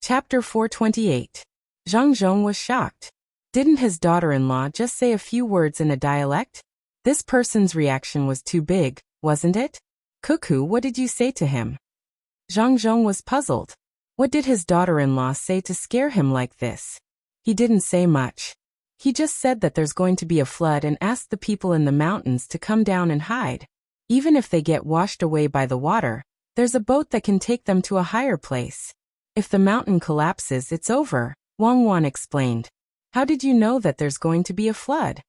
Chapter 428. Zhang Zhong was shocked. Didn't his daughter-in-law just say a few words in a dialect? This person's reaction was too big, wasn't it? Cuckoo, what did you say to him? Zhang Zhong was puzzled. What did his daughter-in-law say to scare him like this? He didn't say much. He just said that there's going to be a flood and asked the people in the mountains to come down and hide. Even if they get washed away by the water, there's a boat that can take them to a higher place. If the mountain collapses, it's over, Wang Wan explained. How did you know that there's going to be a flood?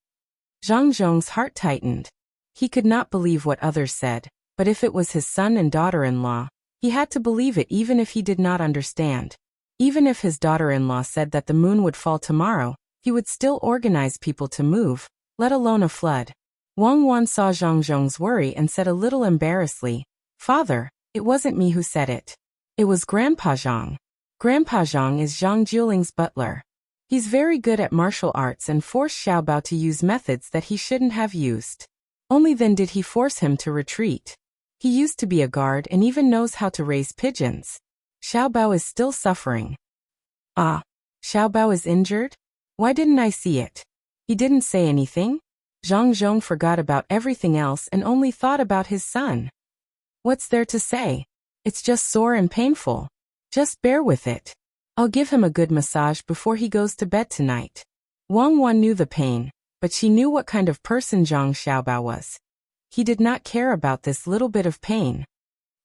Zhang Zhong's heart tightened. He could not believe what others said, but if it was his son and daughter-in-law, he had to believe it even if he did not understand. Even if his daughter-in-law said that the moon would fall tomorrow, he would still organize people to move, let alone a flood. Wang Wan saw Zhang Zhong's worry and said a little embarrassedly, "Father, it wasn't me who said it. It was Grandpa Zhang. Grandpa Zhang is Zhang Jiuling's butler. He's very good at martial arts and forced Xiaobao to use methods that he shouldn't have used. Only then did he force him to retreat. He used to be a guard and even knows how to raise pigeons. Xiaobao is still suffering." "Ah, Xiaobao is injured? Why didn't I see it?" He didn't say anything. Zhang Zhong forgot about everything else and only thought about his son. What's there to say? It's just sore and painful. Just bear with it. I'll give him a good massage before he goes to bed tonight. Wang Wan knew the pain, but she knew what kind of person Zhang Xiaobao was. He did not care about this little bit of pain.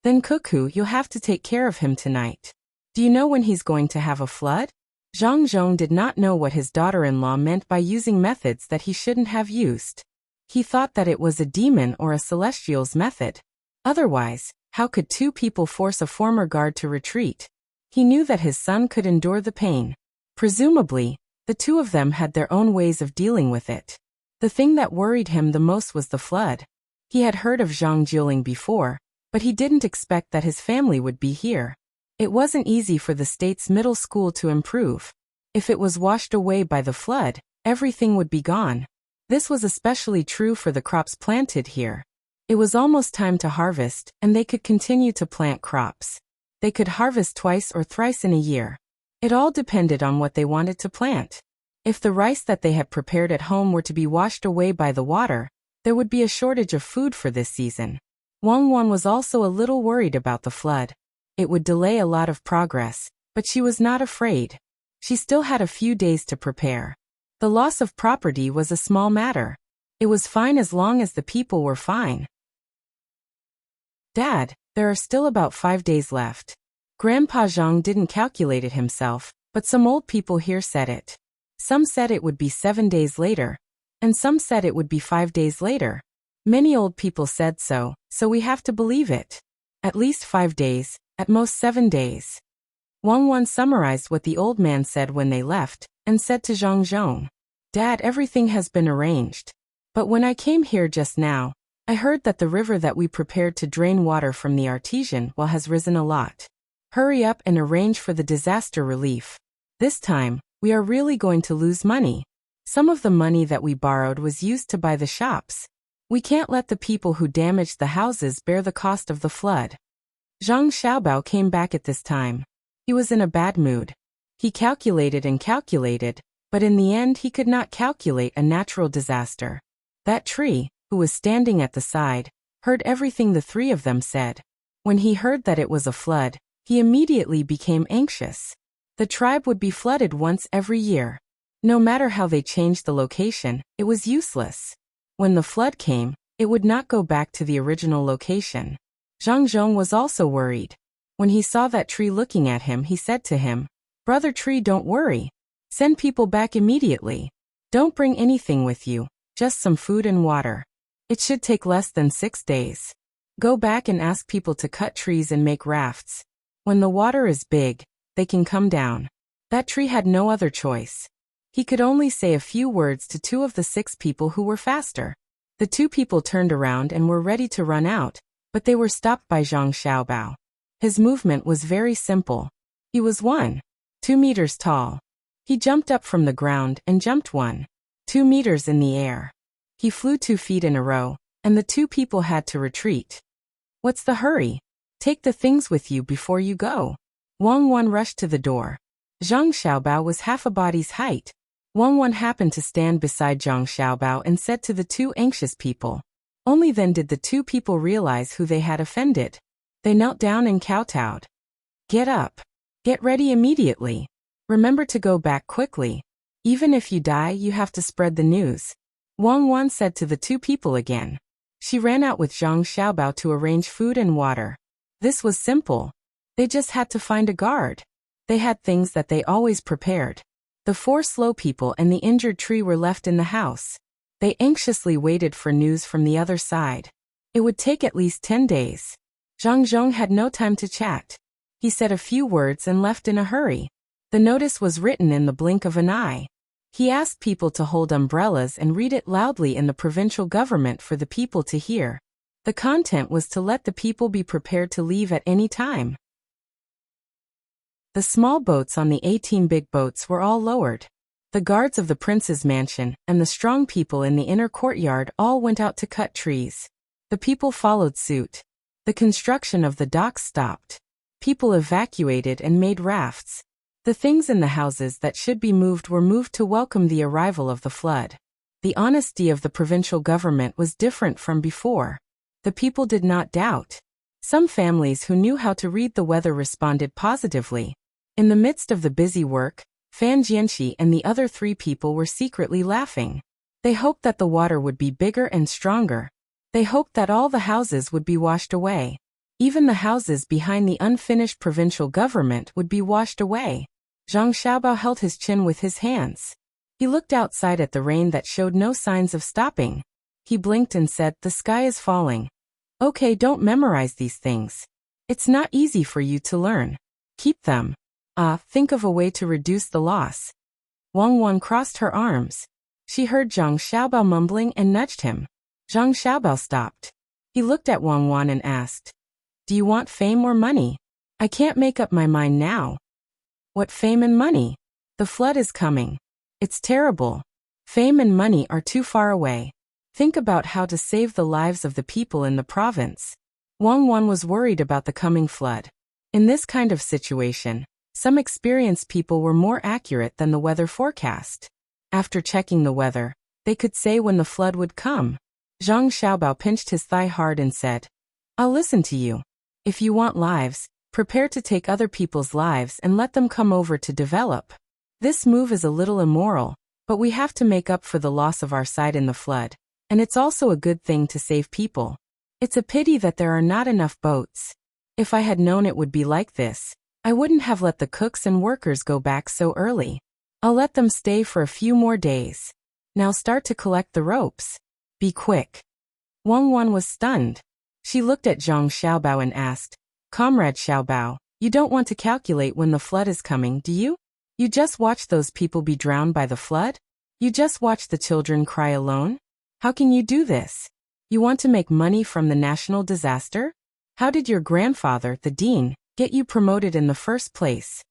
Then Cuckoo, you'll have to take care of him tonight. Do you know when he's going to have a flood? Zhang Zhong did not know what his daughter-in-law meant by using methods that he shouldn't have used. He thought that it was a demon or a celestial's method. Otherwise, how could two people force a former guard to retreat? He knew that his son could endure the pain. Presumably, the two of them had their own ways of dealing with it. The thing that worried him the most was the flood. He had heard of Zhang Jiuling before, but he didn't expect that his family would be here. It wasn't easy for the state's middle school to improve. If it was washed away by the flood, everything would be gone. This was especially true for the crops planted here. It was almost time to harvest, and they could continue to plant crops. They could harvest twice or thrice in a year. It all depended on what they wanted to plant. If the rice that they had prepared at home were to be washed away by the water, there would be a shortage of food for this season. Wang Wan was also a little worried about the flood. It would delay a lot of progress, but she was not afraid. She still had a few days to prepare. The loss of property was a small matter. It was fine as long as the people were fine. Dad, there are still about 5 days left. Grandpa Zhang didn't calculate it himself, but some old people here said it. Some said it would be 7 days later, and some said it would be 5 days later. Many old people said so we have to believe it. At least 5 days, at most 7 days. Wang Wan summarized what the old man said when they left, and said to Zhang Zhong, "Dad, everything has been arranged. But when I came here just now, I heard that the river that we prepared to drain water from the artesian well has risen a lot. Hurry up and arrange for the disaster relief. This time, we are really going to lose money. Some of the money that we borrowed was used to buy the shops. We can't let the people who damaged the houses bear the cost of the flood." Zhang Xiaobao came back at this time. He was in a bad mood. He calculated and calculated, but in the end he could not calculate a natural disaster. That tree, who was standing at the side, heard everything the three of them said. When he heard that it was a flood, he immediately became anxious. The tribe would be flooded once every year. No matter how they changed the location, it was useless. When the flood came, it would not go back to the original location. Zhang Zhong was also worried. When he saw that tree looking at him, he said to him, "Brother Tree, don't worry. Send people back immediately. Don't bring anything with you, just some food and water. It should take less than 6 days. Go back and ask people to cut trees and make rafts. When the water is big, they can come down." That tree had no other choice. He could only say a few words to 2 of the 6 people who were faster. The 2 people turned around and were ready to run out, but they were stopped by Zhang Xiaobao. His movement was very simple. He was 1.2 meters tall. He jumped up from the ground and jumped 1.2 meters in the air. He flew 2 feet in a row, and the 2 people had to retreat. "What's the hurry? Take the things with you before you go." Wang Wan rushed to the door. Zhang Xiaobao was half a body's height. Wang Wan happened to stand beside Zhang Xiaobao and said to the two anxious people. Only then did the two people realize who they had offended. They knelt down and kowtowed. Get up. Get ready immediately. Remember to go back quickly. Even if you die, you have to spread the news. Wang Wan said to the two people again. She ran out with Zhang Xiaobao to arrange food and water. This was simple. They just had to find a guard. They had things that they always prepared. The four slow people and the injured tree were left in the house. They anxiously waited for news from the other side. It would take at least 10 days. Zhang Zhong had no time to chat. He said a few words and left in a hurry. The notice was written in the blink of an eye. He asked people to hold umbrellas and read it loudly in the provincial government for the people to hear. The content was to let the people be prepared to leave at any time. The small boats on the 18 big boats were all lowered. The guards of the prince's mansion and the strong people in the inner courtyard all went out to cut trees. The people followed suit. The construction of the docks stopped. People evacuated and made rafts. The things in the houses that should be moved were moved to welcome the arrival of the flood. The honesty of the provincial government was different from before. The people did not doubt. Some families who knew how to read the weather responded positively. In the midst of the busy work, Fan Jianxi and the other three people were secretly laughing. They hoped that the water would be bigger and stronger. They hoped that all the houses would be washed away. Even the houses behind the unfinished provincial government would be washed away. Zhang Xiaobao held his chin with his hands. He looked outside at the rain that showed no signs of stopping. He blinked and said, "The sky is falling." Okay, don't memorize these things. It's not easy for you to learn. Keep them. Think of a way to reduce the loss. Wang Wan crossed her arms. She heard Zhang Xiaobao mumbling and nudged him. Zhang Xiaobao stopped. He looked at Wang Wan and asked, "Do you want fame or money?" "I can't make up my mind now." "What fame and money?" "The flood is coming. It's terrible. Fame and money are too far away. Think about how to save the lives of the people in the province." Wang Wan was worried about the coming flood. In this kind of situation, some experienced people were more accurate than the weather forecast. After checking the weather, they could say when the flood would come. Zhang Xiaobao pinched his thigh hard and said, "I'll listen to you. If you want lives, prepare to take other people's lives and let them come over to develop. This move is a little immoral, but we have to make up for the loss of our side in the flood, and it's also a good thing to save people. It's a pity that there are not enough boats. If I had known it would be like this, I wouldn't have let the cooks and workers go back so early. I'll let them stay for a few more days. Now start to collect the ropes. Be quick." Wang Wan was stunned. She looked at Zhang Xiaobao and asked, "Comrade Xiaobao, you don't want to calculate when the flood is coming, do you? You just watch those people be drowned by the flood? You just watch the children cry alone? How can you do this? You want to make money from the national disaster? How did your grandfather, the dean, get you promoted in the first place?"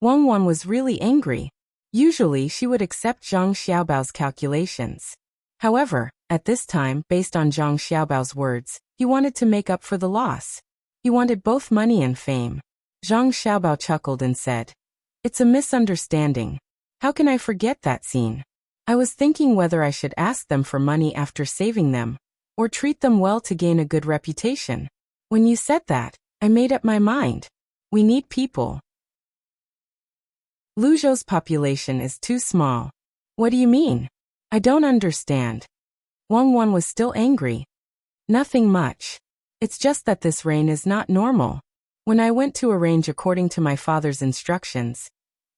Wang Wan was really angry. Usually she would accept Zhang Xiaobao's calculations. However, at this time, based on Zhang Xiaobao's words, he wanted to make up for the loss. He wanted both money and fame. Zhang Xiaobao chuckled and said, "It's a misunderstanding. How can I forget that scene? I was thinking whether I should ask them for money after saving them, or treat them well to gain a good reputation. When you said that, I made up my mind. We need people. Luzhou's population is too small." "What do you mean? I don't understand." Wang Wan was still angry. "Nothing much. It's just that this rain is not normal. When I went to arrange according to my father's instructions,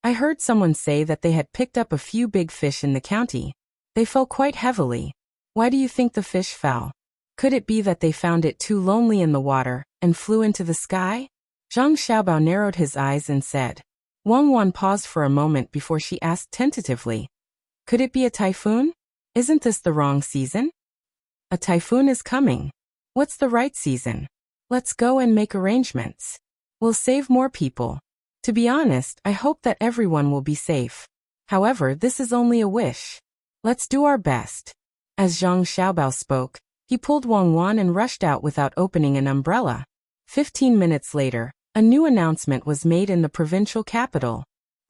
I heard someone say that they had picked up a few big fish in the county. They fell quite heavily. Why do you think the fish fell? Could it be that they found it too lonely in the water and flew into the sky?" Zhang Xiaobao narrowed his eyes and said. Wang Wan paused for a moment before she asked tentatively, "Could it be a typhoon? Isn't this the wrong season?" "A typhoon is coming. What's the right season? Let's go and make arrangements. We'll save more people. To be honest, I hope that everyone will be safe. However, this is only a wish. Let's do our best." As Zhang Xiaobao spoke, he pulled Wang Wan and rushed out without opening an umbrella. 15 minutes later, a new announcement was made in the provincial capital.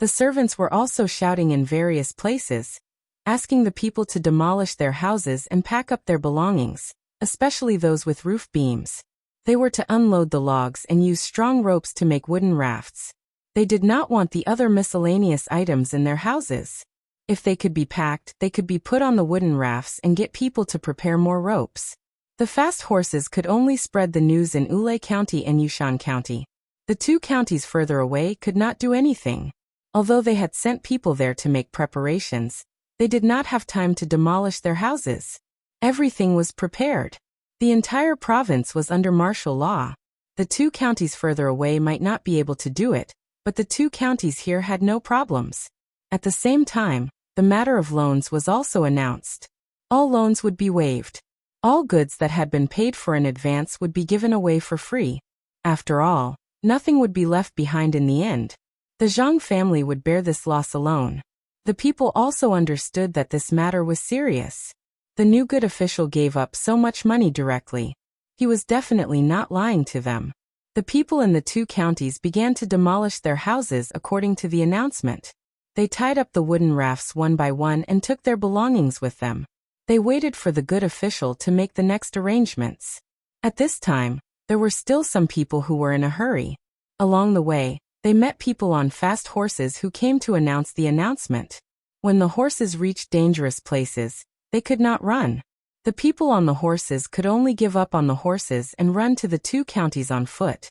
The servants were also shouting in various places, asking the people to demolish their houses and pack up their belongings, especially those with roof beams. They were to unload the logs and use strong ropes to make wooden rafts. They did not want the other miscellaneous items in their houses. If they could be packed, they could be put on the wooden rafts and get people to prepare more ropes. The fast horses could only spread the news in Ule County and Yushan County. The two counties further away could not do anything. Although they had sent people there to make preparations, they did not have time to demolish their houses. Everything was prepared. The entire province was under martial law. The two counties further away might not be able to do it, but the two counties here had no problems. At the same time, the matter of loans was also announced. All loans would be waived. All goods that had been paid for in advance would be given away for free. After all, nothing would be left behind in the end. The Zhang family would bear this loss alone. The people also understood that this matter was serious. The new good official gave up so much money directly. He was definitely not lying to them. The people in the two counties began to demolish their houses according to the announcement. They tied up the wooden rafts one by one and took their belongings with them. They waited for the good official to make the next arrangements. At this time, there were still some people who were in a hurry. Along the way, they met people on fast horses who came to announce the announcement. When the horses reached dangerous places, they could not run. The people on the horses could only give up on the horses and run to the two counties on foot.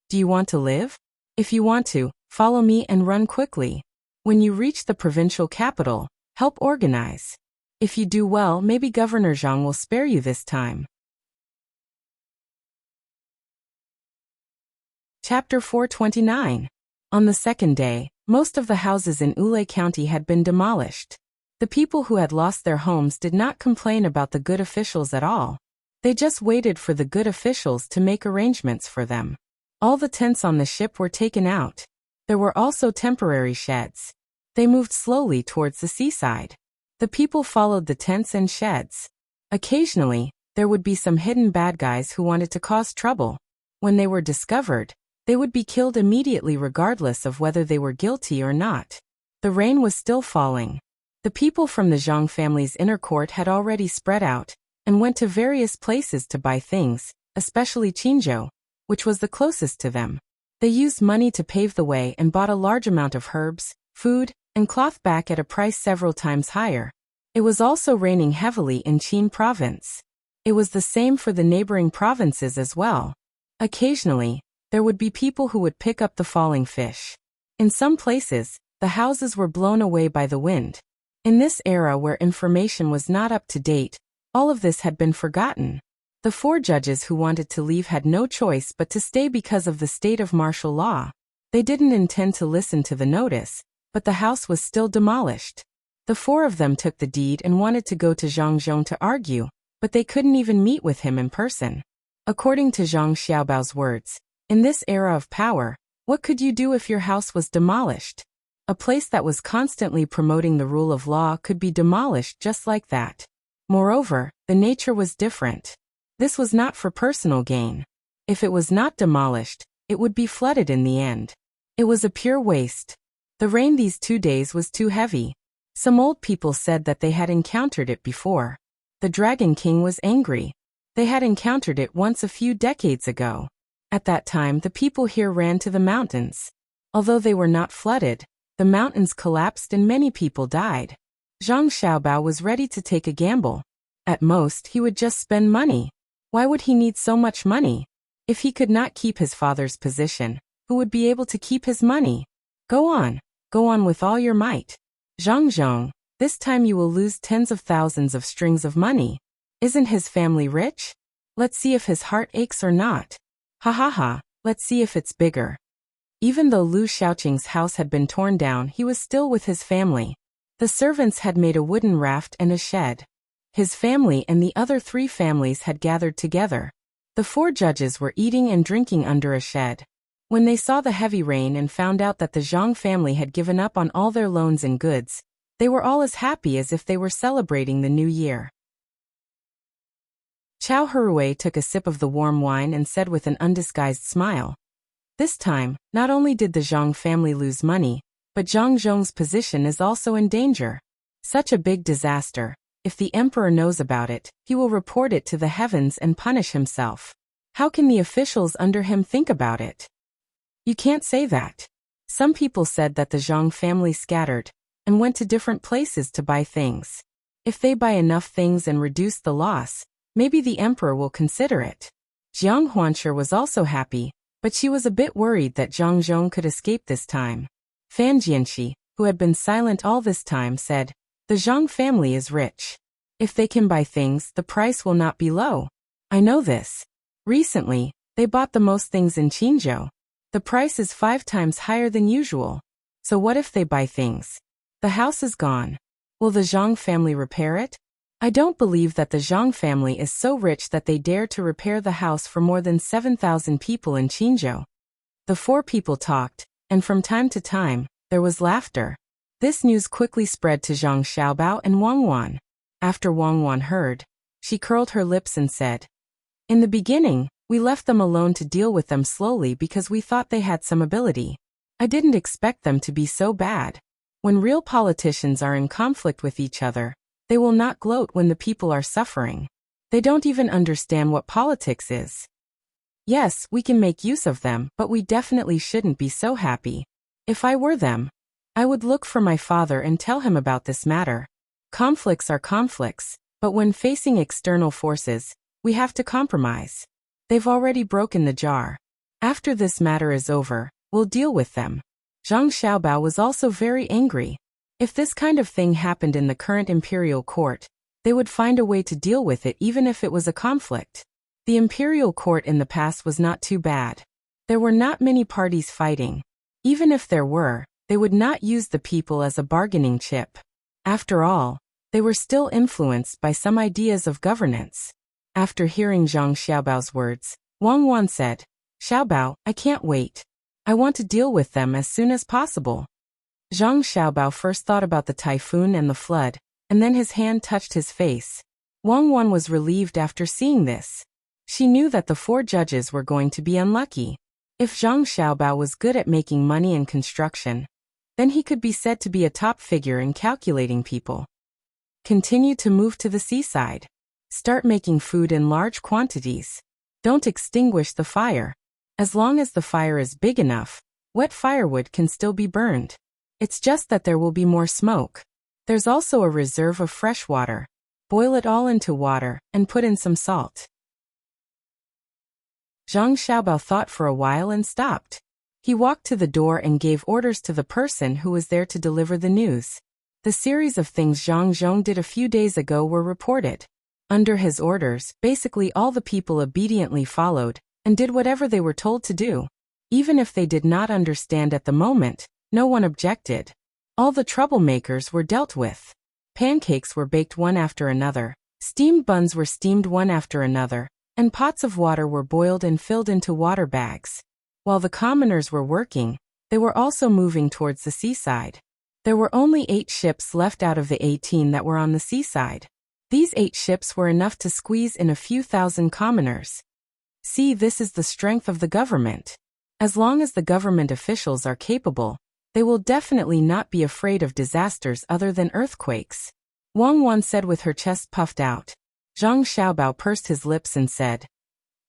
Do you want to live? If you want to, follow me and run quickly. When you reach the provincial capital, help organize. If you do well, maybe Governor Zhang will spare you this time. Chapter 429. On the second day, most of the houses in Ule County had been demolished. The people who had lost their homes did not complain about the good officials at all. They just waited for the good officials to make arrangements for them. All the tents on the ship were taken out. There were also temporary sheds. They moved slowly towards the seaside. The people followed the tents and sheds. Occasionally, there would be some hidden bad guys who wanted to cause trouble. When they were discovered, they would be killed immediately regardless of whether they were guilty or not. The rain was still falling. The people from the Zhang family's inner court had already spread out and went to various places to buy things, especially Qinzhou, which was the closest to them. They used money to pave the way and bought a large amount of herbs, food, and cloth back at a price several times higher. It was also raining heavily in Qin province. It was the same for the neighboring provinces as well. Occasionally, there would be people who would pick up the falling fish. In some places, the houses were blown away by the wind. In this era where information was not up to date, all of this had been forgotten. The four judges who wanted to leave had no choice but to stay because of the state of martial law. They didn't intend to listen to the notice, but the house was still demolished. The four of them took the deed and wanted to go to Zhang Zhong to argue, but they couldn't even meet with him in person. According to Zhang Xiaobao's words, in this era of power, what could you do if your house was demolished? A place that was constantly promoting the rule of law could be demolished just like that. Moreover, the nature was different. This was not for personal gain. If it was not demolished, it would be flooded in the end. It was a pure waste. The rain these 2 days was too heavy. Some old people said that they had encountered it before. The Dragon King was angry. They had encountered it once a few decades ago. At that time, the people here ran to the mountains. Although they were not flooded, the mountains collapsed and many people died. Zhang Xiaobao was ready to take a gamble. At most, he would just spend money. Why would he need so much money? If he could not keep his father's position, who would be able to keep his money? Go on with all your might. Zhang Zhong, this time you will lose tens of thousands of strings of money. Isn't his family rich? Let's see if his heart aches or not. Ha ha ha, let's see if it's bigger. Even though Lu Xiaoqing's house had been torn down, he was still with his family. The servants had made a wooden raft and a shed. His family and the other 3 families had gathered together. The 4 judges were eating and drinking under a shed. When they saw the heavy rain and found out that the Zhang family had given up on all their loans and goods, they were all as happy as if they were celebrating the new year. Chao Herue took a sip of the warm wine and said with an undisguised smile, "This time, not only did the Zhang family lose money, But Zhang Zhong's position is also in danger. Such a big disaster. If the emperor knows about it, he will report it to the heavens and punish himself. How can the officials under him think about it? You can't say that. Some people said that the Zhang family scattered and went to different places to buy things. If they buy enough things and reduce the loss, maybe the emperor will consider it. Jiang Huanshi was also happy, but she was a bit worried that Zhang Zhong could escape this time. Fan Jianxi, who had been silent all this time, said, "The Zhang family is rich. If they can buy things, the price will not be low. I know this. Recently, they bought the most things in Qinzhou. The price is 5 times higher than usual. So what if they buy things? The house is gone. Will the Zhang family repair it? I don't believe that the Zhang family is so rich that they dare to repair the house for more than 7,000 people in Qinzhou." The 4 people talked, and from time to time, there was laughter. This news quickly spread to Zhang Xiaobao and Wang Wan. After Wang Wan heard, she curled her lips and said, "In the beginning, we left them alone to deal with them slowly because we thought they had some ability. I didn't expect them to be so bad. When real politicians are in conflict with each other, they will not gloat when the people are suffering. They don't even understand what politics is. Yes, we can make use of them, but we definitely shouldn't be so happy. If I were them, I would look for my father and tell him about this matter. Conflicts are conflicts, but when facing external forces, we have to compromise. They've already broken the jar. After this matter is over, we'll deal with them." Zhang Xiaobao was also very angry. If this kind of thing happened in the current imperial court, they would find a way to deal with it even if it was a conflict. The imperial court in the past was not too bad. There were not many parties fighting. Even if there were, they would not use the people as a bargaining chip. After all, they were still influenced by some ideas of governance. After hearing Zhang Xiaobao's words, Wang Wan said, "Xiaobao, I can't wait. I want to deal with them as soon as possible." Zhang Xiaobao first thought about the typhoon and the flood, and then his hand touched his face. Wang Wan was relieved after seeing this. She knew that the 4 judges were going to be unlucky. If Zhang Xiaobao was good at making money and construction, then he could be said to be a top figure in calculating people. Continue to move to the seaside. Start making food in large quantities. Don't extinguish the fire. As long as the fire is big enough, wet firewood can still be burned. It's just that there will be more smoke. There's also a reserve of fresh water. Boil it all into water and put in some salt. Zhang Xiaobao thought for a while and stopped. He walked to the door and gave orders to the person who was there to deliver the news. The series of things Zhang Zhong did a few days ago were reported. Under his orders, basically all the people obediently followed and did whatever they were told to do. Even if they did not understand at the moment, no one objected. All the troublemakers were dealt with. Pancakes were baked one after another, steamed buns were steamed one after another, and pots of water were boiled and filled into water bags. While the commoners were working, they were also moving towards the seaside. There were only 8 ships left out of the 18 that were on the seaside. These 8 ships were enough to squeeze in a few thousand commoners. See, this is the strength of the government. As long as the government officials are capable, they will definitely not be afraid of disasters other than earthquakes. Wang Wan said with her chest puffed out. Zhang Xiaobao pursed his lips and said,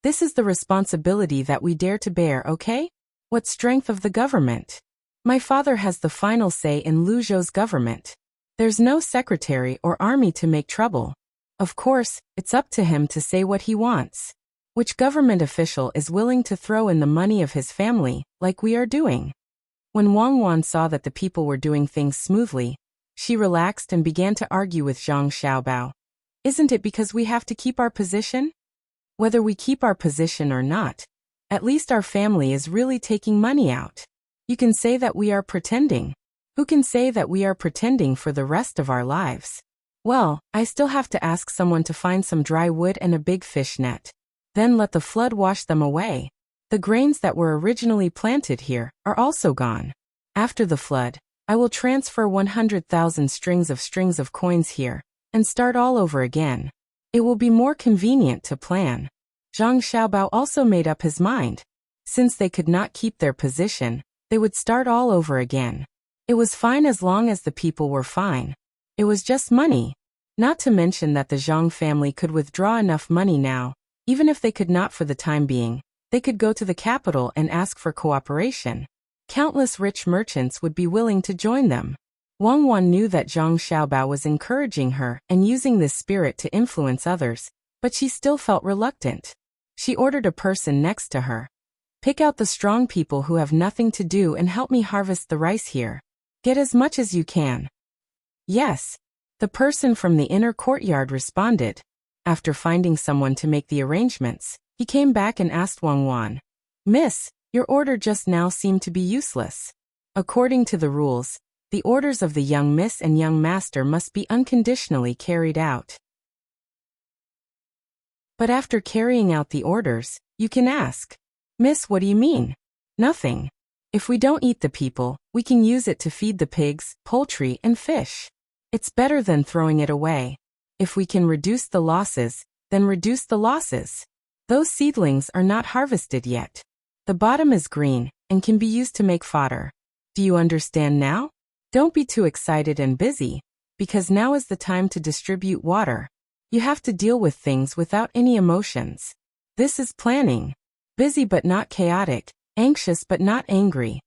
"This is the responsibility that we dare to bear, okay? What strength of the government? My father has the final say in Luzhou's government. There's no secretary or army to make trouble. Of course, it's up to him to say what he wants. Which government official is willing to throw in the money of his family, like we are doing?" When Wang Wan saw that the people were doing things smoothly, she relaxed and began to argue with Zhang Xiaobao. "Isn't it because we have to keep our position? Whether we keep our position or not, at least our family is really taking money out. You can say that we are pretending. Who can say that we are pretending for the rest of our lives? Well, I still have to ask someone to find some dry wood and a big fish net. Then let the flood wash them away. The grains that were originally planted here are also gone. After the flood, I will transfer 100,000 strings of coins here and start all over again. It will be more convenient to plan." Zhang Xiaobao also made up his mind. Since they could not keep their position, they would start all over again. It was fine as long as the people were fine. It was just money. Not to mention that the Zhang family could withdraw enough money now, even if they could not for the time being. They could go to the capital and ask for cooperation. Countless rich merchants would be willing to join them. Wang Wan knew that Zhang Xiaobao was encouraging her and using this spirit to influence others, but she still felt reluctant. She ordered a person next to her. Pick out the strong people who have nothing to do and help me harvest the rice here. Get as much as you can. Yes. The person from the inner courtyard responded. After finding someone to make the arrangements, he came back and asked Wang Wan, "Miss, your order just now seemed to be useless. According to the rules, the orders of the young miss and young master must be unconditionally carried out. But after carrying out the orders, you can ask, 'Miss, what do you mean?' Nothing. If we don't eat the people, we can use it to feed the pigs, poultry, and fish. It's better than throwing it away. If we can reduce the losses, then reduce the losses. Those seedlings are not harvested yet. The bottom is green and can be used to make fodder. Do you understand now? Don't be too excited and busy, because now is the time to distribute water. You have to deal with things without any emotions. This is planning. Busy but not chaotic, anxious but not angry."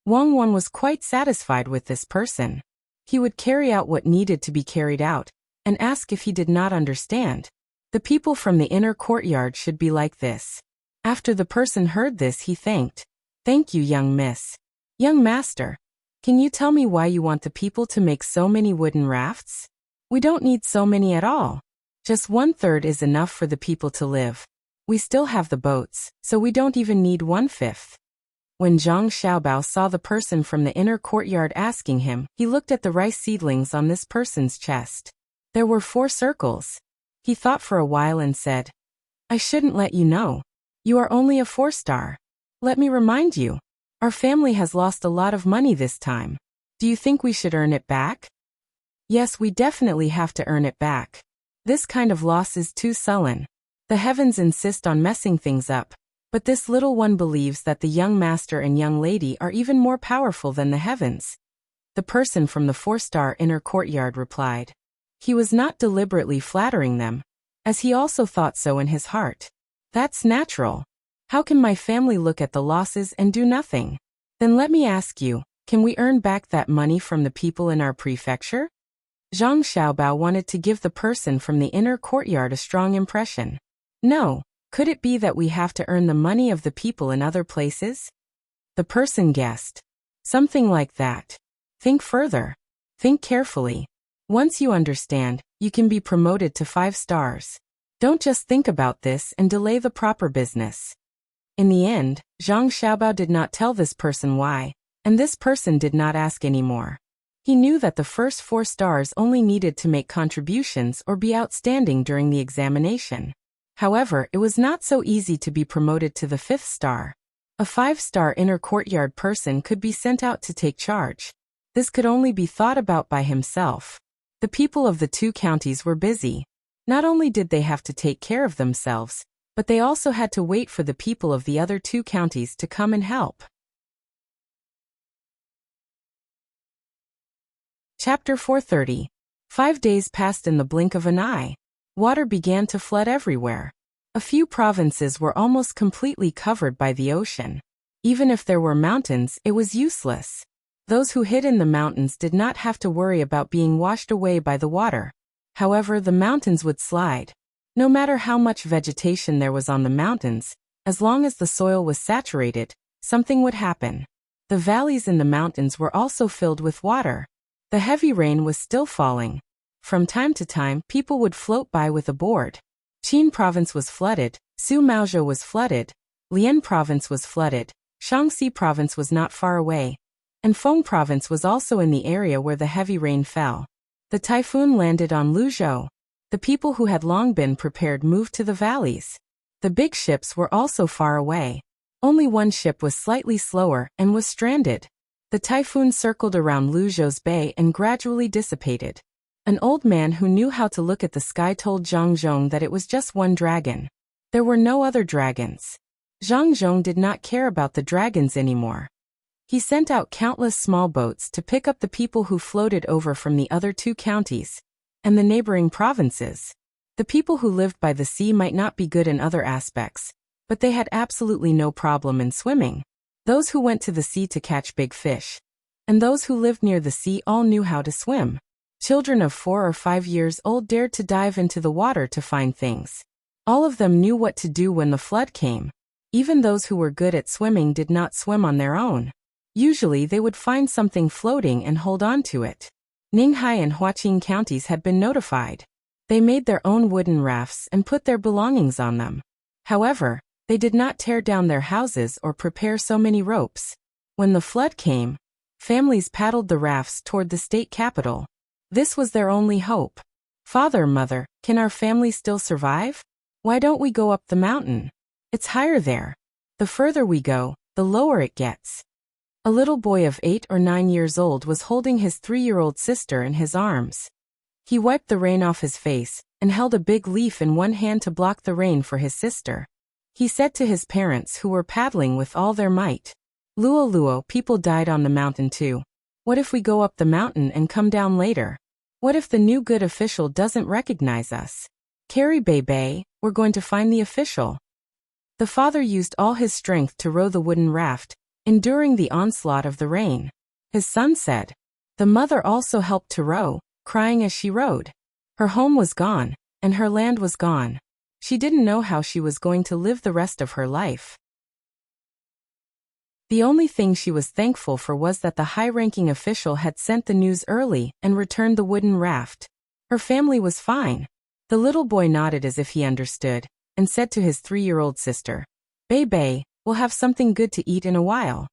Wang Wan was quite satisfied with this person. He would carry out what needed to be carried out, and ask if he did not understand. The people from the inner courtyard should be like this. After the person heard this, he thanked. "Thank you, young miss. Young master, can you tell me why you want the people to make so many wooden rafts? We don't need so many at all. Just 1/3 is enough for the people to live. We still have the boats, so we don't even need 1/5. When Zhang Xiaobao saw the person from the inner courtyard asking him, he looked at the rice seedlings on this person's chest. There were 4 circles. He thought for a while and said, "I shouldn't let you know. You are only a 4-star. Let me remind you. Our family has lost a lot of money this time. Do you think we should earn it back?" "Yes, we definitely have to earn it back. This kind of loss is too sullen. The heavens insist on messing things up, but this little one believes that the young master and young lady are even more powerful than the heavens." The person from the 4-star inner courtyard replied. He was not deliberately flattering them, as he also thought so in his heart. "That's natural. How can my family look at the losses and do nothing? Then let me ask you, can we earn back that money from the people in our prefecture?" Zhang Xiaobao wanted to give the person from the inner courtyard a strong impression. "No, could it be that we have to earn the money of the people in other places?" The person guessed. "Something like that. Think further. Think carefully. Once you understand, you can be promoted to 5 stars. Don't just think about this and delay the proper business." In the end, Zhang Xiaobao did not tell this person why, and this person did not ask anymore. He knew that the first 4 stars only needed to make contributions or be outstanding during the examination. However, it was not so easy to be promoted to the 5th star. A 5-star inner courtyard person could be sent out to take charge. This could only be thought about by himself. The people of the 2 counties were busy. Not only did they have to take care of themselves, but they also had to wait for the people of the other 2 counties to come and help. Chapter 430. 5 days passed in the blink of an eye. Water began to flood everywhere. A few provinces were almost completely covered by the ocean. Even if there were mountains, it was useless. Those who hid in the mountains did not have to worry about being washed away by the water. However, the mountains would slide. No matter how much vegetation there was on the mountains, as long as the soil was saturated, something would happen. The valleys in the mountains were also filled with water. The heavy rain was still falling. From time to time, people would float by with a board. Qin province was flooded, Su Maozhou was flooded, Lian province was flooded, Shaanxi province was not far away, and Feng province was also in the area where the heavy rain fell. The typhoon landed on Luzhou. The people who had long been prepared moved to the valleys. The big ships were also far away. Only one ship was slightly slower and was stranded. The typhoon circled around Luzhou's bay and gradually dissipated. An old man who knew how to look at the sky told Zhang Zhong that it was just one dragon. There were no other dragons. Zhang Zhong did not care about the dragons anymore. He sent out countless small boats to pick up the people who floated over from the other 2 counties and the neighboring provinces. The people who lived by the sea might not be good in other aspects, but they had absolutely no problem in swimming. Those who went to the sea to catch big fish, and those who lived near the sea all knew how to swim. Children of 4 or 5 years old dared to dive into the water to find things. All of them knew what to do when the flood came. Even those who were good at swimming did not swim on their own. Usually they would find something floating and hold on to it. Ninghai and Huaqing counties had been notified. They made their own wooden rafts and put their belongings on them. However, they did not tear down their houses or prepare so many ropes. When the flood came, families paddled the rafts toward the state capital. This was their only hope. Father, mother, can our family still survive? Why don't we go up the mountain? It's higher there. The further we go, the lower it gets. A little boy of 8 or 9 years old was holding his 3-year-old sister in his arms. He wiped the rain off his face and held a big leaf in one hand to block the rain for his sister. He said to his parents who were paddling with all their might, "Luo Luo, people died on the mountain too. What if we go up the mountain and come down later? What if the new good official doesn't recognize us? Carry Bei, we're going to find the official." The father used all his strength to row the wooden raft, enduring the onslaught of the rain. His son said. The mother also helped to row, crying as she rowed. Her home was gone, and her land was gone. She didn't know how she was going to live the rest of her life. The only thing she was thankful for was that the high-ranking official had sent the news early and returned the wooden raft. Her family was fine. The little boy nodded as if he understood, and said to his 3-year-old sister, Bei, we'll have something good to eat in a while.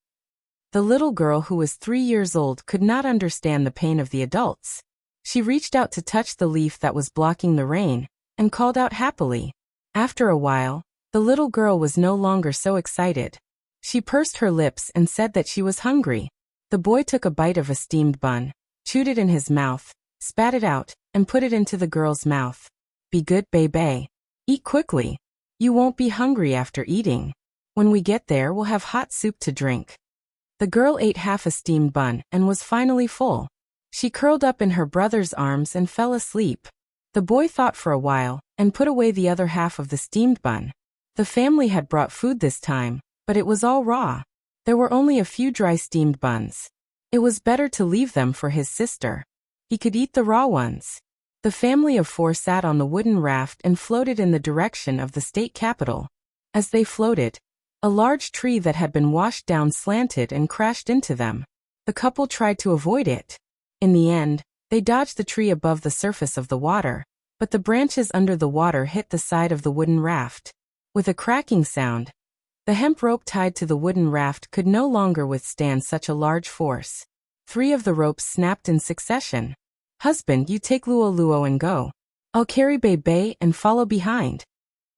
The little girl who was 3 years old could not understand the pain of the adults. She reached out to touch the leaf that was blocking the rain, and called out happily. After a while, the little girl was no longer so excited. She pursed her lips and said that she was hungry. The boy took a bite of a steamed bun, chewed it in his mouth, spat it out, and put it into the girl's mouth. Be good, Bei. Eat quickly. You won't be hungry after eating. When we get there, we'll have hot soup to drink. The girl ate half a steamed bun and was finally full. She curled up in her brother's arms and fell asleep. The boy thought for a while and put away the other half of the steamed bun. The family had brought food this time, but it was all raw. There were only a few dry steamed buns. It was better to leave them for his sister. He could eat the raw ones. The family of 4 sat on the wooden raft and floated in the direction of the state capital. As they floated, a large tree that had been washed down slanted and crashed into them. The couple tried to avoid it. In the end, they dodged the tree above the surface of the water, but the branches under the water hit the side of the wooden raft. With a cracking sound, the hemp rope tied to the wooden raft could no longer withstand such a large force. 3 of the ropes snapped in succession. Husband, you take Luo Luo and go. I'll carry Bei and follow behind.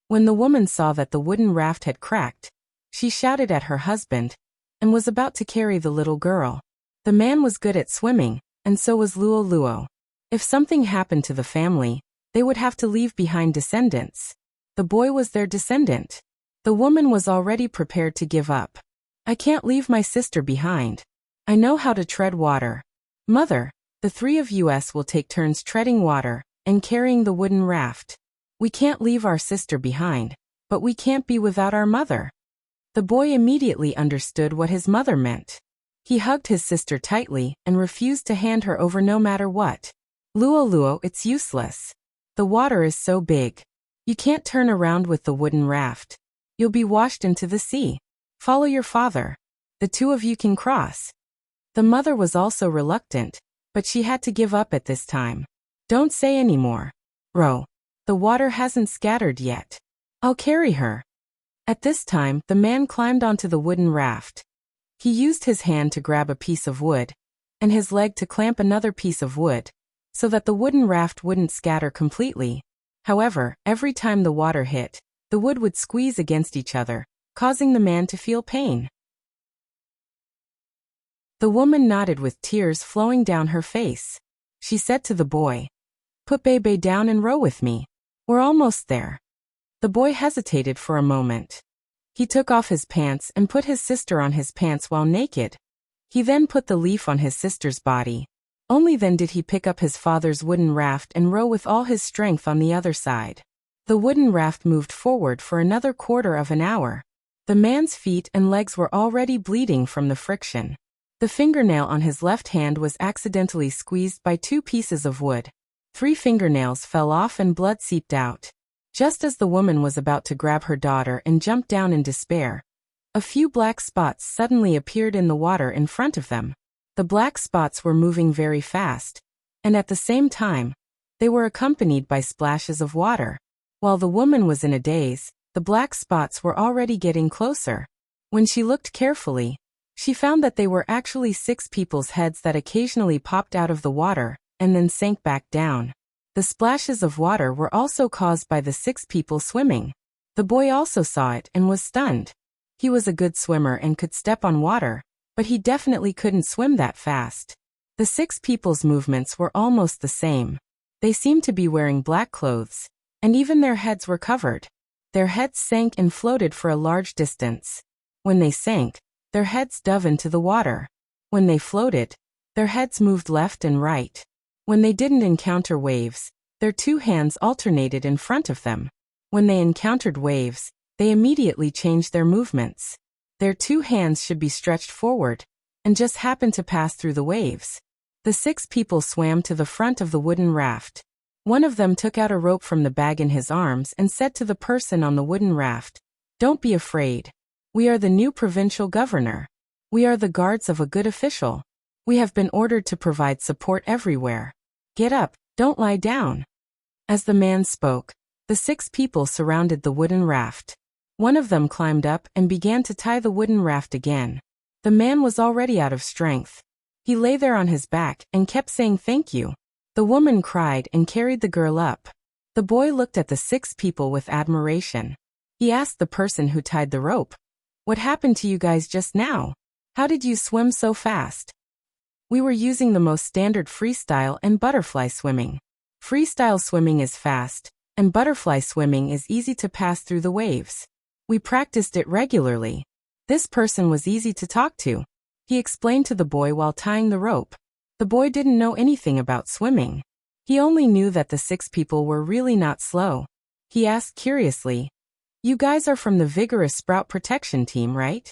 When the woman saw that the wooden raft had cracked, she shouted at her husband, and was about to carry the little girl. The man was good at swimming, and so was Luo Luo. If something happened to the family, they would have to leave behind descendants. The boy was their descendant. The woman was already prepared to give up. I can't leave my sister behind. I know how to tread water. Mother, the 3 of us will take turns treading water and carrying the wooden raft. We can't leave our sister behind, but we can't be without our mother. The boy immediately understood what his mother meant. He hugged his sister tightly and refused to hand her over no matter what. Luo Luo, it's useless. The water is so big. You can't turn around with the wooden raft. You'll be washed into the sea. Follow your father. The 2 of you can cross. The mother was also reluctant, but she had to give up at this time. Don't say any more. Row. The water hasn't scattered yet. I'll carry her. At this time, the man climbed onto the wooden raft. He used his hand to grab a piece of wood, and his leg to clamp another piece of wood, so that the wooden raft wouldn't scatter completely. However, every time the water hit, the wood would squeeze against each other, causing the man to feel pain. The woman nodded with tears flowing down her face. She said to the boy, Put Bei down and row with me. We're almost there. The boy hesitated for a moment. He took off his pants and put his sister on his pants while naked. He then put the leaf on his sister's body. Only then did he pick up his father's wooden raft and row with all his strength on the other side. The wooden raft moved forward for another quarter of an hour. The man's feet and legs were already bleeding from the friction. The fingernail on his left hand was accidentally squeezed by 2 pieces of wood. 3 fingernails fell off and blood seeped out. Just as the woman was about to grab her daughter and jump down in despair, a few black spots suddenly appeared in the water in front of them. The black spots were moving very fast, and at the same time, they were accompanied by splashes of water. While the woman was in a daze, the black spots were already getting closer. When she looked carefully, she found that they were actually 6 people's heads that occasionally popped out of the water and then sank back down. The splashes of water were also caused by the 6 people swimming. The boy also saw it and was stunned. He was a good swimmer and could step on water, but he definitely couldn't swim that fast. The 6 people's movements were almost the same. They seemed to be wearing black clothes, and even their heads were covered. Their heads sank and floated for a large distance. When they sank, their heads dove into the water. When they floated, their heads moved left and right. When they didn't encounter waves, their 2 hands alternated in front of them. When they encountered waves, they immediately changed their movements. Their 2 hands should be stretched forward, and just happened to pass through the waves. The 6 people swam to the front of the wooden raft. One of them took out a rope from the bag in his arms and said to the person on the wooden raft, "Don't be afraid. We are the new provincial governor. We are the guards of a good official. We have been ordered to provide support everywhere. Get up, don't lie down." As the man spoke, the 6 people surrounded the wooden raft. One of them climbed up and began to tie the wooden raft again. The man was already out of strength. He lay there on his back and kept saying thank you. The woman cried and carried the girl up. The boy looked at the 6 people with admiration. He asked the person who tied the rope, "What happened to you guys just now? How did you swim so fast?" "We were using the most standard freestyle and butterfly swimming. Freestyle swimming is fast, and butterfly swimming is easy to pass through the waves. We practiced it regularly." This person was easy to talk to. He explained to the boy while tying the rope. The boy didn't know anything about swimming. He only knew that the 6 people were really not slow. He asked curiously, "You guys are from the Vigorous Sprout Protection Team, right?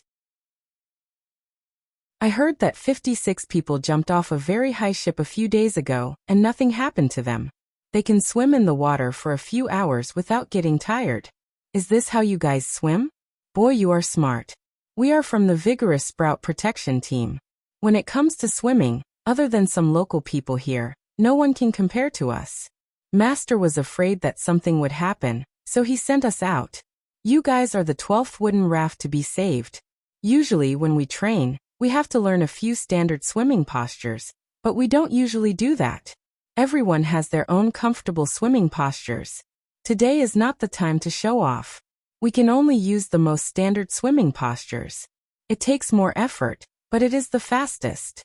I heard that 56 people jumped off a very high ship a few days ago, and nothing happened to them. They can swim in the water for a few hours without getting tired. Is this how you guys swim? Boy, you are smart. We are from the Vigorous Sprout Protection Team. When it comes to swimming, other than some local people here, no one can compare to us. Master was afraid that something would happen, so he sent us out. You guys are the 12th wooden raft to be saved. Usually when we train, we have to learn a few standard swimming postures, but we don't usually do that. Everyone has their own comfortable swimming postures. Today is not the time to show off. We can only use the most standard swimming postures. It takes more effort, but it is the fastest."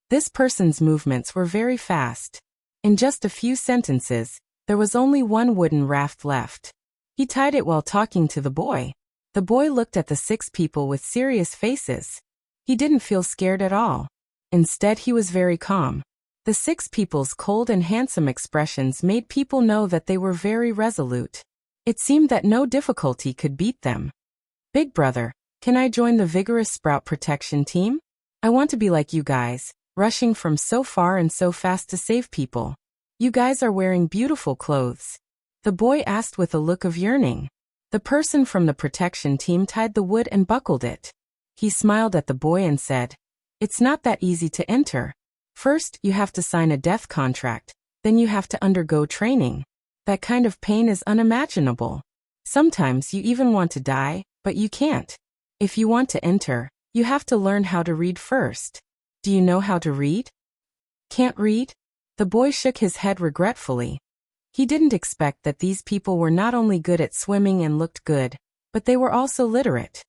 This person's movements were very fast. In just a few sentences, there was only one wooden raft left. He tied it while talking to the boy. The boy looked at the 6 people with serious faces. He didn't feel scared at all. Instead, he was very calm. The 6 people's cold and handsome expressions made people know that they were very resolute. It seemed that no difficulty could beat them. "Big brother, can I join the Vigorous Sprout Protection Team? I want to be like you guys, rushing from so far and so fast to save people. You guys are wearing beautiful clothes." The boy asked with a look of yearning. The person from the protection team tied the wood and buckled it. He smiled at the boy and said, "It's not that easy to enter. First, you have to sign a death contract, then you have to undergo training. That kind of pain is unimaginable. Sometimes you even want to die, but you can't. If you want to enter, you have to learn how to read first. Do you know how to read?" "Can't read?" The boy shook his head regretfully. He didn't expect that these people were not only good at swimming and looked good, but they were also literate.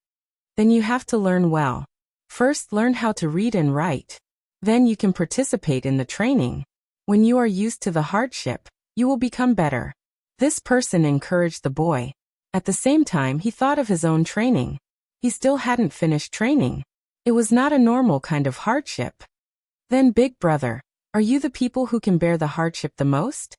"Then you have to learn well. First, learn how to read and write. Then you can participate in the training. When you are used to the hardship, you will become better." This person encouraged the boy. At the same time, he thought of his own training. He still hadn't finished training. It was not a normal kind of hardship. Then Big Brother, are you the people who can bear the hardship the most?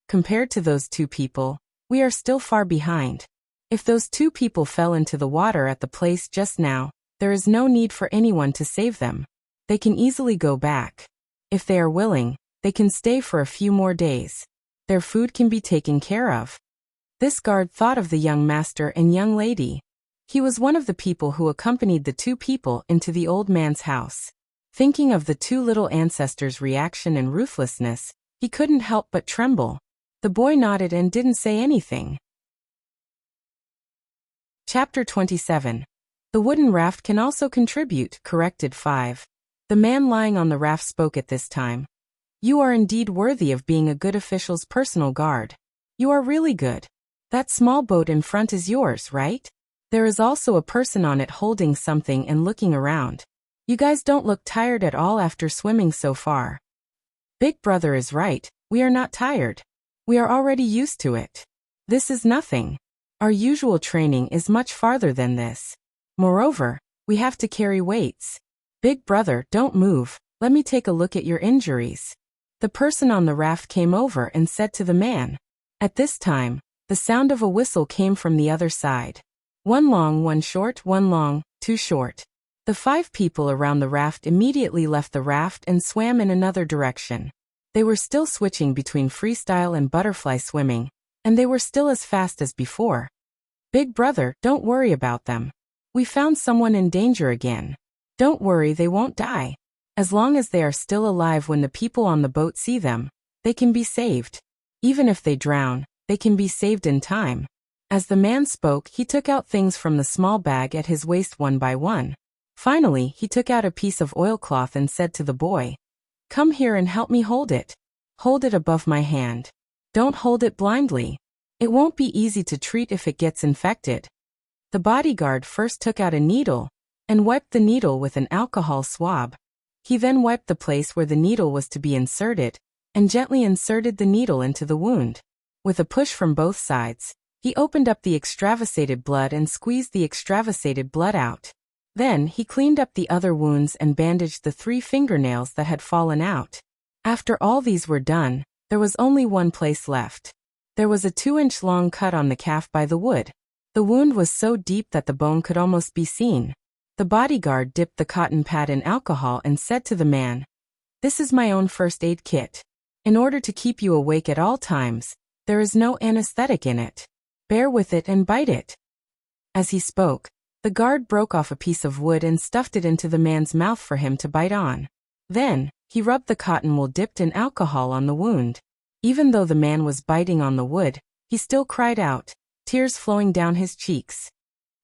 Compared to those two people, we are still far behind. If those two people fell into the water at the place just now, there is no need for anyone to save them. They can easily go back. If they are willing, they can stay for a few more days. Their food can be taken care of. This guard thought of the young master and young lady. He was one of the people who accompanied the two people into the old man's house. Thinking of the two little ancestors' reaction and ruthlessness, he couldn't help but tremble. The boy nodded and didn't say anything. Chapter 27. The wooden raft can also contribute, corrected 5. The man lying on the raft spoke at this time. You are indeed worthy of being a good official's personal guard. You are really good. That small boat in front is yours, right? There is also a person on it holding something and looking around. You guys don't look tired at all after swimming so far. Big Brother is right, we are not tired. We are already used to it. This is nothing. Our usual training is much farther than this. Moreover, we have to carry weights. Big Brother, don't move, let me take a look at your injuries. The person on the raft came over and said to the man. At this time, the sound of a whistle came from the other side. One long, one short, one long, two short. The 5 people around the raft immediately left the raft and swam in another direction. They were still switching between freestyle and butterfly swimming, and they were still as fast as before. Big Brother, don't worry about them. We found someone in danger again. Don't worry, they won't die. As long as they are still alive when the people on the boat see them, they can be saved. Even if they drown, they can be saved in time. As the man spoke, he took out things from the small bag at his waist one by one. Finally, he took out a piece of oilcloth and said to the boy, "Come here and help me hold it. Hold it above my hand. Don't hold it blindly. It won't be easy to treat if it gets infected." The bodyguard first took out a needle and wiped the needle with an alcohol swab. He then wiped the place where the needle was to be inserted and gently inserted the needle into the wound. With a push from both sides, he opened up the extravasated blood and squeezed the extravasated blood out. Then he cleaned up the other wounds and bandaged the 3 fingernails that had fallen out. After all these were done, there was only one place left. There was a 2-inch long cut on the calf by the wood. The wound was so deep that the bone could almost be seen. The bodyguard dipped the cotton pad in alcohol and said to the man, "This is my own first aid kit. In order to keep you awake at all times, there is no anesthetic in it. Bear with it and bite it." As he spoke, the guard broke off a piece of wood and stuffed it into the man's mouth for him to bite on. Then, he rubbed the cotton wool dipped in alcohol on the wound. Even though the man was biting on the wood, he still cried out, tears flowing down his cheeks.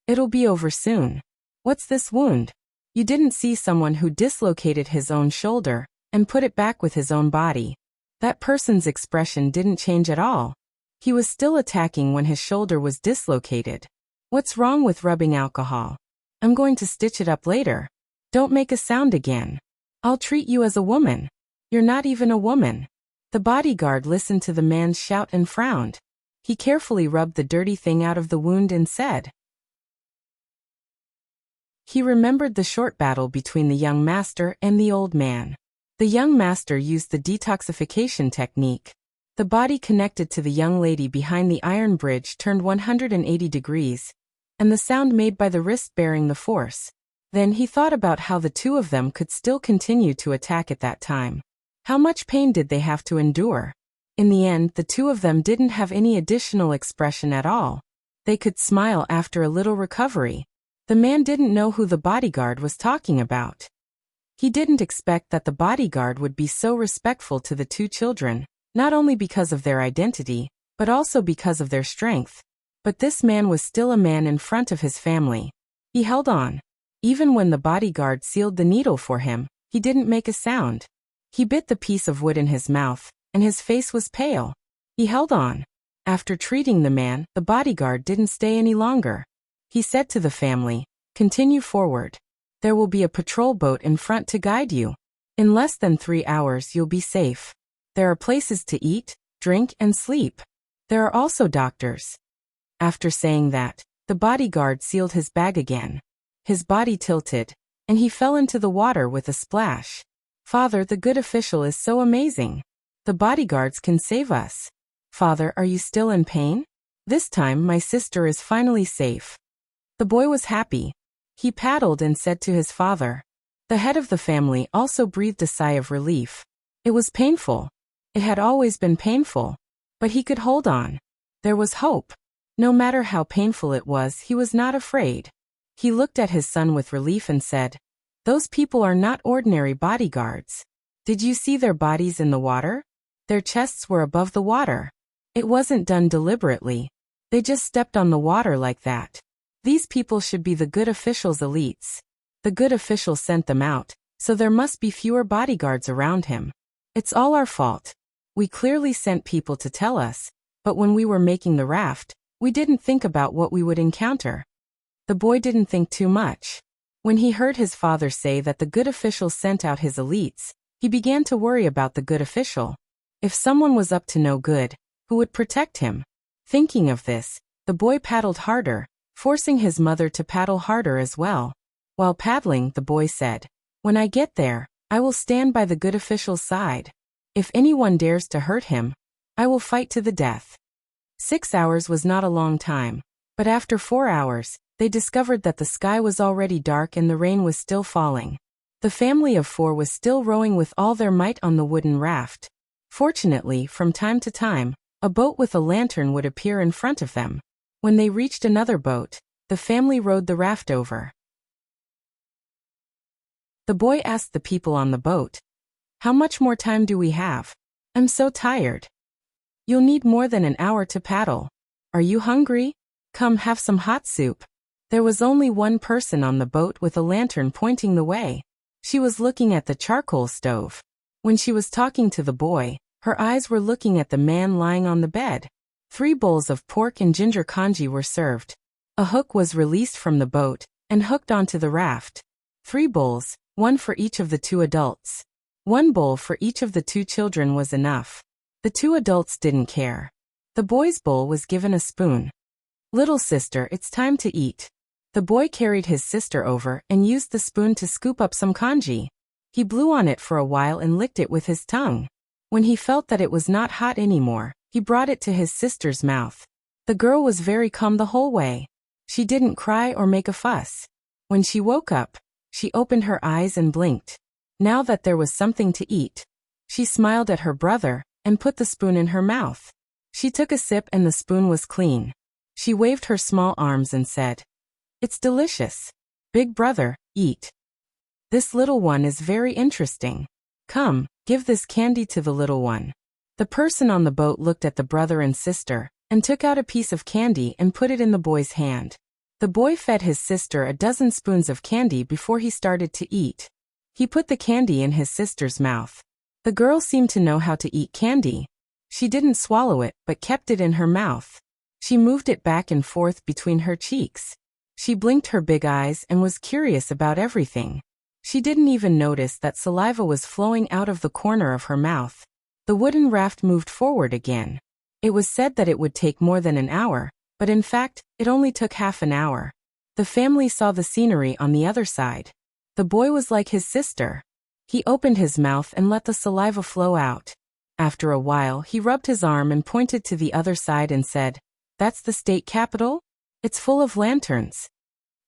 "It'll be over soon. What's this wound? You didn't see someone who dislocated his own shoulder and put it back with his own body. That person's expression didn't change at all. He was still attacking when his shoulder was dislocated. What's wrong with rubbing alcohol? I'm going to stitch it up later. Don't make a sound again. I'll treat you as a woman. You're not even a woman." The bodyguard listened to the man's shout and frowned. He carefully rubbed the dirty thing out of the wound and said. He remembered the short battle between the young master and the old man. The young master used the detoxification technique. The body connected to the young lady behind the iron bridge turned 180 degrees, and the sound made by the wrist bearing the force. Then he thought about how the two of them could still continue to attack at that time. How much pain did they have to endure? In the end, the two of them didn't have any additional expression at all. They could smile after a little recovery. The man didn't know who the bodyguard was talking about. He didn't expect that the bodyguard would be so respectful to the two children, not only because of their identity, but also because of their strength. But this man was still a man in front of his family. He held on. Even when the bodyguard sealed the needle for him, he didn't make a sound. He bit the piece of wood in his mouth, and his face was pale. He held on. After treating the man, the bodyguard didn't stay any longer. He said to the family, "Continue forward. There will be a patrol boat in front to guide you. In less than 3 hours you'll be safe. There are places to eat, drink, and sleep. There are also doctors." After saying that, the bodyguard sealed his bag again. His body tilted, and he fell into the water with a splash. Father, the good official is so amazing. The bodyguards can save us. Father, are you still in pain? This time my sister is finally safe. The boy was happy. He paddled and said to his father. The head of the family also breathed a sigh of relief. It was painful. It had always been painful. But he could hold on. There was hope. No matter how painful it was, he was not afraid. He looked at his son with relief and said, "Those people are not ordinary bodyguards. Did you see their bodies in the water? Their chests were above the water. It wasn't done deliberately. They just stepped on the water like that. These people should be the good official's elites. The good official sent them out, so there must be fewer bodyguards around him. It's all our fault. We clearly sent people to tell us, but when we were making the raft, we didn't think about what we would encounter." The boy didn't think too much. When he heard his father say that the good official sent out his elites, he began to worry about the good official. If someone was up to no good, who would protect him? Thinking of this, the boy paddled harder, forcing his mother to paddle harder as well. While paddling, the boy said, "When I get there, I will stand by the good official's side. If anyone dares to hurt him, I will fight to the death." 6 hours was not a long time, but after 4 hours, they discovered that the sky was already dark and the rain was still falling. The family of 4 was still rowing with all their might on the wooden raft. Fortunately, from time to time, a boat with a lantern would appear in front of them. When they reached another boat, the family rowed the raft over. The boy asked the people on the boat, "How much more time do we have? I'm so tired." "You'll need more than an hour to paddle. Are you hungry? Come have some hot soup." There was only one person on the boat with a lantern pointing the way. She was looking at the charcoal stove. When she was talking to the boy, her eyes were looking at the man lying on the bed. 3 bowls of pork and ginger congee were served. A hook was released from the boat and hooked onto the raft. 3 bowls, 1 for each of the 2 adults. 1 bowl for each of the 2 children was enough. The 2 adults didn't care. The boy's bowl was given a spoon. "Little sister, it's time to eat." The boy carried his sister over and used the spoon to scoop up some congee. He blew on it for a while and licked it with his tongue. When he felt that it was not hot anymore, he brought it to his sister's mouth. The girl was very calm the whole way. She didn't cry or make a fuss. When she woke up, she opened her eyes and blinked. Now that there was something to eat, she smiled at her brother and put the spoon in her mouth. She took a sip and the spoon was clean. She waved her small arms and said, "It's delicious. Big brother, eat. This little one is very interesting. Come, give this candy to the little one." The person on the boat looked at the brother and sister and took out a piece of candy and put it in the boy's hand. The boy fed his sister a dozen spoons of candy before he started to eat. He put the candy in his sister's mouth. The girl seemed to know how to eat candy. She didn't swallow it but kept it in her mouth. She moved it back and forth between her cheeks. She blinked her big eyes and was curious about everything. She didn't even notice that saliva was flowing out of the corner of her mouth. The wooden raft moved forward again. It was said that it would take more than an hour, but in fact, it only took half an hour. The family saw the scenery on the other side. The boy was like his sister. He opened his mouth and let the saliva flow out. After a while, he rubbed his arm and pointed to the other side and said, "That's the state capitol? It's full of lanterns."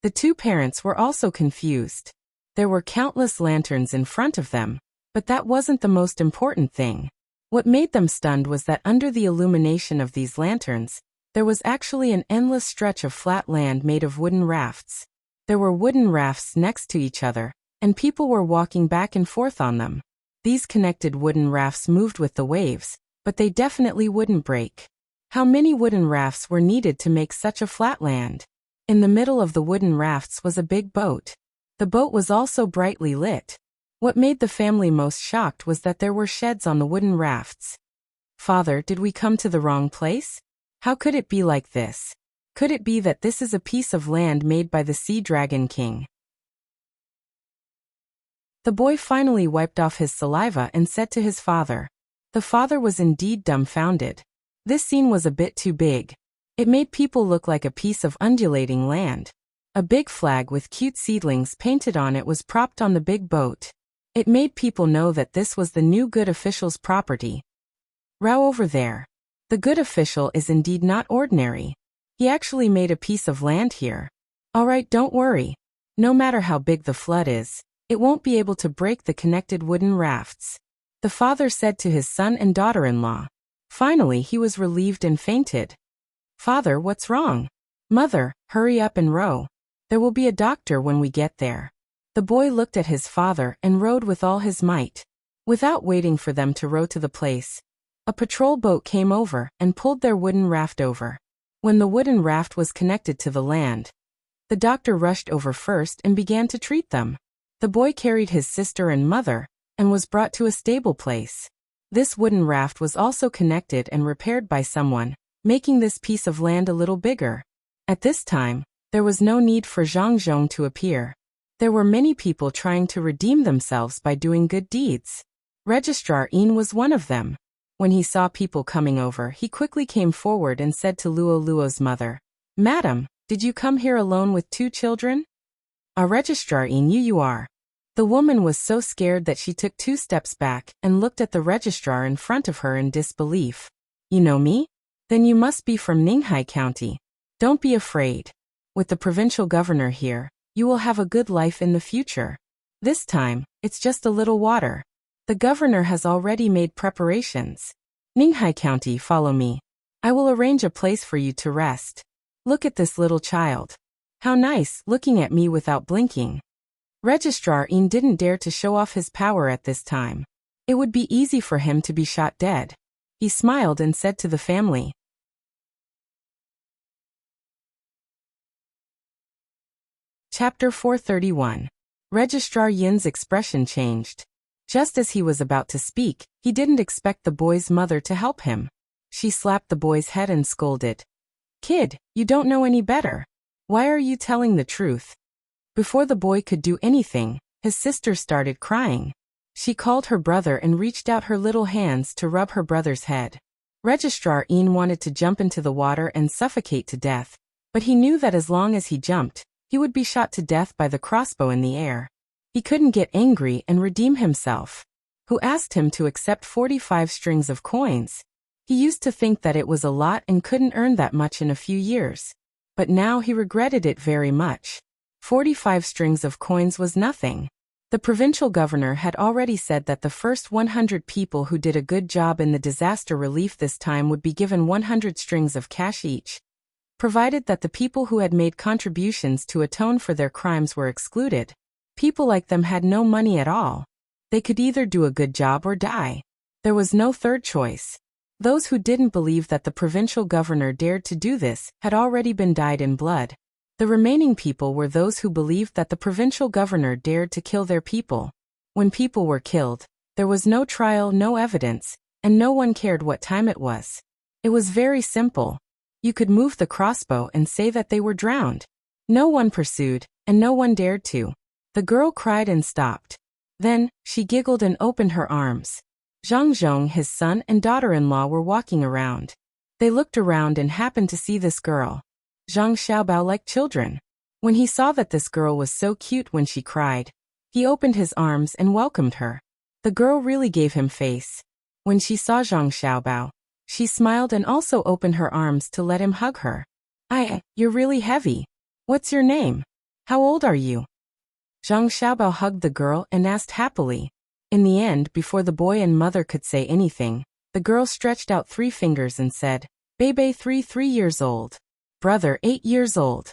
The 2 parents were also confused. There were countless lanterns in front of them, but that wasn't the most important thing. What made them stunned was that under the illumination of these lanterns, there was actually an endless stretch of flat land made of wooden rafts. There were wooden rafts next to each other, and people were walking back and forth on them. These connected wooden rafts moved with the waves, but they definitely wouldn't break. How many wooden rafts were needed to make such a flat land? In the middle of the wooden rafts was a big boat. The boat was also brightly lit. What made the family most shocked was that there were sheds on the wooden rafts. "Father, did we come to the wrong place? How could it be like this? Could it be that this is a piece of land made by the Sea Dragon King?" The boy finally wiped off his saliva and said to his father. The father was indeed dumbfounded. This scene was a bit too big. It made people look like a piece of undulating land. A big flag with cute seedlings painted on it was propped on the big boat. It made people know that this was the new good official's property. Row over there. The good official is indeed not ordinary. He actually made a piece of land here. All right, don't worry. No matter how big the flood is, it won't be able to break the connected wooden rafts. The father said to his son and daughter-in-law. Finally, he was relieved and fainted. Father, what's wrong? Mother, hurry up and row. There will be a doctor when we get there. The boy looked at his father and rowed with all his might. Without waiting for them to row to the place, a patrol boat came over and pulled their wooden raft over. When the wooden raft was connected to the land, the doctor rushed over first and began to treat them. The boy carried his sister and mother and was brought to a stable place. This wooden raft was also connected and repaired by someone, making this piece of land a little bigger. At this time, there was no need for Zhang to appear. There were many people trying to redeem themselves by doing good deeds. Registrar Yin was one of them. When he saw people coming over, he quickly came forward and said to Luo's mother, "Madam, did you come here alone with 2 children?" "A Registrar Yin, you are." The woman was so scared that she took 2 steps back and looked at the registrar in front of her in disbelief. "You know me? Then you must be from Ninghai County. Don't be afraid. With the provincial governor here, you will have a good life in the future. This time, it's just a little water. The governor has already made preparations. Ninghai County, follow me. I will arrange a place for you to rest. Look at this little child. How nice, looking at me without blinking." Registrar Yin didn't dare to show off his power at this time. It would be easy for him to be shot dead. He smiled and said to the family. Chapter 431. Registrar Yin's expression changed. Just as he was about to speak, he didn't expect the boy's mother to help him. She slapped the boy's head and scolded. "Kid, you don't know any better. Why are you telling the truth?" Before the boy could do anything, his sister started crying. She called her brother and reached out her little hands to rub her brother's head. Registrar Yin wanted to jump into the water and suffocate to death, but he knew that as long as he jumped, he would be shot to death by the crossbow in the air. He couldn't get angry and redeem himself. Who asked him to accept 45 strings of coins? He used to think that it was a lot and couldn't earn that much in a few years. But now he regretted it very much. 45 strings of coins was nothing. The provincial governor had already said that the first 100 people who did a good job in the disaster relief this time would be given 100 strings of cash each, provided that the people who had made contributions to atone for their crimes were excluded. People like them had no money at all. They could either do a good job or die. There was no third choice. Those who didn't believe that the provincial governor dared to do this had already been dyed in blood. The remaining people were those who believed that the provincial governor dared to kill their people. When people were killed, there was no trial, no evidence, and no one cared what time it was. It was very simple. You could move the crossbow and say that they were drowned. No one pursued, and no one dared to. The girl cried and stopped. Then, she giggled and opened her arms. Zhang, his son and daughter-in-law were walking around. They looked around and happened to see this girl. Zhang Xiaobao liked children. When he saw that this girl was so cute when she cried, he opened his arms and welcomed her. The girl really gave him face. When she saw Zhang Xiaobao, she smiled and also opened her arms to let him hug her. You're really heavy. What's your name? How old are you?" Zhang Xiaobao hugged the girl and asked happily. In the end, before the boy and mother could say anything, the girl stretched out 3 fingers and said, "Bebe 3 years old. Brother 8 years old."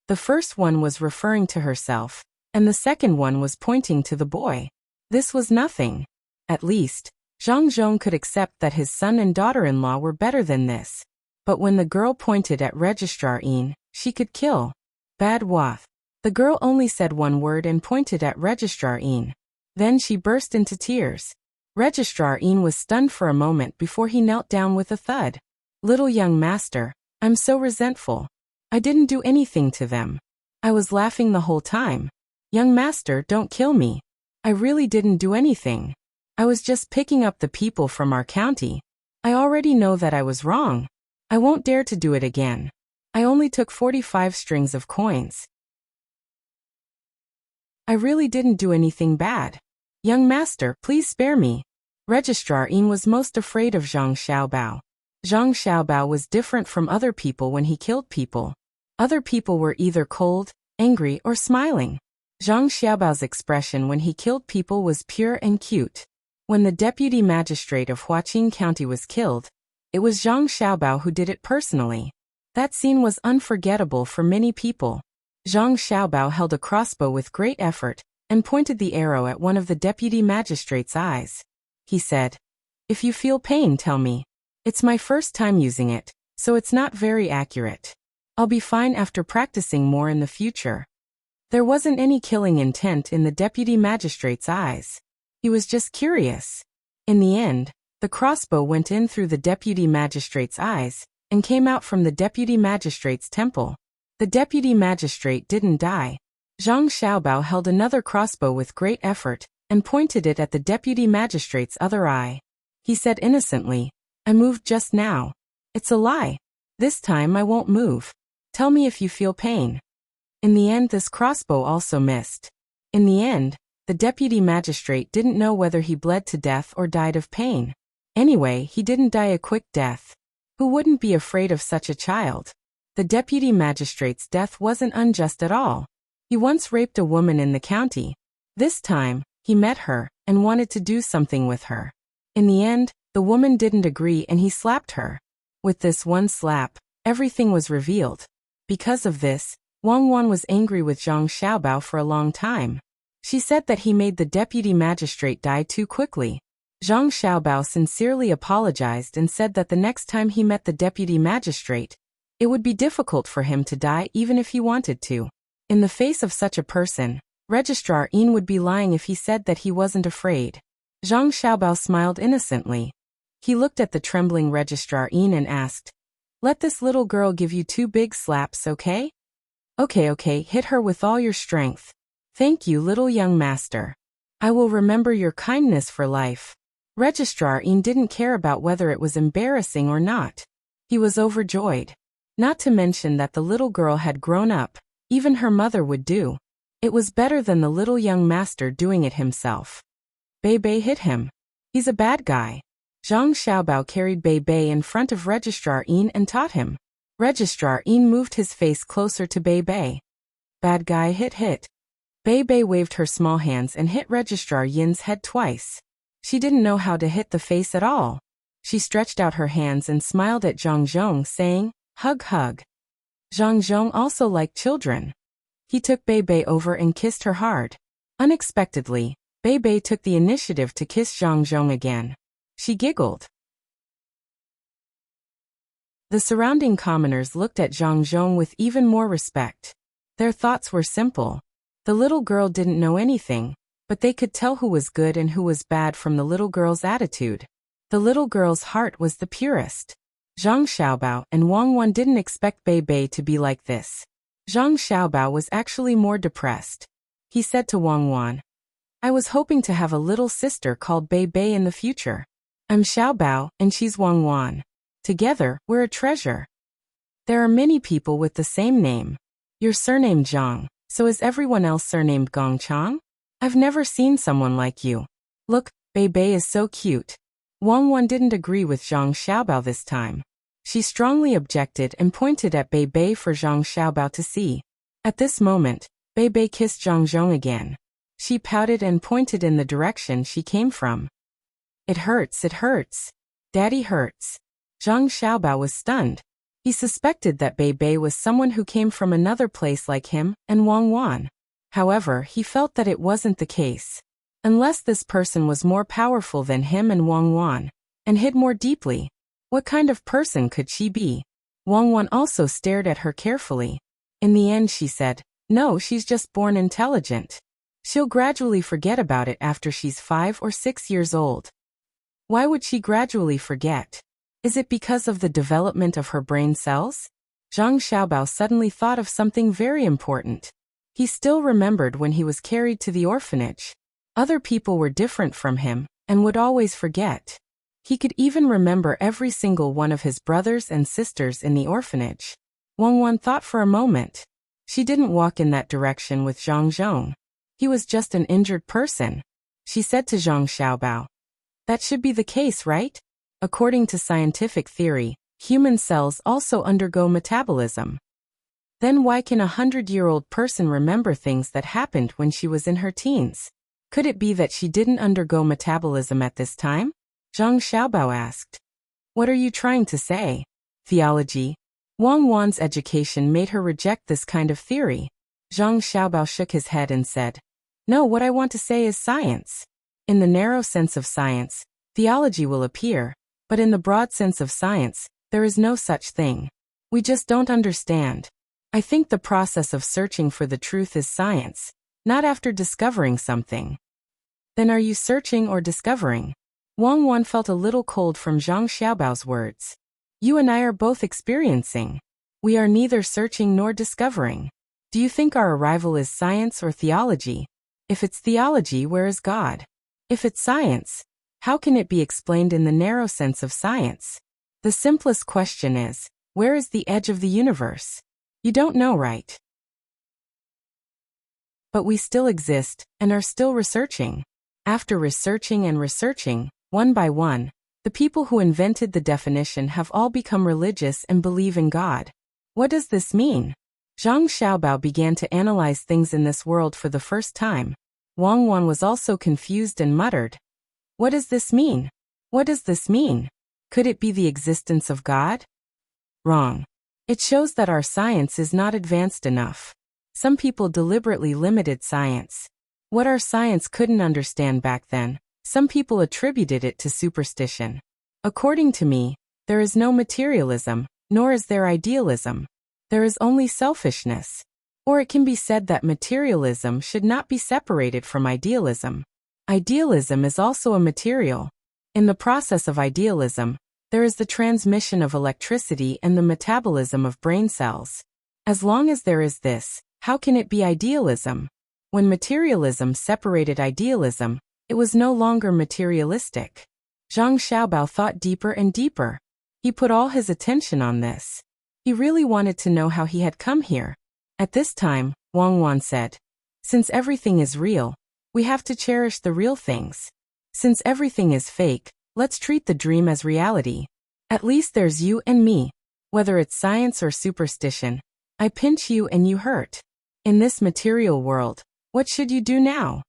The first one was referring to herself, and the second one was pointing to the boy. This was nothing. At least, Zhang could accept that his son and daughter-in-law were better than this. But when the girl pointed at Registrar Yin, she could kill. Bad wath. The girl only said one word and pointed at Registrar Yin. Then she burst into tears. Registrar Yin was stunned for a moment before he knelt down with a thud. "Little young master, I'm so resentful. I didn't do anything to them. I was laughing the whole time. Young master, don't kill me. I really didn't do anything. I was just picking up the people from our county. I already know that I was wrong. I won't dare to do it again. I only took 45 strings of coins." I really didn't do anything bad. Young master, please spare me. Registrar Yin was most afraid of Zhang Xiaobao. Zhang Xiaobao was different from other people when he killed people. Other people were either cold, angry, or smiling. Zhang Xiaobao's expression when he killed people was pure and cute. When the deputy magistrate of Huaqing County was killed, it was Zhang Xiaobao who did it personally. That scene was unforgettable for many people. Zhang Xiaobao held a crossbow with great effort and pointed the arrow at one of the deputy magistrate's eyes. He said, "If you feel pain, tell me. It's my first time using it, so it's not very accurate. I'll be fine after practicing more in the future." There wasn't any killing intent in the deputy magistrate's eyes. He was just curious. In the end, the crossbow went in through the deputy magistrate's eyes and came out from the deputy magistrate's temple. The deputy magistrate didn't die. Zhang Xiaobao held another crossbow with great effort and pointed it at the deputy magistrate's other eye. He said innocently, "I moved just now." "It's a lie. This time I won't move. Tell me if you feel pain." In the end, this crossbow also missed. In the end, the deputy magistrate didn't know whether he bled to death or died of pain. Anyway, he didn't die a quick death. Who wouldn't be afraid of such a child? The deputy magistrate's death wasn't unjust at all. He once raped a woman in the county. This time, he met her and wanted to do something with her. In the end, the woman didn't agree and he slapped her. With this one slap, everything was revealed. Because of this, Wang Wan was angry with Zhang Xiaobao for a long time. She said that he made the deputy magistrate die too quickly. Zhang Xiaobao sincerely apologized and said that the next time he met the deputy magistrate, it would be difficult for him to die even if he wanted to. In the face of such a person, Registrar Yin would be lying if he said that he wasn't afraid. Zhang Xiaobao smiled innocently. He looked at the trembling Registrar Yin and asked, "Let this little girl give you 2 big slaps, okay?" Okay, hit her with all your strength. Thank you, little young master. I will remember your kindness for life." Registrar Yin didn't care about whether it was embarrassing or not. He was overjoyed. Not to mention that the little girl had grown up, even her mother would do. It was better than the little young master doing it himself. Bei Bei hit him. He's a bad guy. Zhang Xiaobao carried Bei Bei in front of Registrar Yin and taught him. Registrar Yin moved his face closer to Bei Bei. Bad guy hit. Bei Bei waved her small hands and hit Registrar Yin's head twice. She didn't know how to hit the face at all. She stretched out her hands and smiled at Zhang Zhong, saying, "Hug, hug." Zhang Zhong also liked children. He took Bei Bei over and kissed her hard. Unexpectedly, Bei Bei took the initiative to kiss Zhang Zhong again. She giggled. The surrounding commoners looked at Zhang Zhong with even more respect. Their thoughts were simple. The little girl didn't know anything, but they could tell who was good and who was bad from the little girl's attitude. The little girl's heart was the purest. Zhang Xiaobao and Wang Wan didn't expect Bei Bei to be like this. Zhang Xiaobao was actually more depressed. He said to Wang Wan, "I was hoping to have a little sister called Bei Bei in the future. I'm Xiaobao and she's Wang Wan. Together, we're a treasure. There are many people with the same name. You're surnamed Zhang, so is everyone else surnamed Gongchang? I've never seen someone like you. Look, Bei Bei is so cute." Wang Wan didn't agree with Zhang Xiaobao this time. She strongly objected and pointed at Bei Bei for Zhang Xiaobao to see. At this moment, Bei Bei kissed Zhang Zhong again. She pouted and pointed in the direction she came from. It hurts. Daddy hurts." Zhang Xiaobao was stunned. He suspected that Bei Bei was someone who came from another place like him and Wang Wan. However, he felt that it wasn't the case. Unless this person was more powerful than him and Wang Wan, and hid more deeply, what kind of person could she be? Wang Wan also stared at her carefully. In the end she said, "No, she's just born intelligent. She'll gradually forget about it after she's 5 or 6 years old." Why would she gradually forget? Is it because of the development of her brain cells? Zhang Xiaobao suddenly thought of something very important. He still remembered when he was carried to the orphanage. Other people were different from him, and would always forget. He could even remember every single one of his brothers and sisters in the orphanage. Wang Wan thought for a moment. She didn't walk in that direction with Zhang Zhong. He was just an injured person. She said to Zhang Xiaobao. That should be the case, right? According to scientific theory, human cells also undergo metabolism. Then why can a 100-year-old person remember things that happened when she was in her teens? Could it be that she didn't undergo metabolism at this time? Zhang Xiaobao asked. What are you trying to say? Theology. Wang Wan's education made her reject this kind of theory. Zhang Xiaobao shook his head and said, No, what I want to say is science. In the narrow sense of science, theology will appear, but in the broad sense of science, there is no such thing. We just don't understand. I think the process of searching for the truth is science, not after discovering something. Then are you searching or discovering? Wang Wan felt a little cold from Zhang Xiaobao's words. You and I are both experiencing. We are neither searching nor discovering. Do you think our arrival is science or theology? If it's theology, where is God? If it's science, how can it be explained in the narrow sense of science? The simplest question is, where is the edge of the universe? You don't know, right? But we still exist, and are still researching. After researching and researching, one by one, the people who invented the definition have all become religious and believe in God. What does this mean? Zhang Xiaobao began to analyze things in this world for the first time. Wang Wan was also confused and muttered. What does this mean? What does this mean? Could it be the existence of God? Wrong. It shows that our science is not advanced enough. Some people deliberately limited science. What our science couldn't understand back then, some people attributed it to superstition. According to me, there is no materialism, nor is there idealism. There is only selfishness. Or it can be said that materialism should not be separated from idealism. Idealism is also a material. In the process of idealism, there is the transmission of electricity and the metabolism of brain cells. As long as there is this, how can it be idealism? When materialism separated idealism, it was no longer materialistic. Zhang Xiaobao thought deeper and deeper. He put all his attention on this. He really wanted to know how he had come here. At this time, Wang Wan said, Since everything is real, we have to cherish the real things. Since everything is fake, let's treat the dream as reality. At least there's you and me. Whether it's science or superstition, I pinch you and you hurt. In this material world, what should you do now?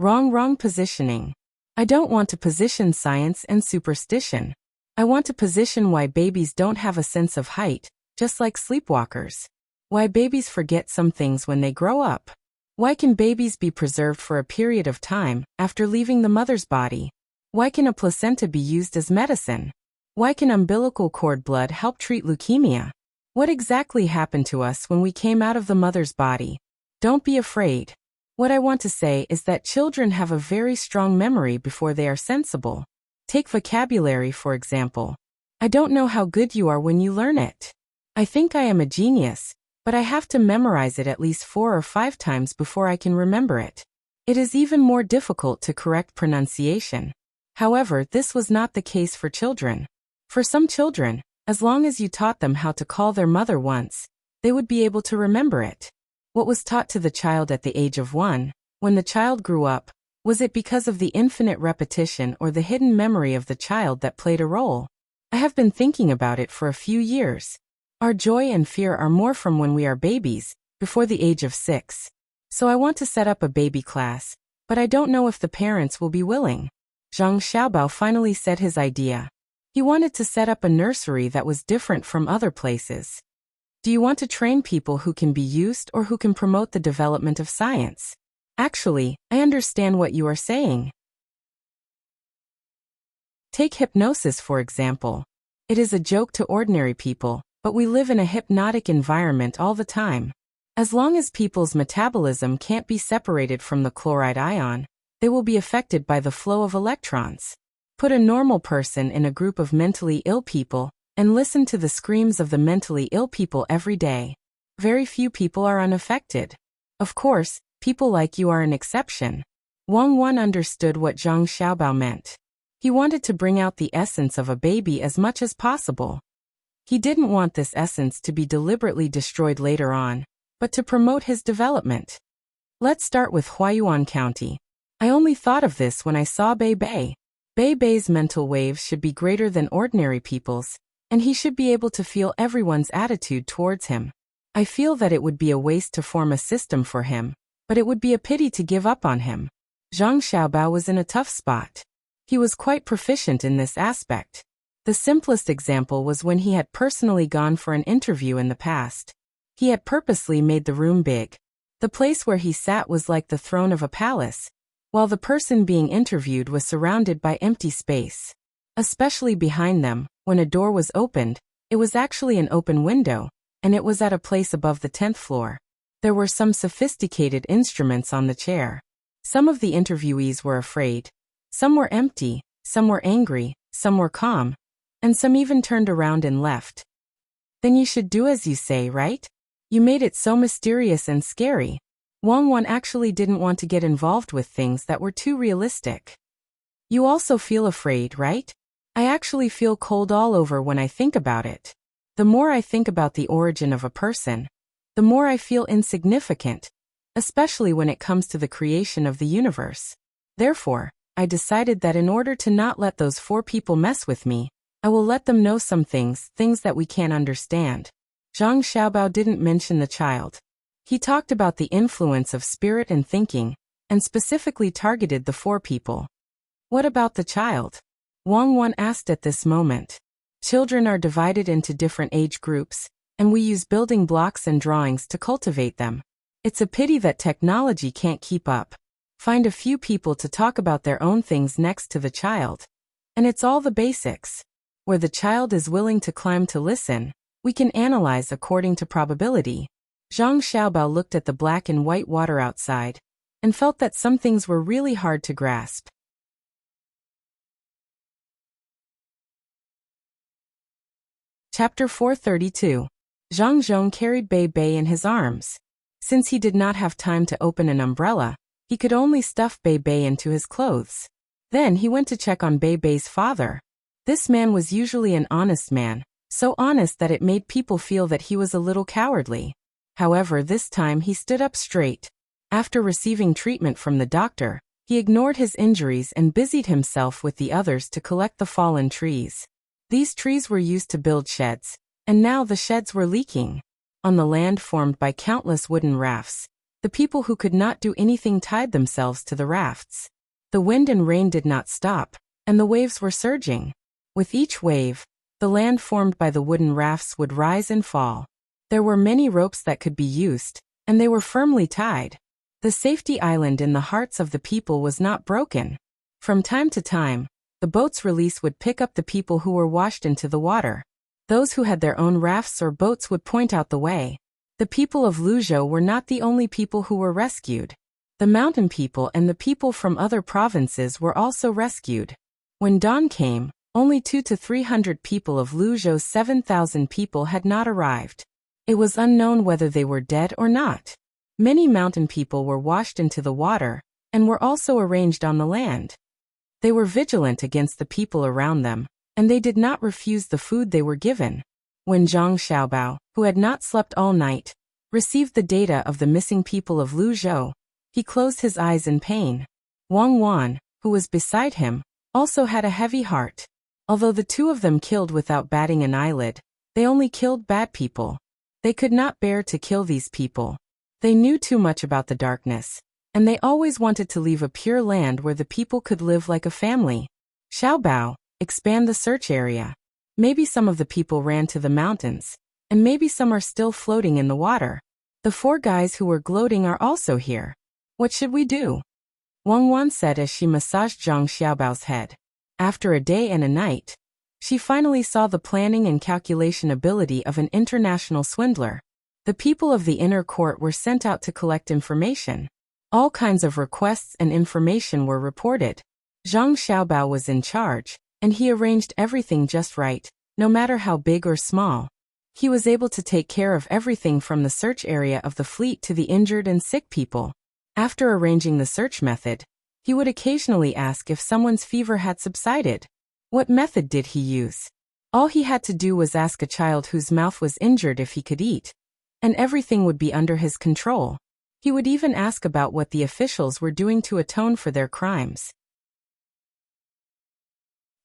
Wrong positioning. I don't want to position science and superstition. I want to position why babies don't have a sense of height, just like sleepwalkers. Why babies forget some things when they grow up. Why can babies be preserved for a period of time after leaving the mother's body? Why can a placenta be used as medicine? Why can umbilical cord blood help treat leukemia? What exactly happened to us when we came out of the mother's body? Don't be afraid. What I want to say is that children have a very strong memory before they are sensible. Take vocabulary, for example. I don't know how good you are when you learn it. I think I am a genius, but I have to memorize it at least 4 or 5 times before I can remember it. It is even more difficult to correct pronunciation. However, this was not the case for children. For some children, as long as you taught them how to call their mother once, they would be able to remember it. What was taught to the child at the age of 1, when the child grew up, was it because of the infinite repetition or the hidden memory of the child that played a role? I have been thinking about it for a few years. Our joy and fear are more from when we are babies, before the age of 6. So I want to set up a baby class, but I don't know if the parents will be willing. Zhang Xiaobao finally said his idea. He wanted to set up a nursery that was different from other places. Do you want to train people who can be used or who can promote the development of science? Actually, I understand what you are saying. Take hypnosis, for example. It is a joke to ordinary people, but we live in a hypnotic environment all the time. As long as people's metabolism can't be separated from the chloride ion, they will be affected by the flow of electrons. Put a normal person in a group of mentally ill people, and listen to the screams of the mentally ill people every day. Very few people are unaffected. Of course, people like you are an exception. Wang Wan understood what Zhang Xiaobao meant. He wanted to bring out the essence of a baby as much as possible. He didn't want this essence to be deliberately destroyed later on, but to promote his development. Let's start with Huayuan County. I only thought of this when I saw Bei Bei. Bei Bei's mental waves should be greater than ordinary people's, and he should be able to feel everyone's attitude towards him. I feel that it would be a waste to form a system for him, but it would be a pity to give up on him. Zhang Xiaobao was in a tough spot. He was quite proficient in this aspect. The simplest example was when he had personally gone for an interview in the past. He had purposely made the room big. The place where he sat was like the throne of a palace, while the person being interviewed was surrounded by empty space. Especially behind them, when a door was opened, it was actually an open window, and it was at a place above the 10th floor. There were some sophisticated instruments on the chair. Some of the interviewees were afraid. Some were empty, some were angry, some were calm, and some even turned around and left. Then you should do as you say, right? You made it so mysterious and scary. Wang Wan actually didn't want to get involved with things that were too realistic. You also feel afraid, right? I actually feel cold all over when I think about it. The more I think about the origin of a person, the more I feel insignificant, especially when it comes to the creation of the universe. Therefore, I decided that in order to not let those 4 people mess with me, I will let them know some things that we can't understand. Zhang Xiaobao didn't mention the child. He talked about the influence of spirit and thinking, and specifically targeted the 4 people. What about the child? Wang Wan asked at this moment. Children are divided into different age groups, and we use building blocks and drawings to cultivate them. It's a pity that technology can't keep up. Find a few people to talk about their own things next to the child. And it's all the basics. Where the child is willing to climb to listen, we can analyze according to probability. Zhang Xiaobao looked at the black and white water outside, and felt that some things were really hard to grasp. Chapter 432. Zhang Zhong carried Bei Bei in his arms. Since he did not have time to open an umbrella, he could only stuff Bei Bei into his clothes. Then he went to check on Bei Bei's father. This man was usually an honest man, so honest that it made people feel that he was a little cowardly. However, this time he stood up straight. After receiving treatment from the doctor, he ignored his injuries and busied himself with the others to collect the fallen trees. These trees were used to build sheds, and now the sheds were leaking. On the land formed by countless wooden rafts, the people who could not do anything tied themselves to the rafts. The wind and rain did not stop, and the waves were surging. With each wave, the land formed by the wooden rafts would rise and fall. There were many ropes that could be used, and they were firmly tied. The safety island in the hearts of the people was not broken. From time to time, the boat's release would pick up the people who were washed into the water. Those who had their own rafts or boats would point out the way. The people of Luzhou were not the only people who were rescued. The mountain people and the people from other provinces were also rescued. When dawn came, only 200 to 300 people of Luzhou's 7,000 people had not arrived. It was unknown whether they were dead or not. Many mountain people were washed into the water, and were also arranged on the land. They were vigilant against the people around them, and they did not refuse the food they were given. When Zhang Xiaobao, who had not slept all night, received the data of the missing people of Luzhou, he closed his eyes in pain. Wang Wan, who was beside him, also had a heavy heart. Although the 2 of them killed without batting an eyelid, they only killed bad people. They could not bear to kill these people. They knew too much about the darkness, and they always wanted to leave a pure land where the people could live like a family. Xiaobao, expand the search area. Maybe some of the people ran to the mountains, and maybe some are still floating in the water. The 4 guys who were gloating are also here. What should we do? Wang Wan said as she massaged Zhang Xiaobao's head. After a day and a night, she finally saw the planning and calculation ability of an international swindler. The people of the inner court were sent out to collect information. All kinds of requests and information were reported. Zhang Xiaobao was in charge, and he arranged everything just right, no matter how big or small. He was able to take care of everything from the search area of the fleet to the injured and sick people. After arranging the search method, he would occasionally ask if someone's fever had subsided. What method did he use? All he had to do was ask a child whose mouth was injured if he could eat, and everything would be under his control. He would even ask about what the officials were doing to atone for their crimes.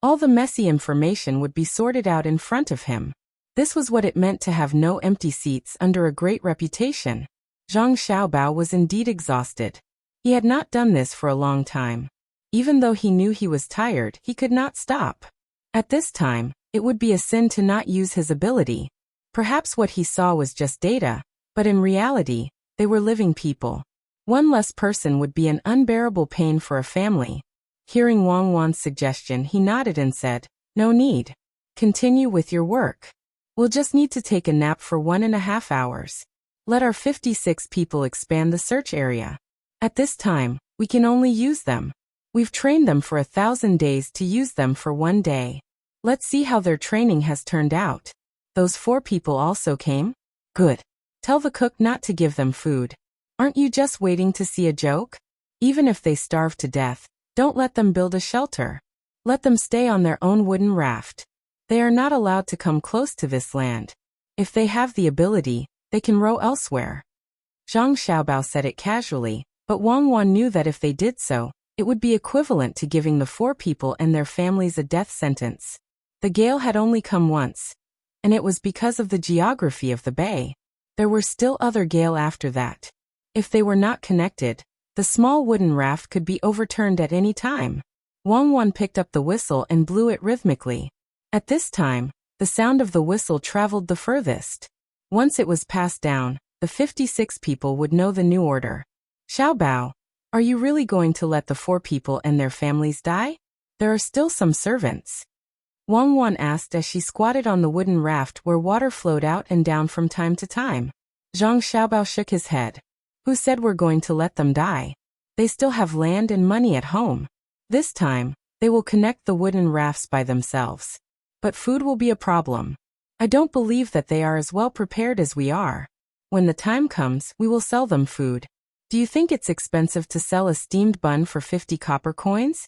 All the messy information would be sorted out in front of him. This was what it meant to have no empty seats under a great reputation. Zhang Xiaobao was indeed exhausted. He had not done this for a long time. Even though he knew he was tired, he could not stop. At this time, it would be a sin to not use his ability. Perhaps what he saw was just data, but in reality, they were living people. One less person would be an unbearable pain for a family. Hearing Wang Wan's suggestion, he nodded and said, "No need. Continue with your work. We'll just need to take a nap for 1.5 hours. Let our 56 people expand the search area. At this time, we can only use them. We've trained them for 1,000 days to use them for 1 day. Let's see how their training has turned out." Those 4 people also came? Good. Tell the cook not to give them food. Aren't you just waiting to see a joke? Even if they starve to death, don't let them build a shelter. Let them stay on their own wooden raft. They are not allowed to come close to this land. If they have the ability, they can row elsewhere. Zhang Xiaobao said it casually, but Wang Wan knew that if they did so, it would be equivalent to giving the 4 people and their families a death sentence. The gale had only come once, and it was because of the geography of the bay. There were still other gale after that. If they were not connected, the small wooden raft could be overturned at any time. Wang Wan picked up the whistle and blew it rhythmically. At this time, the sound of the whistle traveled the furthest. Once it was passed down, the 56 people would know the new order. "Xiaobao, are you really going to let the 4 people and their families die? There are still some servants." Wang Wan asked as she squatted on the wooden raft where water flowed out and down from time to time. Zhang Xiaobao shook his head. "Who said we're going to let them die? They still have land and money at home. This time, they will connect the wooden rafts by themselves. But food will be a problem. I don't believe that they are as well prepared as we are. When the time comes, we will sell them food. Do you think it's expensive to sell a steamed bun for 50 copper coins?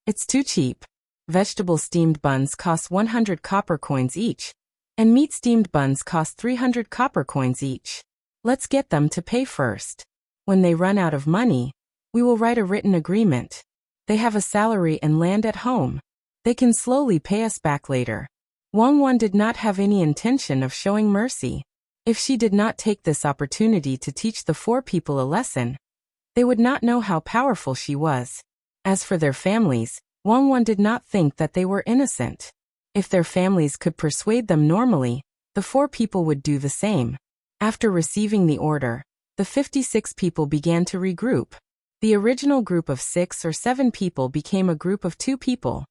It's too cheap. Vegetable steamed buns cost 100 copper coins each, and meat steamed buns cost 300 copper coins each. Let's get them to pay first. When they run out of money, we will write a written agreement. They have a salary and land at home. They can slowly pay us back later." Wang Wan did not have any intention of showing mercy. If she did not take this opportunity to teach the 4 people a lesson, they would not know how powerful she was. As for their families, Wang Wan did not think that they were innocent. If their families could persuade them normally, the 4 people would do the same. After receiving the order, the 56 people began to regroup. The original group of 6 or 7 people became a group of 2 people.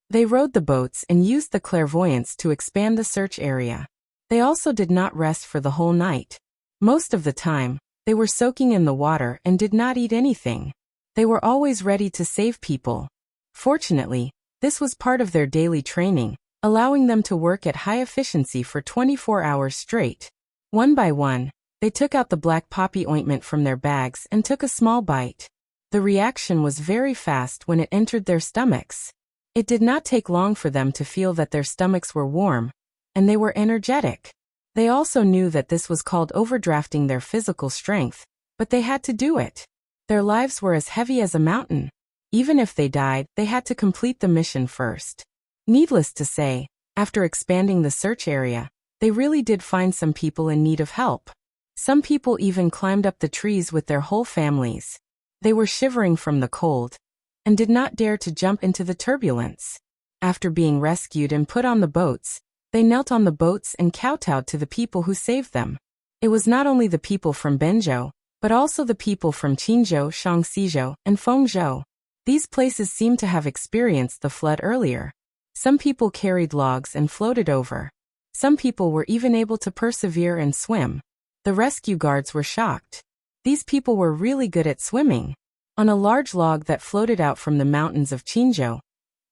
They rowed the boats and used the clairvoyance to expand the search area. They also did not rest for the whole night. Most of the time, they were soaking in the water and did not eat anything. They were always ready to save people. Fortunately, this was part of their daily training, allowing them to work at high efficiency for 24 hours straight. One by one, they took out the black poppy ointment from their bags and took a small bite. The reaction was very fast when it entered their stomachs. It did not take long for them to feel that their stomachs were warm, and they were energetic. They also knew that this was called overdrafting their physical strength, but they had to do it. Their lives were as heavy as a mountain. Even if they died, they had to complete the mission first. Needless to say, after expanding the search area, they really did find some people in need of help. Some people even climbed up the trees with their whole families. They were shivering from the cold, and did not dare to jump into the turbulence. After being rescued and put on the boats, they knelt on the boats and kowtowed to the people who saved them. It was not only the people from Benzhou, but also the people from Qinzhou, Shangxizhou, and Fengzhou. These places seemed to have experienced the flood earlier. Some people carried logs and floated over. Some people were even able to persevere and swim. The rescue guards were shocked. These people were really good at swimming. On a large log that floated out from the mountains of Qinzhou,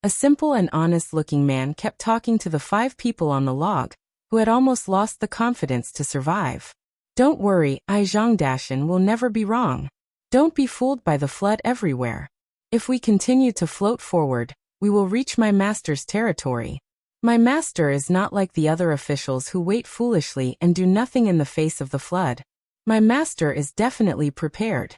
a simple and honest-looking man kept talking to the 5 people on the log, who had almost lost the confidence to survive. "Don't worry, Zhang Dashan will never be wrong. Don't be fooled by the flood everywhere. If we continue to float forward, we will reach my master's territory. My master is not like the other officials who wait foolishly and do nothing in the face of the flood. My master is definitely prepared.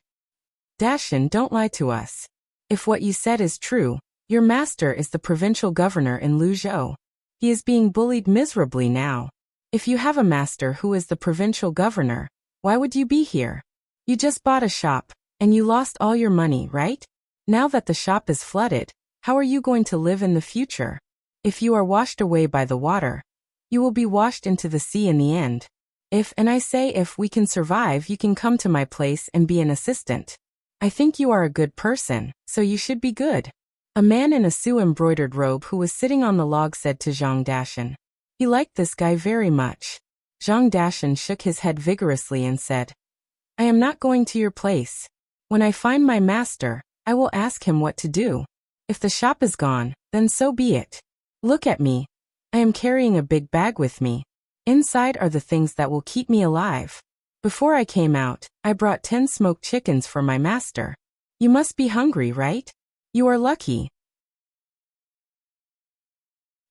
Dashin, don't lie to us. If what you said is true, your master is the provincial governor in Luzhou. He is being bullied miserably now. If you have a master who is the provincial governor, why would you be here? You just bought a shop, and you lost all your money, right? Now that the shop is flooded, how are you going to live in the future? If you are washed away by the water, you will be washed into the sea in the end. If, and I say if, we can survive, you can come to my place and be an assistant. I think you are a good person, so you should be good. A man in a Su-embroidered robe who was sitting on the log said to Zhang Dashin. He liked this guy very much. Zhang Dashin shook his head vigorously and said, I am not going to your place. When I find my master, I will ask him what to do. If the shop is gone, then so be it. Look at me. I am carrying a big bag with me. Inside are the things that will keep me alive. Before I came out, I brought 10 smoked chickens for my master. You must be hungry, right? You are lucky.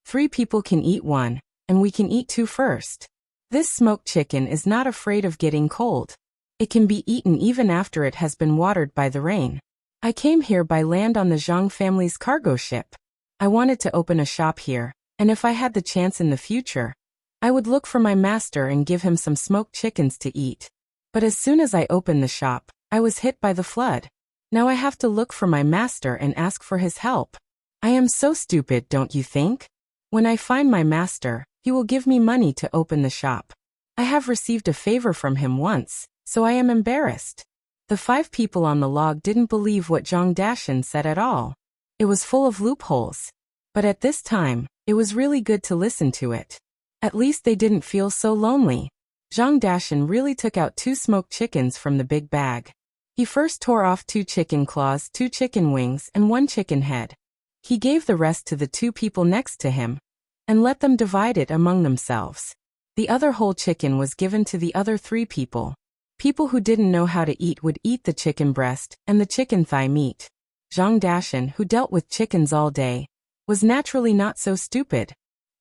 3 people can eat 1, and we can eat 2 first. This smoked chicken is not afraid of getting cold. It can be eaten even after it has been watered by the rain. I came here by land on the Zhang family's cargo ship. I wanted to open a shop here, and if I had the chance in the future, I would look for my master and give him some smoked chickens to eat. But as soon as I opened the shop, I was hit by the flood. Now I have to look for my master and ask for his help. I am so stupid, don't you think? When I find my master, he will give me money to open the shop. I have received a favor from him once, so I am embarrassed. The 5 people on the log didn't believe what Zhang Dashin said at all. It was full of loopholes. But at this time, it was really good to listen to it. At least they didn't feel so lonely. Zhang Dashin really took out 2 smoked chickens from the big bag. He first tore off 2 chicken claws, 2 chicken wings, and 1 chicken head. He gave the rest to the 2 people next to him, and let them divide it among themselves. The other whole chicken was given to the other 3 people. People who didn't know how to eat would eat the chicken breast and the chicken thigh meat. Zhang Dashin, who dealt with chickens all day, was naturally not so stupid.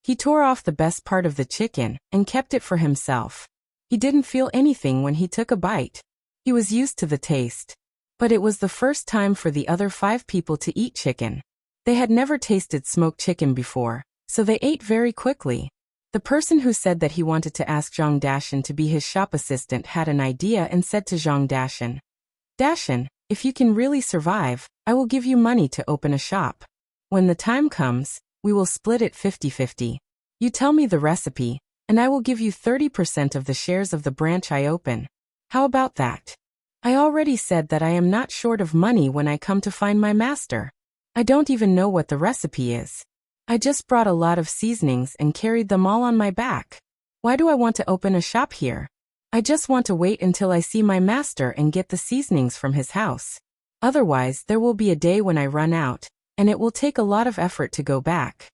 He tore off the best part of the chicken and kept it for himself. He didn't feel anything when he took a bite. He was used to the taste. But it was the first time for the other 5 people to eat chicken. They had never tasted smoked chicken before, so they ate very quickly. The person who said that he wanted to ask Zhang Dashin to be his shop assistant had an idea and said to Zhang Dashin, Dashin, if you can really survive, I will give you money to open a shop. When the time comes, we will split it 50-50. You tell me the recipe, and I will give you 30% of the shares of the branch I open. How about that? I already said that I am not short of money when I come to find my master. I don't even know what the recipe is. I just brought a lot of seasonings and carried them all on my back. Why do I want to open a shop here? I just want to wait until I see my master and get the seasonings from his house. Otherwise, there will be a day when I run out, and it will take a lot of effort to go back.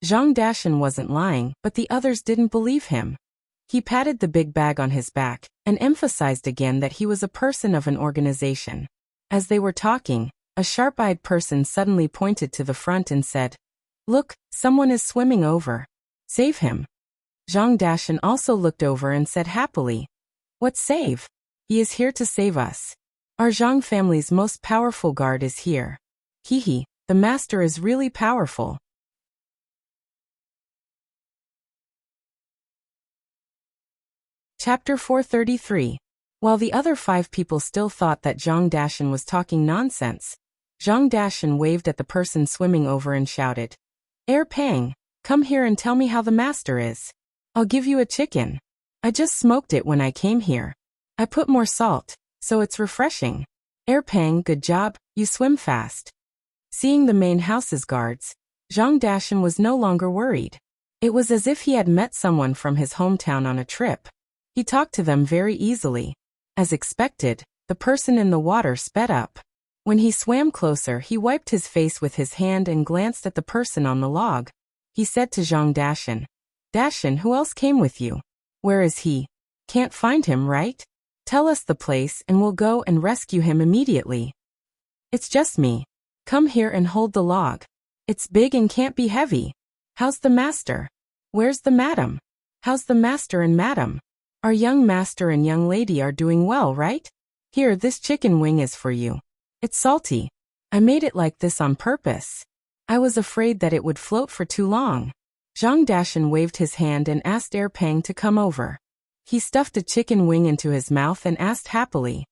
Zhang Dashin wasn't lying, but the others didn't believe him. He patted the big bag on his back and emphasized again that he was a person of an organization. As they were talking, a sharp-eyed person suddenly pointed to the front and said, Look, someone is swimming over. Save him. Zhang Dashin also looked over and said happily, What save? He is here to save us. Our Zhang family's most powerful guard is here. Hehe, the master is really powerful. Chapter 433. While the other 5 people still thought that Zhang Dashin was talking nonsense, Zhang Dashin waved at the person swimming over and shouted, Pang, come here and tell me how the master is. I'll give you a chicken. I just smoked it when I came here. I put more salt, so it's refreshing. Pang, good job, you swim fast. Seeing the main house's guards, Zhang Dashin was no longer worried. It was as if he had met someone from his hometown on a trip. He talked to them very easily. As expected, the person in the water sped up. When he swam closer, he wiped his face with his hand and glanced at the person on the log. He said to Zhang Dashin, Dashin, who else came with you? Where is he? Can't find him, right? Tell us the place and we'll go and rescue him immediately. It's just me. Come here and hold the log. It's big and can't be heavy. How's the master? Where's the madam? How's the master and madam? Our young master and young lady are doing well, right? Here, this chicken wing is for you. It's salty. I made it like this on purpose. I was afraid that it would float for too long. Zhang Dashan waved his hand and asked Pang to come over. He stuffed a chicken wing into his mouth and asked happily.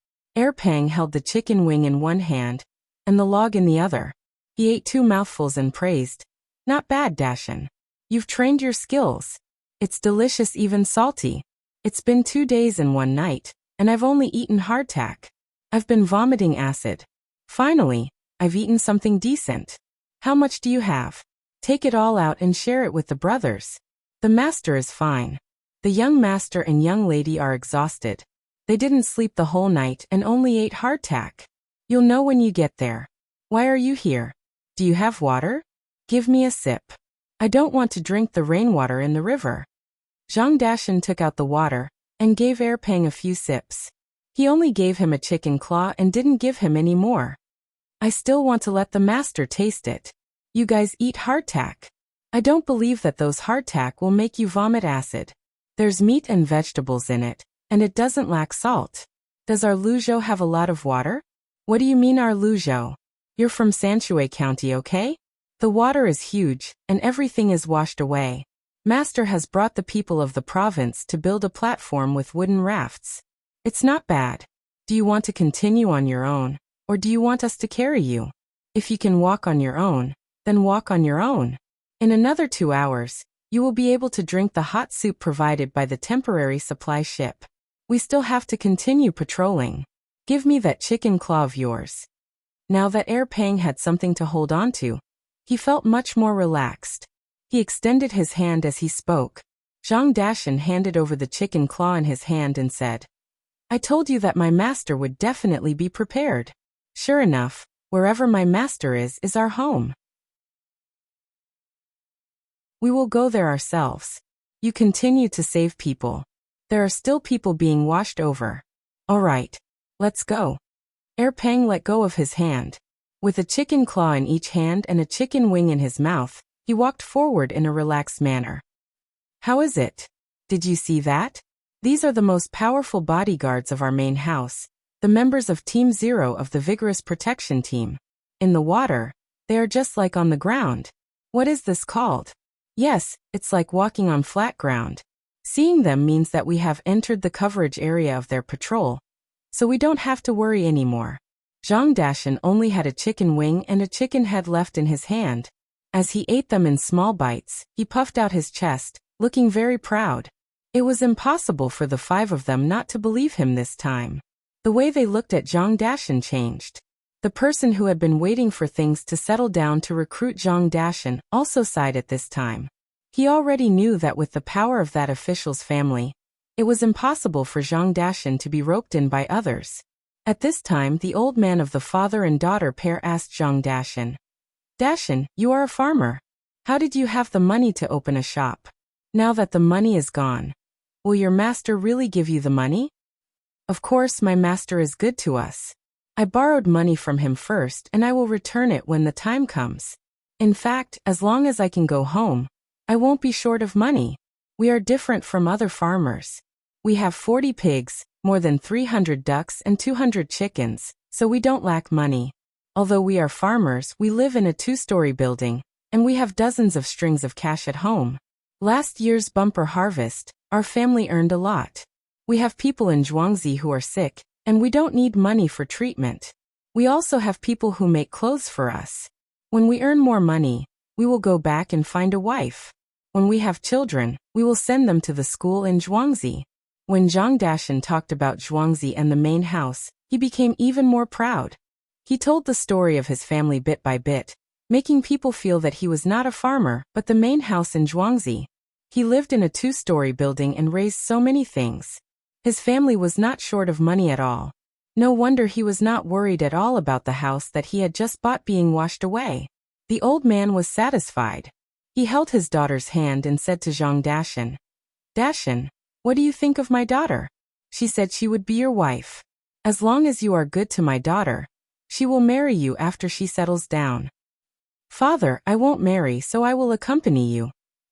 Pang held the chicken wing in one hand and the log in the other. He ate 2 mouthfuls and praised. Not bad, Dashan. You've trained your skills. It's delicious, even salty. It's been 2 days and 1 night, and I've only eaten hardtack. I've been vomiting acid. Finally, I've eaten something decent. How much do you have? Take it all out and share it with the brothers. The master is fine. The young master and young lady are exhausted. They didn't sleep the whole night and only ate hardtack. You'll know when you get there. Why are you here? Do you have water? Give me a sip. I don't want to drink the rainwater in the river. Zhang Dashan took out the water and gave Pang a few sips. He only gave him a chicken claw and didn't give him any more. I still want to let the master taste it. You guys eat hardtack. I don't believe that those hardtack will make you vomit acid. There's meat and vegetables in it, and it doesn't lack salt. Does our Luzhou have a lot of water? What do you mean our Luzhou? You're from Sanshui County, okay? The water is huge, and everything is washed away. Master has brought the people of the province to build a platform with wooden rafts. It's not bad. Do you want to continue on your own, or do you want us to carry you? If you can walk on your own, then walk on your own. In another 2 hours, you will be able to drink the hot soup provided by the temporary supply ship. We still have to continue patrolling. Give me that chicken claw of yours. Now that Pang had something to hold on to, he felt much more relaxed. He extended his hand as he spoke. Zhang Dashan handed over the chicken claw in his hand and said, I told you that my master would definitely be prepared. Sure enough, wherever my master is our home. We will go there ourselves. You continue to save people. There are still people being washed over. All right, let's go. Pang let go of his hand. With a chicken claw in each hand and a chicken wing in his mouth, he walked forward in a relaxed manner. How is it? Did you see that? These are the most powerful bodyguards of our main house, the members of Team 0 of the Vigorous Protection Team. In the water, they are just like on the ground. What is this called? Yes, it's like walking on flat ground. Seeing them means that we have entered the coverage area of their patrol, so we don't have to worry anymore. Zhang Dashan only had a chicken wing and a chicken head left in his hand. As he ate them in small bites, he puffed out his chest, looking very proud. It was impossible for the 5 of them not to believe him this time. The way they looked at Zhang Dashan changed. The person who had been waiting for things to settle down to recruit Zhang Dashan also sighed at this time. He already knew that with the power of that official's family, it was impossible for Zhang Dashan to be roped in by others. At this time, the old man of the father and daughter pair asked Zhang Dashan, Dashan, you are a farmer. How did you have the money to open a shop? Now that the money is gone, will your master really give you the money? Of course, my master is good to us. I borrowed money from him first and I will return it when the time comes. In fact, as long as I can go home, I won't be short of money. We are different from other farmers. We have 40 pigs, more than 300 ducks and 200 chickens, so we don't lack money. Although we are farmers, we live in a 2-story building, and we have dozens of strings of cash at home. Last year's bumper harvest, our family earned a lot. We have people in Zhuangzi who are sick, and we don't need money for treatment. We also have people who make clothes for us. When we earn more money, we will go back and find a wife. When we have children, we will send them to the school in Zhuangzi. When Zhang Dashan talked about Zhuangzi and the main house, he became even more proud. He told the story of his family bit by bit, making people feel that he was not a farmer but the main house in Zhuangzi. He lived in a 2-story building and raised so many things. His family was not short of money at all. No wonder he was not worried at all about the house that he had just bought being washed away. The old man was satisfied. He held his daughter's hand and said to Zhang Dashan, Dashan, what do you think of my daughter? She said she would be your wife. As long as you are good to my daughter, she will marry you after she settles down. Father, I won't marry, so I will accompany you.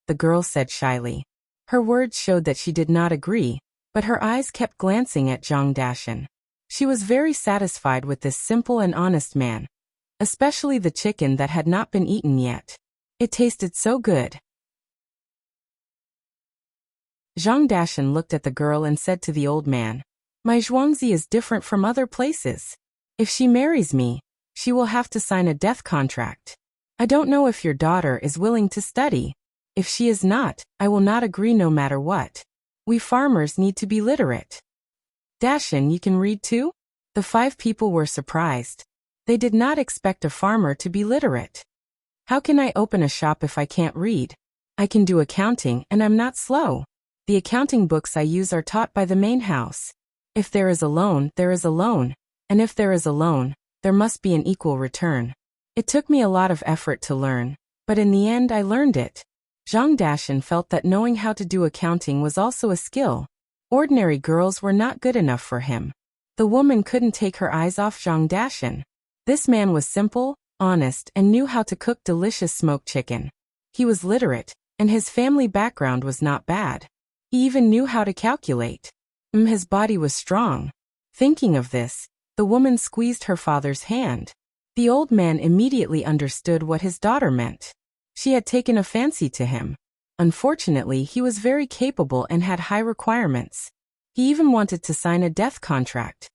the girl said shyly. Her words showed that she did not agree, but her eyes kept glancing at Zhang Dashan. She was very satisfied with this simple and honest man, especially the chicken that had not been eaten yet. It tasted so good. Zhang Dashan looked at the girl and said to the old man, "My Zhuangzi is different from other places. If she marries me, she will have to sign a death contract. I don't know if your daughter is willing to study. If she is not, I will not agree no matter what. We farmers need to be literate." "Dashan, you can read too?" The 5 people were surprised. They did not expect a farmer to be literate. "How can I open a shop if I can't read? I can do accounting and I'm not slow. The accounting books I use are taught by the main house. If there is a loan, there is a loan, and if there is a loan, there must be an equal return. It took me a lot of effort to learn, but in the end I learned it." Zhang Dashan felt that knowing how to do accounting was also a skill. Ordinary girls were not good enough for him. The woman couldn't take her eyes off Zhang Dashan. This man was simple, honest, and knew how to cook delicious smoked chicken. He was literate, and his family background was not bad. He even knew how to calculate. His body was strong. Thinking of this, the woman squeezed her father's hand. The old man immediately understood what his daughter meant. She had taken a fancy to him. Unfortunately, he was very capable and had high requirements. He even wanted to sign a death contract.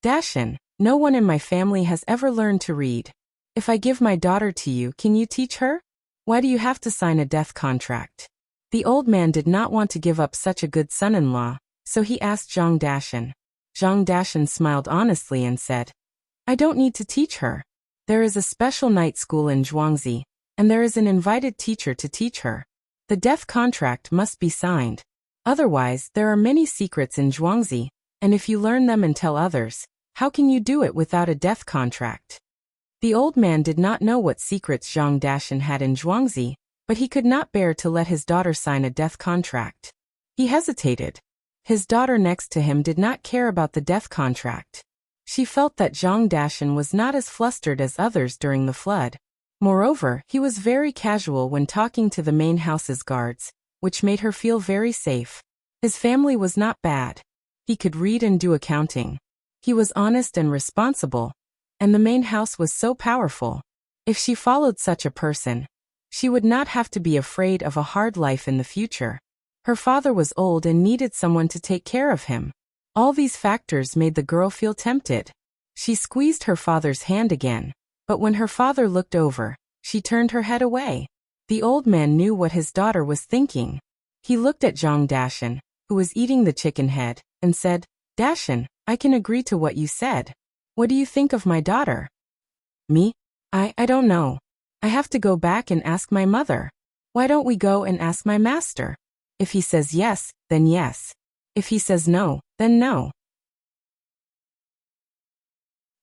"Dashan, no one in my family has ever learned to read. If I give my daughter to you, can you teach her? Why do you have to sign a death contract?" The old man did not want to give up such a good son-in-law, so he asked Zhang Dashan. Zhang Dashan smiled honestly and said, "I don't need to teach her. There is a special night school in Zhuangzi, and there is an invited teacher to teach her. The death contract must be signed. Otherwise, there are many secrets in Zhuangzi, and if you learn them and tell others, how can you do it without a death contract?" The old man did not know what secrets Zhang Dashan had in Zhuangzi, but he could not bear to let his daughter sign a death contract. He hesitated. His daughter next to him did not care about the death contract. She felt that Zhang Dashan was not as flustered as others during the flood. Moreover, he was very casual when talking to the main house's guards, which made her feel very safe. His family was not bad. He could read and do accounting. He was honest and responsible, and the main house was so powerful. If she followed such a person, she would not have to be afraid of a hard life in the future. Her father was old and needed someone to take care of him. All these factors made the girl feel tempted. She squeezed her father's hand again, but when her father looked over, she turned her head away. The old man knew what his daughter was thinking. He looked at Zhang Dashan, who was eating the chicken head, and said, "Dashan, I can agree to what you said. What do you think of my daughter?" "Me? I don't know. I have to go back and ask my mother. Why don't we go and ask my master? If he says yes, then yes. If he says no, then no."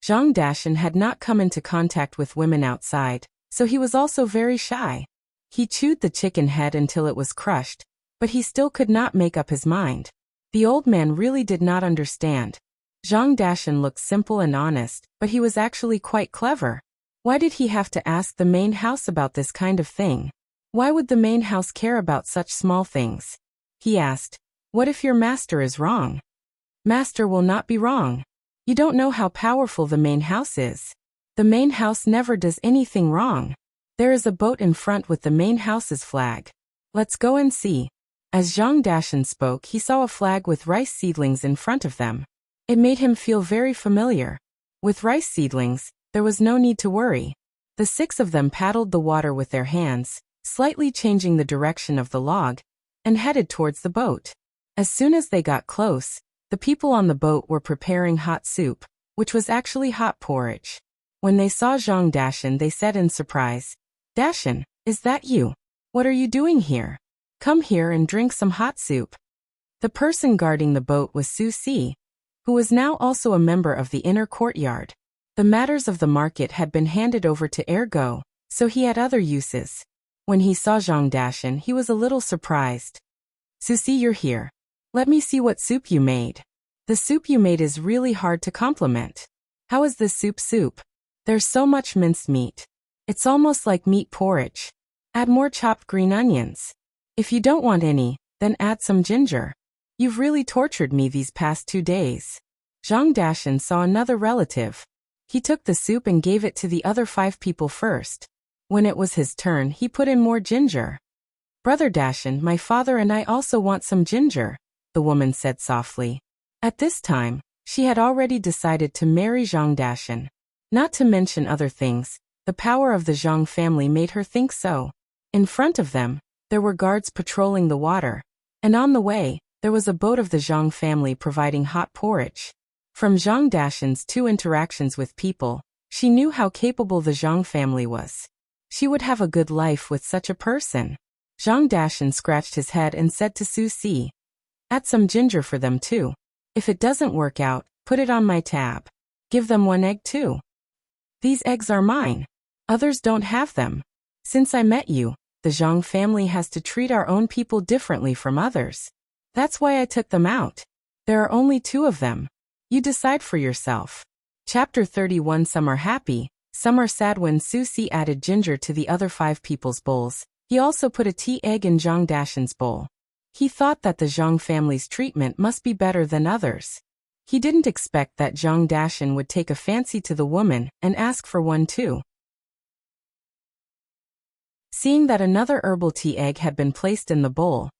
Zhang Dashan had not come into contact with women outside, so he was also very shy. He chewed the chicken head until it was crushed, but he still could not make up his mind. The old man really did not understand. Zhang Dashan looked simple and honest, but he was actually quite clever. Why did he have to ask the main house about this kind of thing? Why would the main house care about such small things? He asked, "What if your master is wrong?" "Master will not be wrong. You don't know how powerful the main house is. The main house never does anything wrong. There is a boat in front with the main house's flag. Let's go and see." As Zhang Dashan spoke, he saw a flag with rice seedlings in front of them. It made him feel very familiar. With rice seedlings, there was no need to worry. The 6 of them paddled the water with their hands, slightly changing the direction of the log, and headed towards the boat. As soon as they got close, the people on the boat were preparing hot soup, which was actually hot porridge. When they saw Zhang Dashan, they said in surprise, "Dashan, is that you? What are you doing here? Come here and drink some hot soup." The person guarding the boat was Su Si, who was now also a member of the inner courtyard. The matters of the market had been handed over to Ergo, so he had other uses. When he saw Zhang Dashan, he was a little surprised. "Susi, you're here. Let me see what soup you made. The soup you made is really hard to compliment. How is this soup? There's so much minced meat. It's almost like meat porridge. Add more chopped green onions. If you don't want any, then add some ginger. You've really tortured me these past 2 days. Zhang Dashan saw another relative. He took the soup and gave it to the other 5 people first. When it was his turn, he put in more ginger. Brother Dashan, my father and I also want some ginger, the woman said softly. At this time, she had already decided to marry Zhang Dashan. Not to mention other things, the power of the Zhang family made her think so. In front of them, there were guards patrolling the water, and on the way, there was a boat of the Zhang family providing hot porridge. From Zhang Dashan's 2 interactions with people, she knew how capable the Zhang family was. She would have a good life with such a person. Zhang Dashan scratched his head and said to Su Si, "Add some ginger for them too. If it doesn't work out, put it on my tab. Give them 1 egg too. These eggs are mine. Others don't have them. Since I met you, the Zhang family has to treat our own people differently from others. That's why I took them out. There are only 2 of them. You decide for yourself." Chapter 31. Some are happy, some are sad. When Su Si added ginger to the other 5 people's bowls, he also put a tea egg in Zhang Dashan's bowl. He thought that the Zhang family's treatment must be better than others. He didn't expect that Zhang Dashan would take a fancy to the woman and ask for one too. Seeing that another herbal tea egg had been placed in the bowl,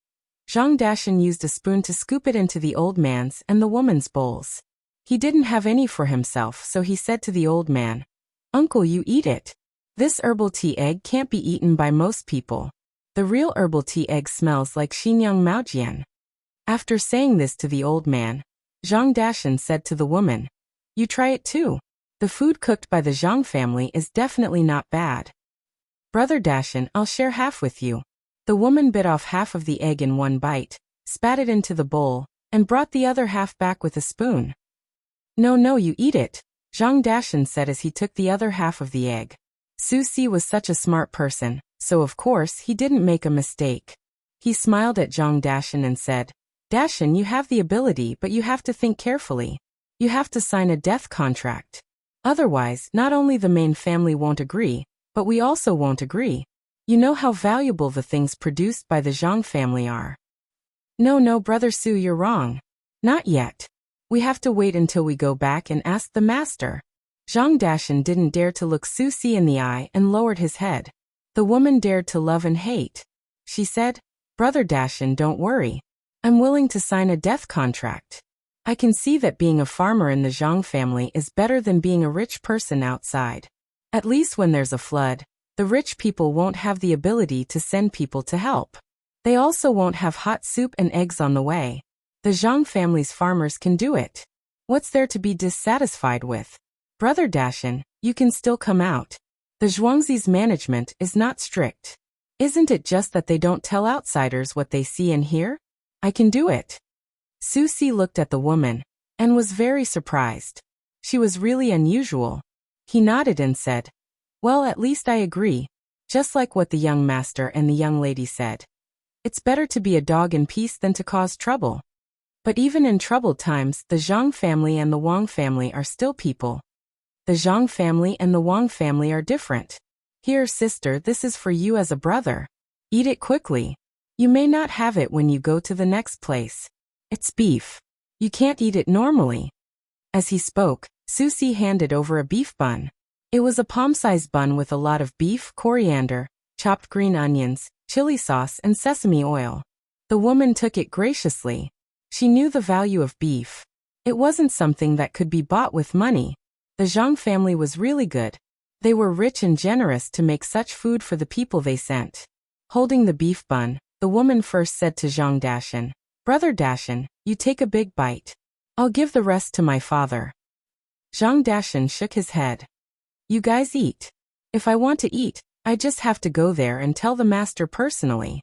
Zhang Dashan used a spoon to scoop it into the old man's and the woman's bowls. He didn't have any for himself, so he said to the old man, "Uncle, you eat it. This herbal tea egg can't be eaten by most people. The real herbal tea egg smells like Xinjiang Maojian." After saying this to the old man, Zhang Dashan said to the woman, "You try it too. The food cooked by the Zhang family is definitely not bad." "Brother Dashan, I'll share half with you." The woman bit off half of the egg in one bite, spat it into the bowl, and brought the other half back with a spoon. No, you eat it," Zhang Dashan said as he took the other half of the egg. Su Si was such a smart person, so of course he didn't make a mistake. He smiled at Zhang Dashan and said, "Dashan, you have the ability, but you have to think carefully. You have to sign a death contract. Otherwise, not only the main family won't agree, but we also won't agree. You know how valuable the things produced by the Zhang family are." No, Brother Su, you're wrong. Not yet. We have to wait until we go back and ask the master. Zhang Dashan didn't dare to look Su Si in the eye and lowered his head. The woman dared to love and hate. She said, "Brother Dashan, don't worry. I'm willing to sign a death contract. I can see that being a farmer in the Zhang family is better than being a rich person outside. At least when there's a flood, the rich people won't have the ability to send people to help. They also won't have hot soup and eggs on the way. The Zhang family's farmers can do it. What's there to be dissatisfied with? Brother Dashan, you can still come out. The Zhuangzi's management is not strict. Isn't it just that they don't tell outsiders what they see and hear? I can do it." Su Si looked at the woman and was very surprised. She was really unusual. He nodded and said, "Well, at least I agree. Just like what the young master and the young lady said. It's better to be a dog in peace than to cause trouble." But even in troubled times, the Zhang family and the Wang family are still people. The Zhang family and the Wang family are different. "Here, sister, this is for you as a brother. Eat it quickly. You may not have it when you go to the next place. It's beef. You can't eat it normally." As he spoke, Su Si handed over a beef bun. It was a palm-sized bun with a lot of beef, coriander, chopped green onions, chili sauce, and sesame oil. The woman took it graciously. She knew the value of beef. It wasn't something that could be bought with money. The Zhang family was really good. They were rich and generous to make such food for the people they sent. Holding the beef bun, the woman first said to Zhang Dashan, "Brother Dashan, you take a big bite. I'll give the rest to my father." Zhang Dashan shook his head. "You guys eat. If I want to eat, I just have to go there and tell the master personally.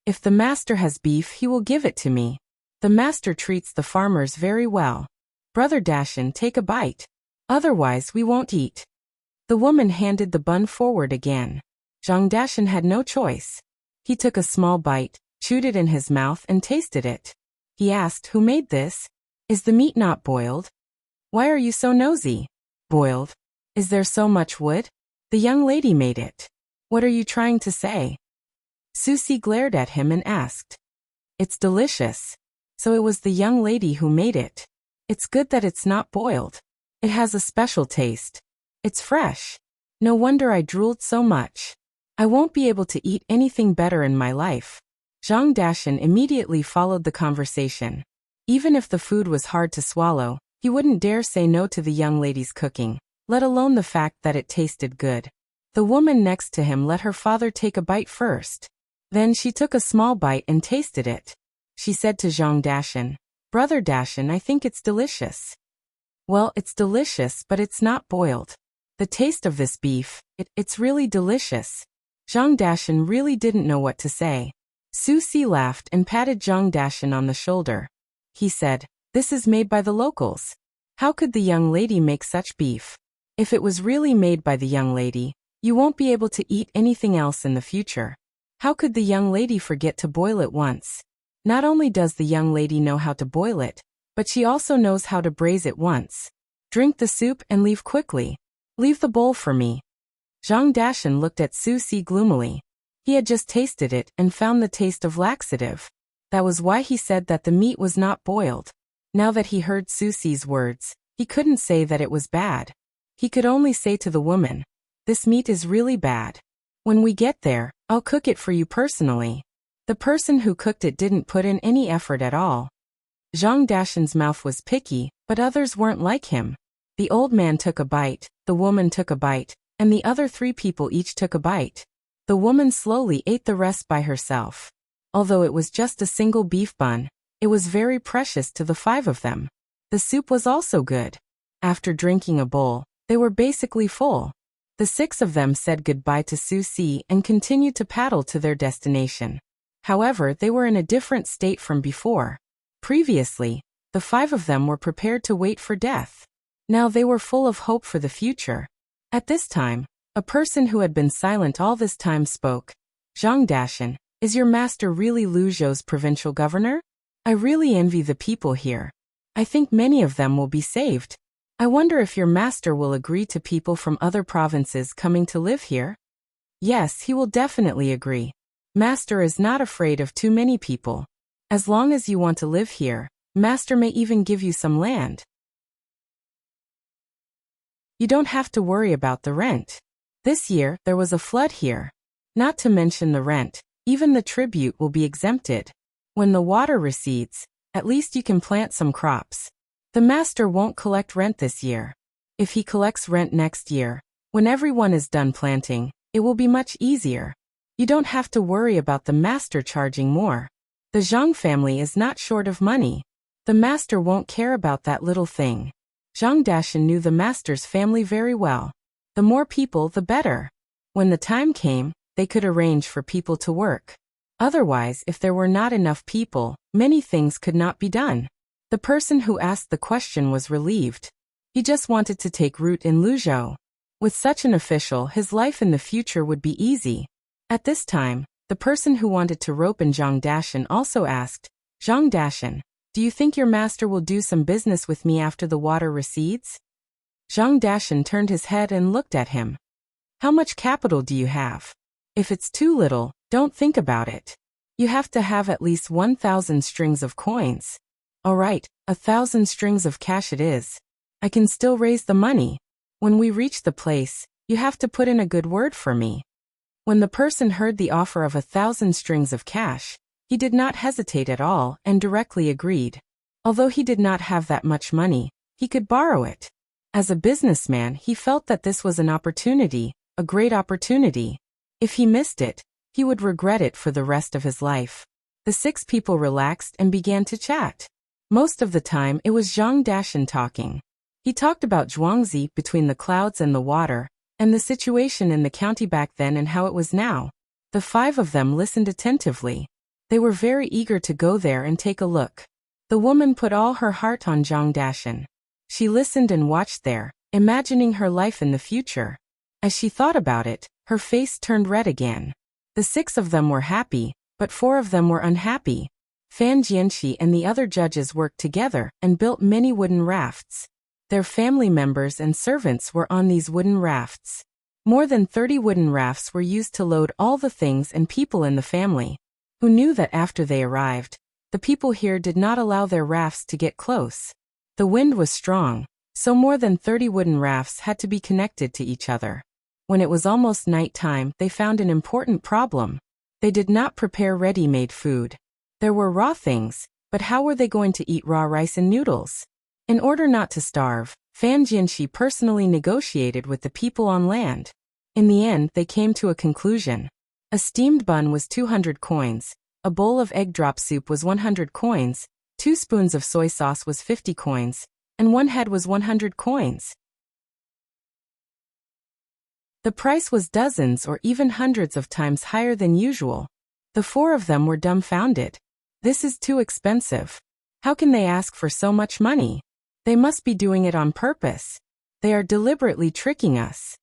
If the master has beef, he will give it to me. The master treats the farmers very well. Brother Dashan, take a bite. Otherwise, we won't eat." The woman handed the bun forward again. Zhang Dashan had no choice. He took a small bite, chewed it in his mouth, and tasted it. He asked, "Who made this? Is the meat not boiled? Why are you so nosy?" "Boiled? Is there so much wood?" "The young lady made it." What are you trying to say? Susie glared at him and asked. It's delicious. So it was the young lady who made it. It's good that it's not boiled. It has a special taste. It's fresh. No wonder I drooled so much. I won't be able to eat anything better in my life. Zhang Dashan immediately followed the conversation. Even if the food was hard to swallow, he wouldn't dare say no to the young lady's cooking, let alone the fact that it tasted good. The woman next to him let her father take a bite first. Then she took a small bite and tasted it. She said to Zhang Dashan, Brother Dashan, I think it's delicious. Well, it's delicious, but it's not boiled. The taste of this beef, it's really delicious. Zhang Dashan really didn't know what to say. Susie laughed and patted Zhang Dashan on the shoulder. He said, This is made by the locals. How could the young lady make such beef? If it was really made by the young lady, you won't be able to eat anything else in the future. How could the young lady forget to boil it once? Not only does the young lady know how to boil it, but she also knows how to braise it once. Drink the soup and leave quickly. Leave the bowl for me. Zhang Dashan looked at Susie gloomily. He had just tasted it and found the taste of laxative. That was why he said that the meat was not boiled. Now that he heard Susie's words, he couldn't say that it was bad. He could only say to the woman, This meat is really bad. When we get there, I'll cook it for you personally. The person who cooked it didn't put in any effort at all. Zhang Dashan's mouth was picky, but others weren't like him. The old man took a bite, the woman took a bite, and the other 3 people each took a bite. The woman slowly ate the rest by herself. Although it was just a single beef bun, it was very precious to the 5 of them. The soup was also good. After drinking a bowl, they were basically full. The 6 of them said goodbye to Susie and continued to paddle to their destination. However, they were in a different state from before. Previously, the 5 of them were prepared to wait for death. Now they were full of hope for the future. At this time, a person who had been silent all this time spoke. Zhang Dashan, is your master really Luzhou's provincial governor? I really envy the people here. I think many of them will be saved. I wonder if your master will agree to people from other provinces coming to live here? Yes, he will definitely agree. Master is not afraid of too many people. As long as you want to live here, Master may even give you some land. You don't have to worry about the rent. This year, there was a flood here. Not to mention the rent, even the tribute will be exempted. When the water recedes, at least you can plant some crops. The master won't collect rent this year. If he collects rent next year, when everyone is done planting, it will be much easier. You don't have to worry about the master charging more. The Zhang family is not short of money. The master won't care about that little thing. Zhang Dashan knew the master's family very well. The more people, the better. When the time came, they could arrange for people to work. Otherwise, if there were not enough people, many things could not be done. The person who asked the question was relieved. He just wanted to take root in Luzhou. With such an official, his life in the future would be easy. At this time, the person who wanted to rope in Zhang Dashan also asked, Zhang Dashan, do you think your master will do some business with me after the water recedes? Zhang Dashan turned his head and looked at him. How much capital do you have? If it's too little, don't think about it. You have to have at least 1,000 strings of coins. All right, 1,000 strings of cash it is. I can still raise the money. When we reach the place, you have to put in a good word for me. When the person heard the offer of 1,000 strings of cash, he did not hesitate at all and directly agreed. Although he did not have that much money, he could borrow it. As a businessman, he felt that this was an opportunity, a great opportunity. If he missed it, he would regret it for the rest of his life. The 6 people relaxed and began to chat. Most of the time, it was Zhang Dashan talking. He talked about Zhuangzi, between the clouds and the water, and the situation in the county back then and how it was now. The 5 of them listened attentively. They were very eager to go there and take a look. The woman put all her heart on Zhang Dashan. She listened and watched there, imagining her life in the future. As she thought about it, her face turned red again. The 6 of them were happy, but 4 of them were unhappy. Fan Jianxi and the other judges worked together and built many wooden rafts. Their family members and servants were on these wooden rafts. More than 30 wooden rafts were used to load all the things and people in the family, who knew that after they arrived, the people here did not allow their rafts to get close. The wind was strong, so more than 30 wooden rafts had to be connected to each other. When it was almost night time, they found an important problem. They did not prepare ready-made food. There were raw things, but how were they going to eat raw rice and noodles? In order not to starve, Fan Jianxi personally negotiated with the people on land. In the end, they came to a conclusion. A steamed bun was 200 coins, a bowl of egg drop soup was 100 coins, 2 spoons of soy sauce was 50 coins, and 1 head was 100 coins. The price was dozens or even hundreds of times higher than usual. The 4 of them were dumbfounded. This is too expensive. How can they ask for so much money? They must be doing it on purpose. They are deliberately tricking us.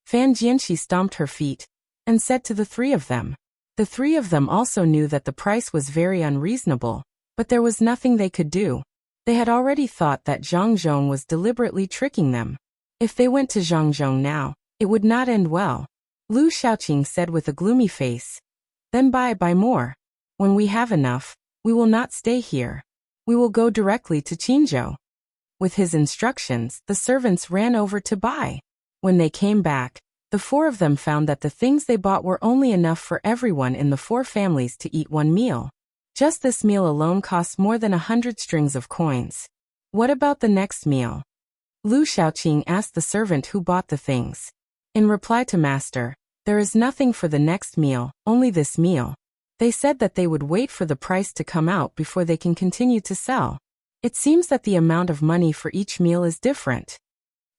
Fan Jianxi stomped her feet and said to the 3 of them. The 3 of them also knew that the price was very unreasonable, but there was nothing they could do. They had already thought that Zhang Zhong was deliberately tricking them. If they went to Zhang Zhong now, it would not end well. Lu Shaoqing said with a gloomy face. Then buy more. When we have enough, we will not stay here. We will go directly to Qinzhou. With his instructions, the servants ran over to buy. When they came back, the 4 of them found that the things they bought were only enough for everyone in the 4 families to eat 1 meal. Just this meal alone cost more than 100 strings of coins. What about the next meal? Lu Shaoqing asked the servant who bought the things. In reply to Master, there is nothing for the next meal, only this meal. They said that they would wait for the price to come out before they can continue to sell. It seems that the amount of money for each meal is different.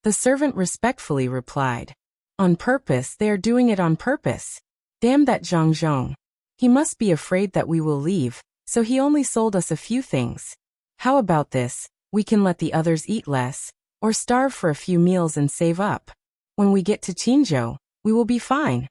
The servant respectfully replied. On purpose, they are doing it on purpose. Damn that Zhang Zhong. He must be afraid that we will leave, so he only sold us a few things. How about this? We can let the others eat less, or starve for a few meals and save up. When we get to Qinzhou, we will be fine.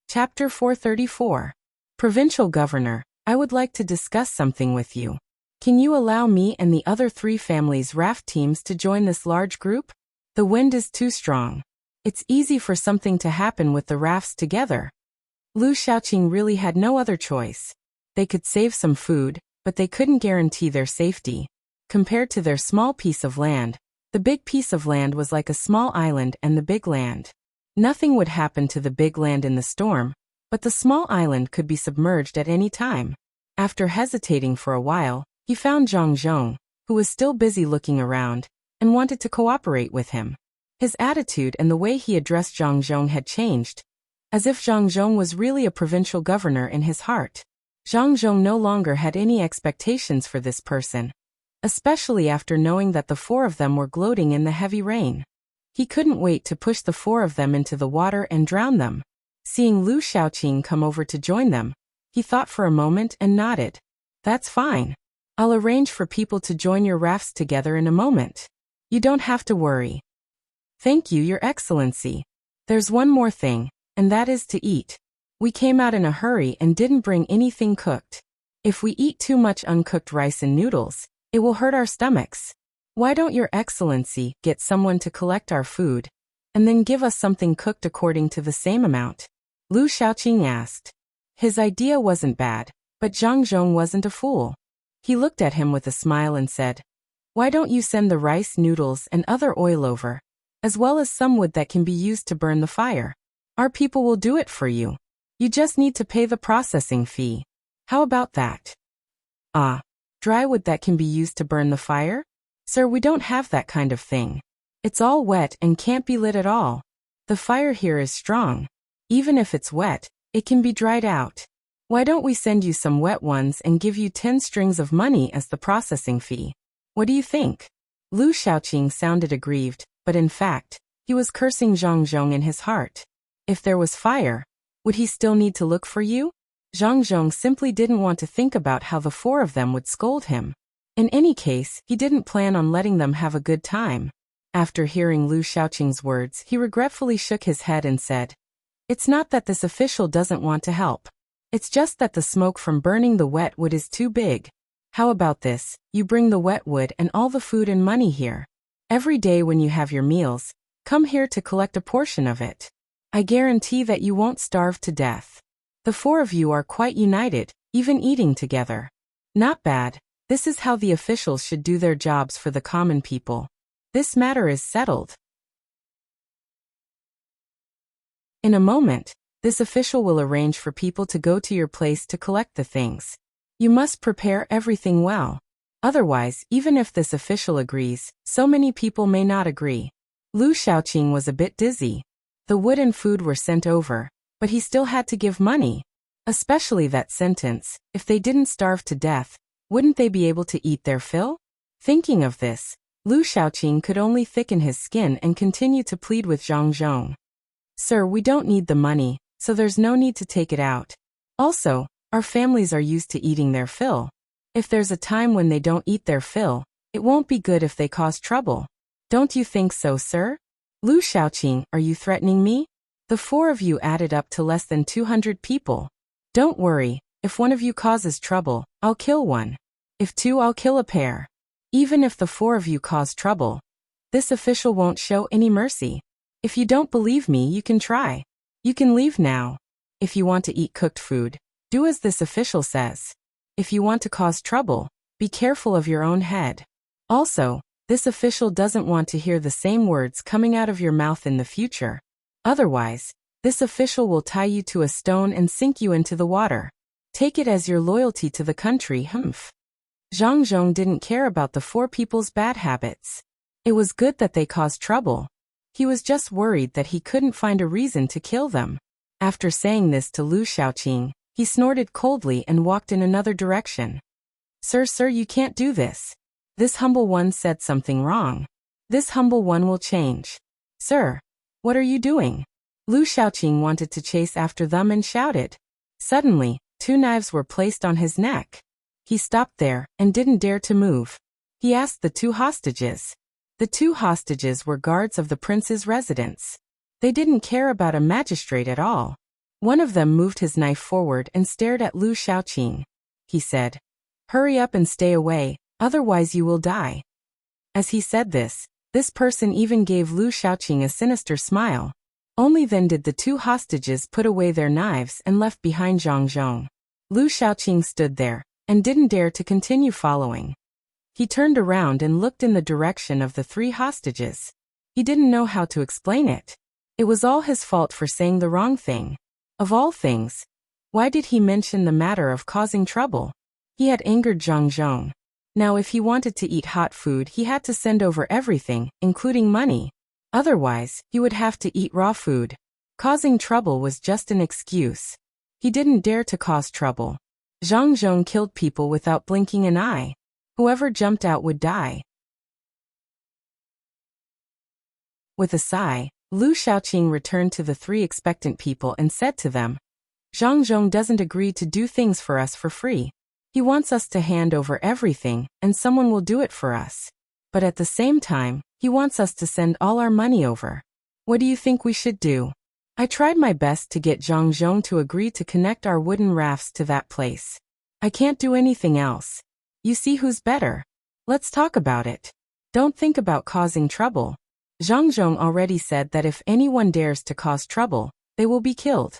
Chapter 434. Provincial Governor, I would like to discuss something with you. Can you allow me and the other 3 families' raft teams to join this large group? The wind is too strong. It's easy for something to happen with the rafts together. Lu Shaoqing really had no other choice. They could save some food, but they couldn't guarantee their safety. Compared to their small piece of land, the big piece of land was like a small island and the big land. Nothing would happen to the big land in the storm, but the small island could be submerged at any time. After hesitating for a while, he found Zhang Zhong, who was still busy looking around, and wanted to cooperate with him. His attitude and the way he addressed Zhang Zhong had changed, as if Zhang Zhong was really a provincial governor in his heart. Zhang Zhong no longer had any expectations for this person, especially after knowing that the 4 of them were gloating in the heavy rain. He couldn't wait to push the 4 of them into the water and drown them. Seeing Lu Shaoqing come over to join them, he thought for a moment and nodded. That's fine. I'll arrange for people to join your rafts together in a moment. You don't have to worry. Thank you, Your Excellency. There's one more thing, and that is to eat. We came out in a hurry and didn't bring anything cooked. If we eat too much uncooked rice and noodles, it will hurt our stomachs. Why don't Your Excellency get someone to collect our food, and then give us something cooked according to the same amount? Lu Shaoqing asked. His idea wasn't bad, but Zhang Zhong wasn't a fool. He looked at him with a smile and said, Why don't you send the rice, noodles, and other oil over, as well as some wood that can be used to burn the fire? Our people will do it for you. You just need to pay the processing fee. How about that? Ah, dry wood that can be used to burn the fire? Sir, we don't have that kind of thing. It's all wet and can't be lit at all. The fire here is strong. Even if it's wet, it can be dried out. Why don't we send you some wet ones and give you 10 strings of money as the processing fee? What do you think? Lu Shaoqing sounded aggrieved, but in fact, he was cursing Zhang Zhong in his heart. If there was fire, would he still need to look for you? Zhang Zhong simply didn't want to think about how the 4 of them would scold him. In any case, he didn't plan on letting them have a good time. After hearing Lu Shaoqing's words, he regretfully shook his head and said, It's not that this official doesn't want to help. It's just that the smoke from burning the wet wood is too big. How about this? You bring the wet wood and all the food and money here. Every day when you have your meals, come here to collect a portion of it. I guarantee that you won't starve to death. The four of you are quite united, even eating together. Not bad. This is how the officials should do their jobs for the common people. This matter is settled. In a moment, this official will arrange for people to go to your place to collect the things. You must prepare everything well. Otherwise, even if this official agrees, so many people may not agree. Lu Shaoqing was a bit dizzy. The wood and food were sent over, but he still had to give money. Especially that sentence, if they didn't starve to death, wouldn't they be able to eat their fill? Thinking of this, Lu Shaoqing could only thicken his skin and continue to plead with Zhang Zhong. Sir, we don't need the money, so there's no need to take it out. Also, our families are used to eating their fill. If there's a time when they don't eat their fill, it won't be good if they cause trouble. Don't you think so, sir? Lu Shaoqing, are you threatening me? The four of you added up to less than 200 people. Don't worry, if one of you causes trouble, I'll kill one. If two, I'll kill a pair. Even if the four of you cause trouble, this official won't show any mercy. If you don't believe me, you can try. You can leave now. If you want to eat cooked food, do as this official says. If you want to cause trouble, be careful of your own head. Also, this official doesn't want to hear the same words coming out of your mouth in the future. Otherwise, this official will tie you to a stone and sink you into the water. Take it as your loyalty to the country, humph. Zhang Zhong didn't care about the four people's bad habits. It was good that they caused trouble. He was just worried that he couldn't find a reason to kill them. After saying this to Lu Shaoqing, he snorted coldly and walked in another direction. Sir, you can't do this. This humble one said something wrong. This humble one will change. Sir, what are you doing? Lu Shaoqing wanted to chase after them and shouted. Suddenly, 2 knives were placed on his neck. He stopped there and didn't dare to move. He asked the 2 hostages. The 2 hostages were guards of the prince's residence. They didn't care about a magistrate at all. One of them moved his knife forward and stared at Lu Shaoqing. He said, "Hurry up and stay away, otherwise you will die." As he said this person even gave Lu Shaoqing a sinister smile. Only then did the 2 hostages put away their knives and left behind Zhang Zhong. Lu Shaoqing stood there and didn't dare to continue following. He turned around and looked in the direction of the 3 hostages. He didn't know how to explain it. It was all his fault for saying the wrong thing. Of all things, why did he mention the matter of causing trouble? He had angered Zhang Zhong. Now if he wanted to eat hot food, he had to send over everything, including money. Otherwise, he would have to eat raw food. Causing trouble was just an excuse. He didn't dare to cause trouble. Zhang Zhong killed people without blinking an eye. Whoever jumped out would die. With a sigh, Lu Shaoqing returned to the 3 expectant people and said to them, Zhang Zhong doesn't agree to do things for us for free. He wants us to hand over everything, and someone will do it for us. But at the same time, he wants us to send all our money over. What do you think we should do? I tried my best to get Zhang Zhong to agree to connect our wooden rafts to that place. I can't do anything else. You see who's better. Let's talk about it. Don't think about causing trouble. Zhang Zhong already said that if anyone dares to cause trouble, they will be killed.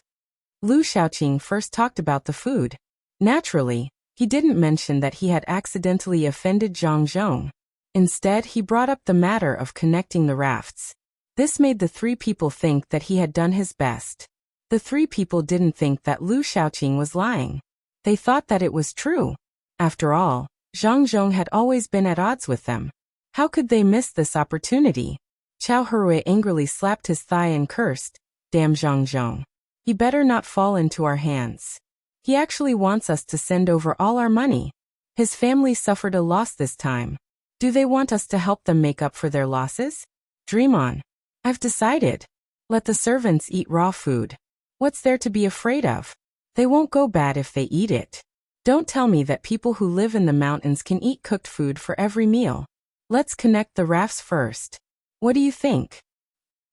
Lu Shaoqing first talked about the food. Naturally, he didn't mention that he had accidentally offended Zhang Zhong. Instead, he brought up the matter of connecting the rafts. This made the 3 people think that he had done his best. The 3 people didn't think that Lu Shaoqing was lying. They thought that it was true. After all, Zhang Zhong had always been at odds with them. How could they miss this opportunity? Chao Hui angrily slapped his thigh and cursed, "Damn Zhang Zhong. He better not fall into our hands. He actually wants us to send over all our money. His family suffered a loss this time. Do they want us to help them make up for their losses? Dream on. I've decided. Let the servants eat raw food. What's there to be afraid of? They won't go bad if they eat it. Don't tell me that people who live in the mountains can eat cooked food for every meal. Let's connect the rafts first. What do you think?"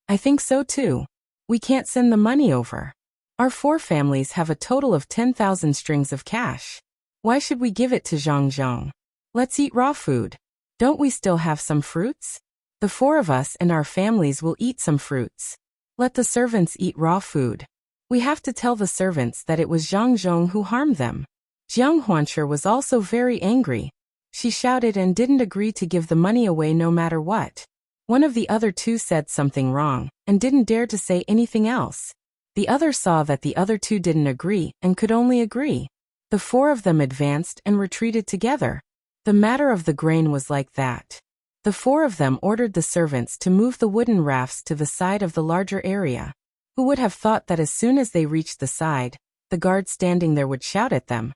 "I think so too. We can't send the money over. Our 4 families have a total of 10,000 strings of cash. Why should we give it to Zhang Zhong? Let's eat raw food. Don't we still have some fruits? The four of us and our families will eat some fruits. Let the servants eat raw food. We have to tell the servants that it was Zhang Zhong who harmed them. Jiang Huancher was also very angry. She shouted and didn't agree to give the money away no matter what. One of the other two said something wrong, and didn't dare to say anything else. The other saw that the other two didn't agree, and could only agree. The four of them advanced and retreated together. The matter of the grain was like that. The four of them ordered the servants to move the wooden rafts to the side of the larger area. Who would have thought that as soon as they reached the side, the guard standing there would shout at them.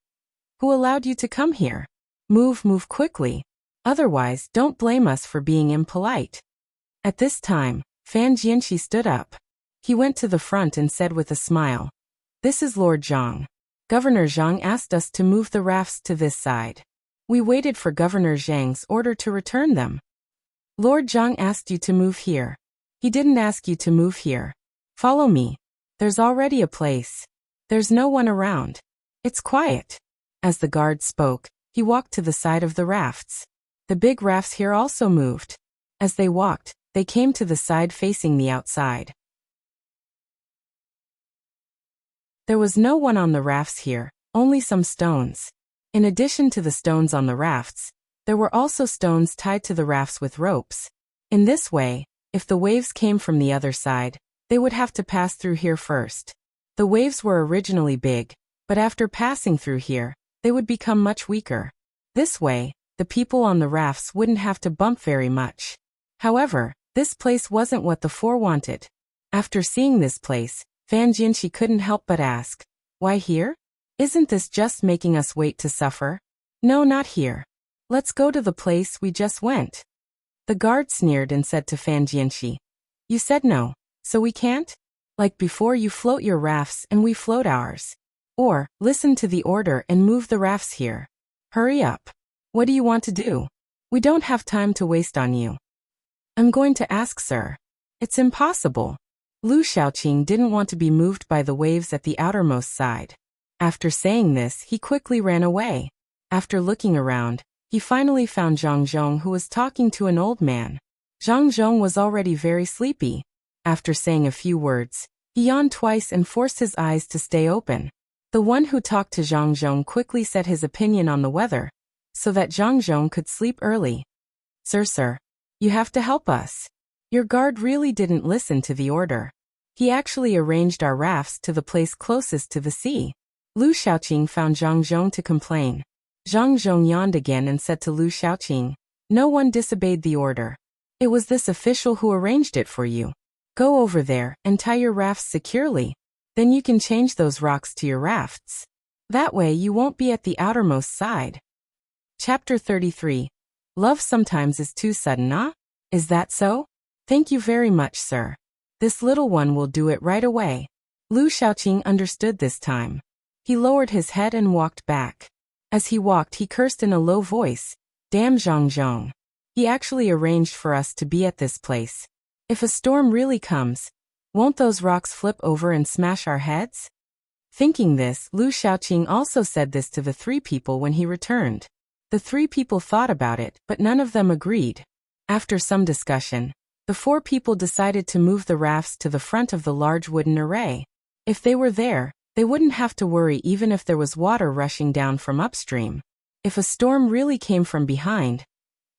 Who allowed you to come here? Move quickly. Otherwise, don't blame us for being impolite. At this time, Fan Jianqi stood up. He went to the front and said with a smile, "This is Lord Zhang. Governor Zhang asked us to move the rafts to this side. We waited for Governor Zhang's order to return them. Lord Zhang asked you to move here. He didn't ask you to move here. Follow me. There's already a place. There's no one around. It's quiet." As the guard spoke, he walked to the side of the rafts. The big rafts here also moved. As they walked, they came to the side facing the outside. There was no one on the rafts here, only some stones. In addition to the stones on the rafts, there were also stones tied to the rafts with ropes. In this way, if the waves came from the other side, they would have to pass through here first. The waves were originally big, but after passing through here, they would become much weaker. This way, the people on the rafts wouldn't have to bump very much. However, this place wasn't what the four wanted. After seeing this place, Fan Jianqi couldn't help but ask, "Why here? Isn't this just making us wait to suffer?" "No, not here. Let's go to the place we just went." The guard sneered and said to Fan Jianqi, "You said no, so we can't? Like before, you float your rafts and we float ours. Or, listen to the order and move the rafts here. Hurry up. What do you want to do? We don't have time to waste on you." "I'm going to ask, sir." "It's impossible." Lu Shaoqing didn't want to be moved by the waves at the outermost side. After saying this, he quickly ran away. After looking around, he finally found Zhang Zhong, who was talking to an old man. Zhang Zhong was already very sleepy. After saying a few words, he yawned twice and forced his eyes to stay open. The one who talked to Zhang Zhong quickly said his opinion on the weather, so that Zhang Zhong could sleep early. Sir, you have to help us. Your guard really didn't listen to the order. He actually arranged our rafts to the place closest to the sea." Lu Shaoqing found Zhang Zhong to complain. Zhang Zhong yawned again and said to Lu Shaoqing, "No one disobeyed the order. It was this official who arranged it for you. Go over there and tie your rafts securely. Then you can change those rocks to your rafts. That way you won't be at the outermost side." Chapter 33. Love sometimes is too sudden, huh? Is that so? Thank you very much, sir. This little one will do it right away. Lu Shaoqing understood this time. He lowered his head and walked back. As he walked, he cursed in a low voice, "Damn Zhang Zhong. He actually arranged for us to be at this place. If a storm really comes, won't those rocks flip over and smash our heads?" Thinking this, Lu Shaoqing also said this to the three people when he returned. The three people thought about it, but none of them agreed. After some discussion, the four people decided to move the rafts to the front of the large wooden array. If they were there, they wouldn't have to worry even if there was water rushing down from upstream. If a storm really came from behind,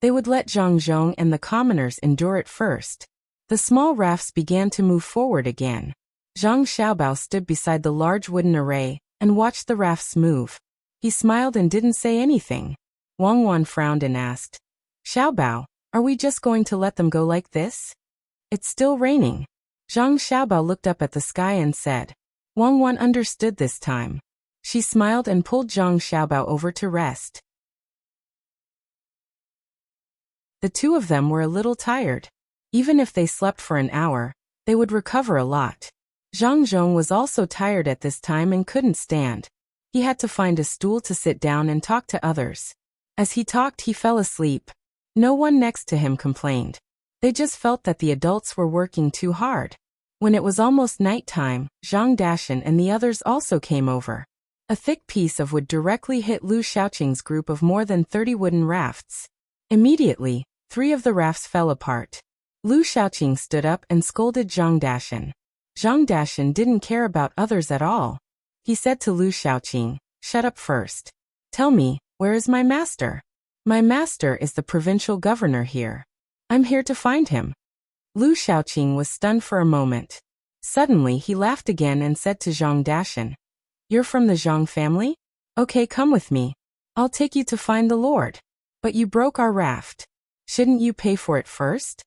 they would let Zhang Zhong and the commoners endure it first. The small rafts began to move forward again. Zhang Xiaobao stood beside the large wooden array and watched the rafts move. He smiled and didn't say anything. Wang Wan frowned and asked, "Xiaobao, are we just going to let them go like this? It's still raining." Zhang Xiaobao looked up at the sky and said. Wang Wan understood this time. She smiled and pulled Zhang Xiaobao over to rest. The two of them were a little tired. Even if they slept for an hour, they would recover a lot. Zhang Zhong was also tired at this time and couldn't stand. He had to find a stool to sit down and talk to others. As he talked, he fell asleep. No one next to him complained. They just felt that the adults were working too hard. When it was almost night time, Zhang Dashan and the others also came over. A thick piece of wood directly hit Lu Xiaoqing's group of more than 30 wooden rafts. Immediately, 3 of the rafts fell apart. Lu Xiaoqing stood up and scolded Zhang Dashan. Zhang Dashan didn't care about others at all. He said to Lu Xiaoqing, "Shut up first. Tell me, where is my master?" "My master is the provincial governor here. I'm here to find him." Lu Xiaoqing was stunned for a moment. Suddenly he laughed again and said to Zhang Dashan, "You're from the Zhang family? Okay, come with me. I'll take you to find the Lord." "But you broke our raft. Shouldn't you pay for it first?"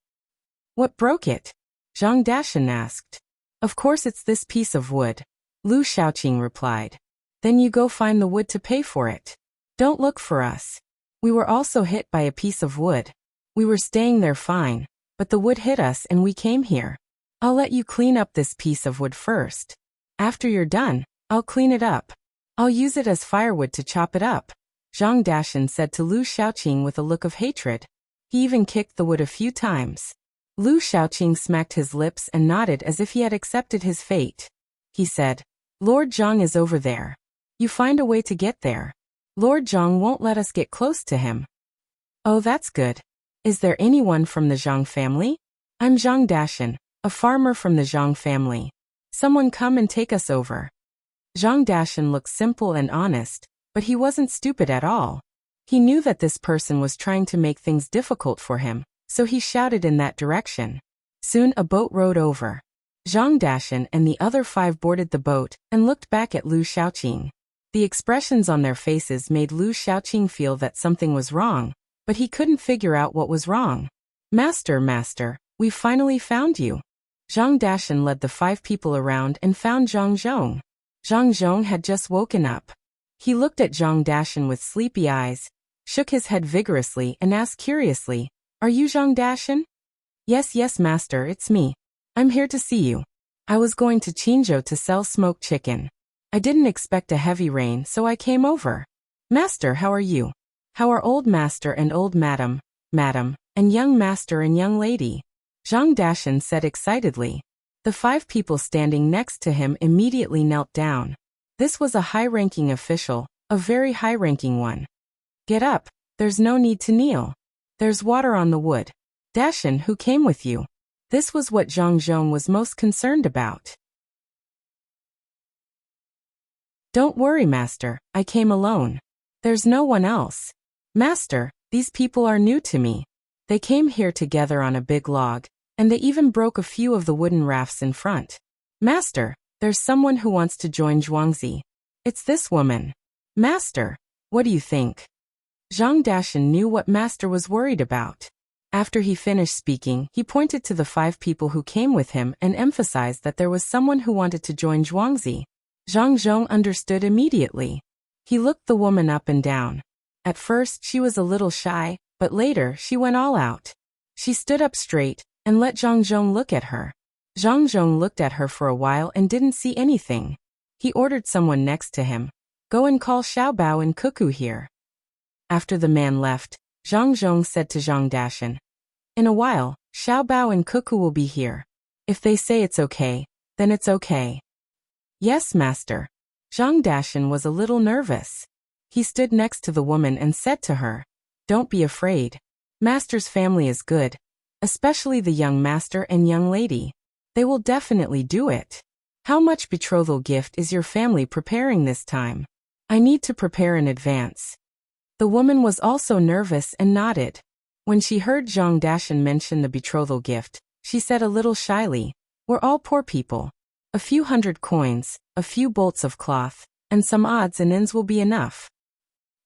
"What broke it?" Zhang Dashan asked. "Of course it's this piece of wood," Lu Xiaoqing replied. "Then you go find the wood to pay for it. Don't look for us. We were also hit by a piece of wood. We were staying there fine, but the wood hit us and we came here. I'll let you clean up this piece of wood first. After you're done, I'll clean it up. I'll use it as firewood to chop it up," Zhang Dashan said to Lu Xiaoqing with a look of hatred. He even kicked the wood a few times. Lu Xiaoqing smacked his lips and nodded as if he had accepted his fate. He said, "Lord Zhang is over there. You find a way to get there. Lord Zhang won't let us get close to him." "Oh, that's good. Is there anyone from the Zhang family?" "I'm Zhang Dashan, a farmer from the Zhang family. Someone come and take us over." Zhang Dashan looked simple and honest, but he wasn't stupid at all. He knew that this person was trying to make things difficult for him, so he shouted in that direction. Soon a boat rowed over. Zhang Dashan and the other 5 boarded the boat and looked back at Lu Xiaoqing. The expressions on their faces made Lu Xiaoqing feel that something was wrong, but he couldn't figure out what was wrong. Master, we finally found you." Zhang Dashan led the 5 people around and found Zhang Zhong. Zhang Zhong had just woken up. He looked at Zhang Dashan with sleepy eyes, shook his head vigorously and asked curiously, "Are you Zhang Dashan?" Yes, master, it's me. I'm here to see you. I was going to Qingzhou to sell smoked chicken. I didn't expect a heavy rain, so I came over." "Master, how are you? How are old master and old madam, and young master and young lady?" Zhang Dashan said excitedly. The 5 people standing next to him immediately knelt down. This was a high-ranking official, a very high-ranking one. "Get up, there's no need to kneel. There's water on the wood. Dashan, who came with you?" This was what Zhang Zhong was most concerned about. "Don't worry, master, I came alone. There's no one else. Master, these people are new to me. They came here together on a big log, and they even broke a few of the wooden rafts in front. Master, there's someone who wants to join Zhuangzi. It's this woman. Master, what do you think?" Zhang Dashan knew what master was worried about. After he finished speaking, he pointed to the 5 people who came with him and emphasized that there was someone who wanted to join Zhuangzi. Zhang Zhong understood immediately. He looked the woman up and down. At first she was a little shy, but later she went all out. She stood up straight and let Zhang Zhong look at her. Zhang Zhong looked at her for a while and didn't see anything. He ordered someone next to him, "Go and call Xiaobao and Cuckoo here." After the man left, Zhang Zhong said to Zhang Dashan, "In a while, Xiaobao and Cuckoo will be here. If they say it's okay, then it's okay." "Yes, master." Zhang Dashan was a little nervous. He stood next to the woman and said to her, "Don't be afraid. Master's family is good, especially the young master and young lady. They will definitely do it. How much betrothal gift is your family preparing this time? I need to prepare in advance." The woman was also nervous and nodded. When she heard Zhang Dashan mention the betrothal gift, she said a little shyly, "We're all poor people. A few 100 coins, a few bolts of cloth, and some odds and ends will be enough."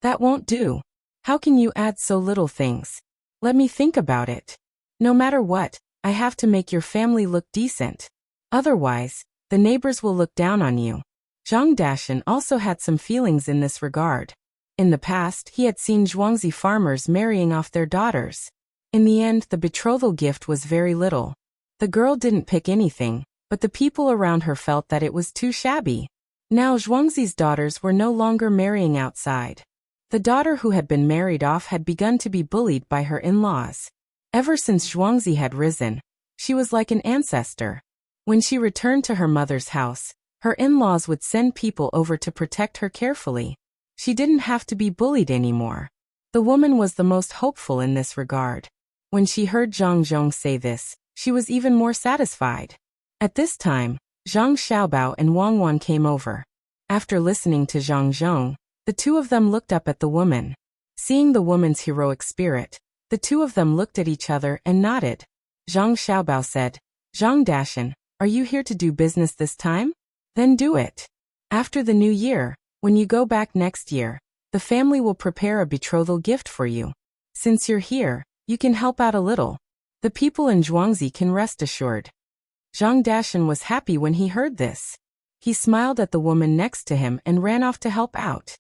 "That won't do. How can you add so little things? Let me think about it. No matter what, I have to make your family look decent. Otherwise, the neighbors will look down on you." Zhang Dashan also had some feelings in this regard. In the past, he had seen Zhuangzi farmers marrying off their daughters. In the end, the betrothal gift was very little. The girl didn't pick anything, but the people around her felt that it was too shabby. Now Zhuangzi's daughters were no longer marrying outside. The daughter who had been married off had begun to be bullied by her in-laws. Ever since Zhuangzi had risen, she was like an ancestor. When she returned to her mother's house, Her in-laws would send people over to protect her carefully. She didn't have to be bullied anymore. The woman was the most hopeful in this regard. When she heard Zhang Zhong say this, she was even more satisfied. At this time, Zhang Xiaobao and Wang Wan came over. After listening to Zhang Zhong, the two of them looked up at the woman. Seeing the woman's heroic spirit, the two of them looked at each other and nodded. Zhang Xiaobao said, "Zhang Dashan, are you here to do business this time? Then do it. After the new year, when you go back next year, the family will prepare a betrothal gift for you. Since you're here, you can help out a little. The people in Zhuangzi can rest assured." Zhang Dashan was happy when he heard this. He smiled at the woman next to him and ran off to help out.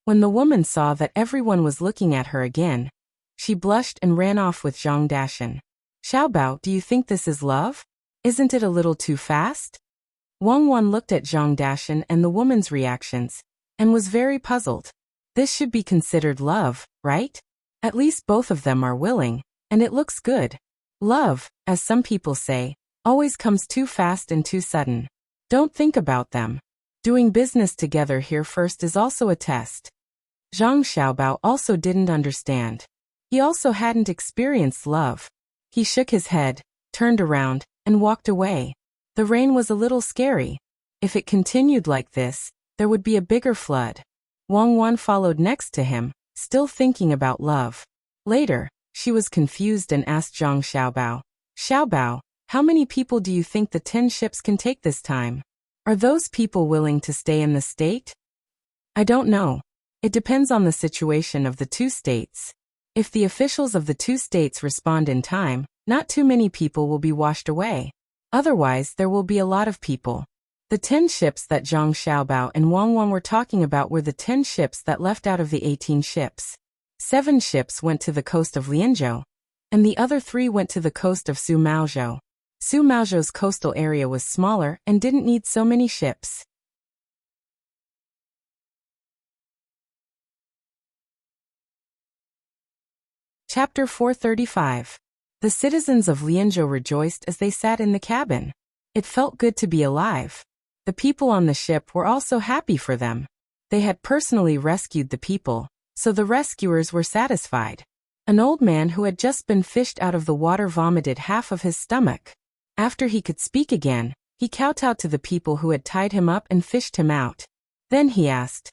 When the woman saw that everyone was looking at her again, she blushed and ran off with Zhang Dashan. "Xiaobao, do you think this is love? Isn't it a little too fast?" Wang Wan looked at Zhang Dashan and the woman's reactions, and was very puzzled. This should be considered love, right? At least both of them are willing, and it looks good. Love, as some people say, always comes too fast and too sudden. Don't think about them. Doing business together here first is also a test. Zhang Xiaobao also didn't understand. He also hadn't experienced love. He shook his head, turned around, and walked away. The rain was a little scary. If it continued like this, there would be a bigger flood. Wang Wan followed next to him, still thinking about love. Later, she was confused and asked Zhang Xiaobao, "Xiaobao, how many people do you think the 10 ships can take this time? Are those people willing to stay in the state?" "I don't know. It depends on the situation of the two states. If the officials of the two states respond in time, not too many people will be washed away. Otherwise, there will be a lot of people." The 10 ships that Zhang Xiaobao and Wang Wan were talking about were the 10 ships that left out of the 18 ships. 7 ships went to the coast of Lianzhou, and the other 3 went to the coast of Sumaozhou. Sumaozhou's coastal area was smaller and didn't need so many ships. Chapter 435. The citizens of Lianzhou rejoiced as they sat in the cabin. It felt good to be alive. The people on the ship were also happy for them. They had personally rescued the people, so the rescuers were satisfied. An old man who had just been fished out of the water vomited half of his stomach. After he could speak again, he kowtowed to the people who had tied him up and fished him out. Then he asked,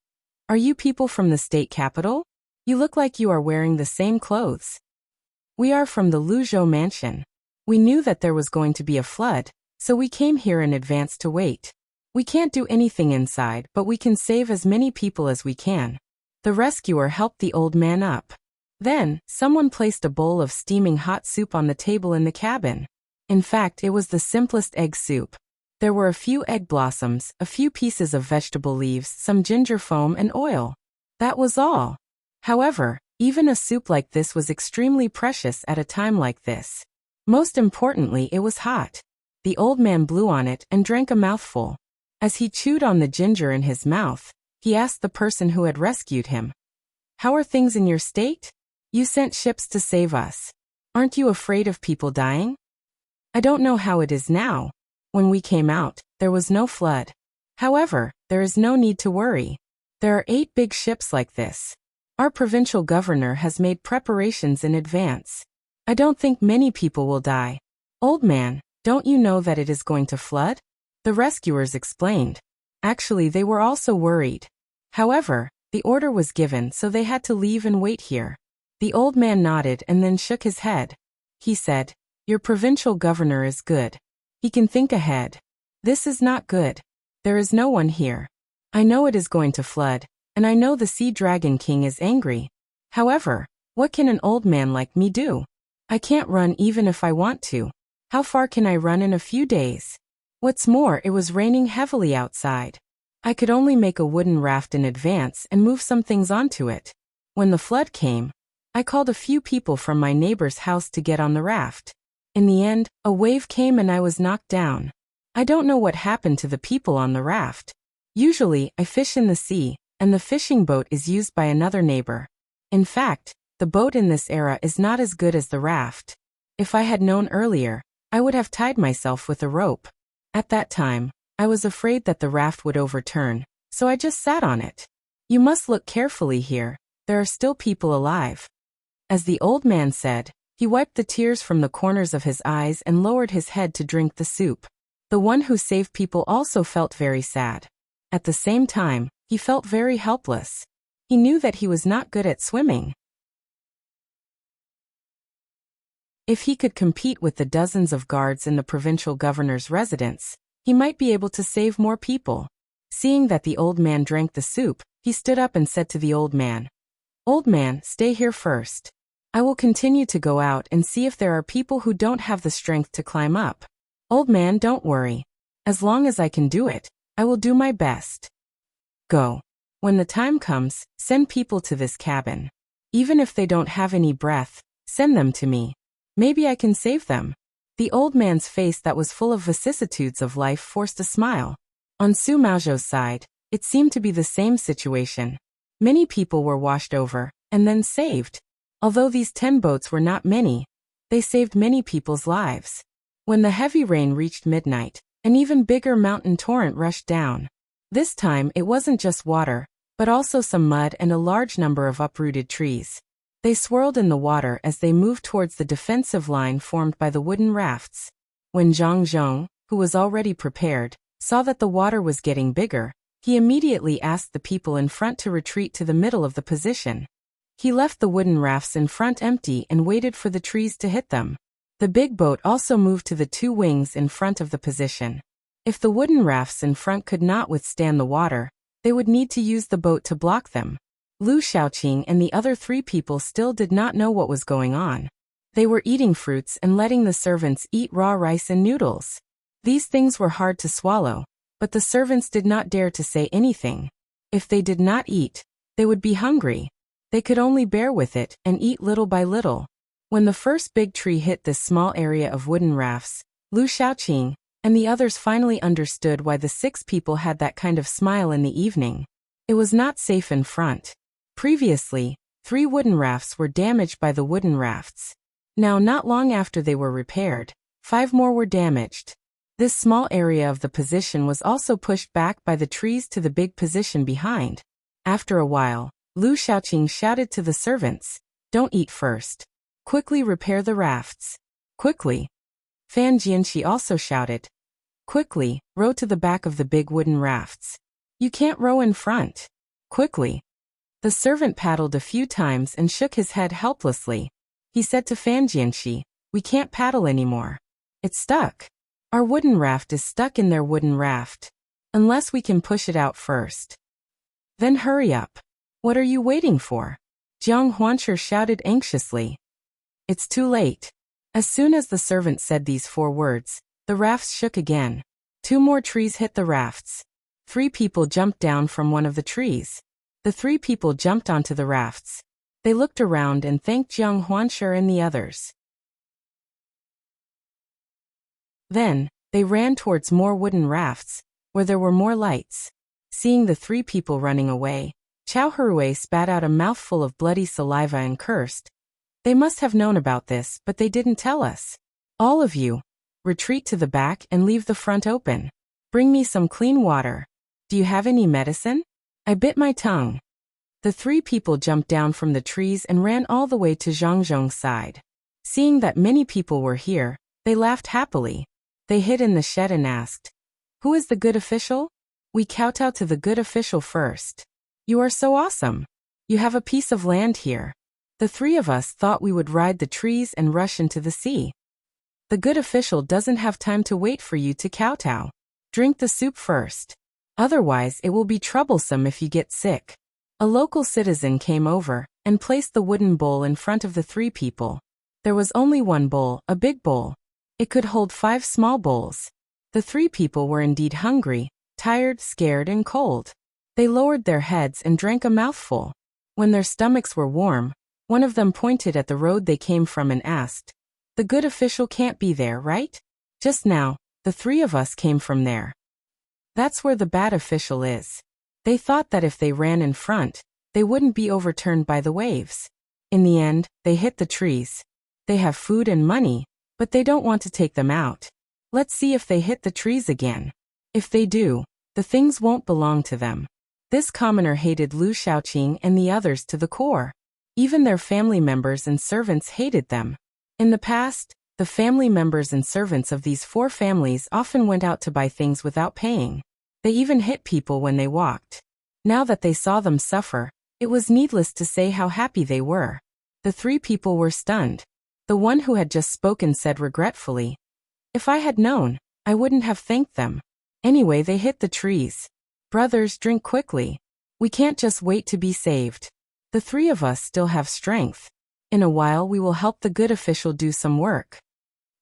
"Are you people from the state capital? You look like you are wearing the same clothes." "We are from the Luzhou mansion. We knew that there was going to be a flood, so we came here in advance to wait. We can't do anything inside, but we can save as many people as we can." The rescuer helped the old man up. Then, someone placed a bowl of steaming hot soup on the table in the cabin. In fact, it was the simplest egg soup. There were a few egg blossoms, a few pieces of vegetable leaves, some ginger foam and oil. That was all. However, even a soup like this was extremely precious at a time like this. Most importantly, it was hot. The old man blew on it and drank a mouthful. As he chewed on the ginger in his mouth, he asked the person who had rescued him, "How are things in your state? You sent ships to save us. Aren't you afraid of people dying?" "I don't know how it is now. When we came out, there was no flood. However, there is no need to worry. There are 8 big ships like this. Our provincial governor has made preparations in advance. I don't think many people will die." "Old man, don't you know that it is going to flood?" The rescuers explained. Actually, they were also worried. However, the order was given, so they had to leave and wait here. The old man nodded and then shook his head. He said, "Your provincial governor is good. He can think ahead. This is not good. There is no one here. I know it is going to flood, and I know the Sea Dragon King is angry. However, what can an old man like me do? I can't run even if I want to. How far can I run in a few days? What's more, it was raining heavily outside. I could only make a wooden raft in advance and move some things onto it. When the flood came, I called a few people from my neighbor's house to get on the raft. In the end, a wave came and I was knocked down. I don't know what happened to the people on the raft. Usually, I fish in the sea, and the fishing boat is used by another neighbor. In fact, the boat in this era is not as good as the raft. If I had known earlier, I would have tied myself with a rope. At that time, I was afraid that the raft would overturn, so I just sat on it. You must look carefully here, there are still people alive. As the old man said, he wiped the tears from the corners of his eyes and lowered his head to drink the soup. The one who saved people also felt very sad. At the same time, he felt very helpless. He knew that he was not good at swimming. If he could compete with the dozens of guards in the provincial governor's residence, he might be able to save more people. Seeing that the old man drank the soup, he stood up and said to the old man, "Old man, stay here first. I will continue to go out and see if there are people who don't have the strength to climb up. Old man, don't worry. As long as I can do it, I will do my best. Go. When the time comes, send people to this cabin. Even if they don't have any breath, send them to me. Maybe I can save them." The old man's face that was full of vicissitudes of life forced a smile. On Su Maozhou's side, it seemed to be the same situation. Many people were washed over, and then saved. Although these 10 boats were not many, they saved many people's lives. When the heavy rain reached midnight, an even bigger mountain torrent rushed down. This time it wasn't just water, but also some mud and a large number of uprooted trees. They swirled in the water as they moved towards the defensive line formed by the wooden rafts. When Zhang Zhong, who was already prepared, saw that the water was getting bigger, he immediately asked the people in front to retreat to the middle of the position. He left the wooden rafts in front empty and waited for the trees to hit them. The big boat also moved to the 2 wings in front of the position. If the wooden rafts in front could not withstand the water, they would need to use the boat to block them. Lu Xiaoqing and the other 3 people still did not know what was going on. They were eating fruits and letting the servants eat raw rice and noodles. These things were hard to swallow, but the servants did not dare to say anything. If they did not eat, they would be hungry. They could only bear with it and eat little by little. When the first big tree hit this small area of wooden rafts, Lu Xiaoqing and the others finally understood why the 6 people had that kind of smile in the evening. It was not safe in front. Previously, 3 wooden rafts were damaged by the wooden rafts. Now, not long after they were repaired, 5 more were damaged. This small area of the position was also pushed back by the trees to the big position behind. After a while, Lu Xiaoqing shouted to the servants, "Don't eat first. Quickly repair the rafts. Quickly." Fan Jianqi also shouted, "Quickly, row to the back of the big wooden rafts. You can't row in front. Quickly." The servant paddled a few times and shook his head helplessly. He said to Fan Jianqi, "We can't paddle anymore. It's stuck. Our wooden raft is stuck in their wooden raft. Unless we can push it out first." "Then hurry up. What are you waiting for?" Jiang Huanshi shouted anxiously. "It's too late." As soon as the servant said these 4 words, the rafts shook again. 2 more trees hit the rafts. 3 people jumped down from one of the trees. The 3 people jumped onto the rafts. They looked around and thanked Jiang Huanshi and the others. Then, they ran towards more wooden rafts, where there were more lights. Seeing the 3 people running away, Chao Hui spat out a mouthful of bloody saliva and cursed. "They must have known about this, but they didn't tell us. All of you, retreat to the back and leave the front open. Bring me some clean water. Do you have any medicine?" I bit my tongue. The 3 people jumped down from the trees and ran all the way to Zhang Zhong's side. Seeing that many people were here, they laughed happily. They hid in the shed and asked, "Who is the good official?" "We kowtow to the good official first." "You are so awesome. You have a piece of land here." The 3 of us thought we would ride the trees and rush into the sea. "The good official doesn't have time to wait for you to kowtow. Drink the soup first. Otherwise it will be troublesome if you get sick." A local citizen came over and placed the wooden bowl in front of the 3 people. There was only one bowl, a big bowl. It could hold 5 small bowls. The 3 people were indeed hungry, tired, scared, and cold. They lowered their heads and drank a mouthful. When their stomachs were warm, one of them pointed at the road they came from and asked, "The good official can't be there, right?" "Just now, the 3 of us came from there." That's where the bad official is. They thought that if they ran in front, they wouldn't be overturned by the waves. In the end, they hit the trees. They have food and money, But they don't want to take them out. Let's see if they hit the trees again. If they do, the things won't belong to them. This commoner hated Lu Shaoqing and the others to the core. Even their family members and servants hated them. In the past, the family members and servants of these 4 families often went out to buy things without paying. They even hit people when they walked. Now that they saw them suffer, it was needless to say how happy they were. The 3 people were stunned. The one who had just spoken said regretfully, "If I had known, I wouldn't have thanked them. Anyway, they hit the trees. Brothers, drink quickly. We can't just wait to be saved. The 3 of us still have strength. In a while we will help the good official do some work."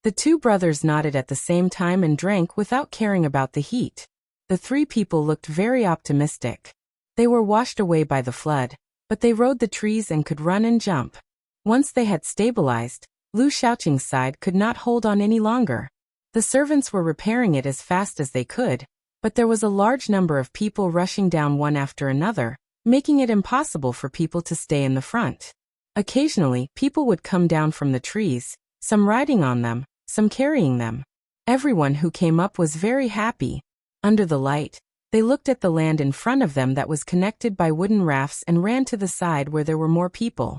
The 2 brothers nodded at the same time and drank without caring about the heat. The 3 people looked very optimistic. They were washed away by the flood, but they rode the trees and could run and jump. Once they had stabilized, Lu Shaoqing's side could not hold on any longer. The servants were repairing it as fast as they could, but there was a large number of people rushing down one after another, making it impossible for people to stay in the front. Occasionally, people would come down from the trees, some riding on them, some carrying them. Everyone who came up was very happy. Under the light, they looked at the land in front of them that was connected by wooden rafts and ran to the side where there were more people.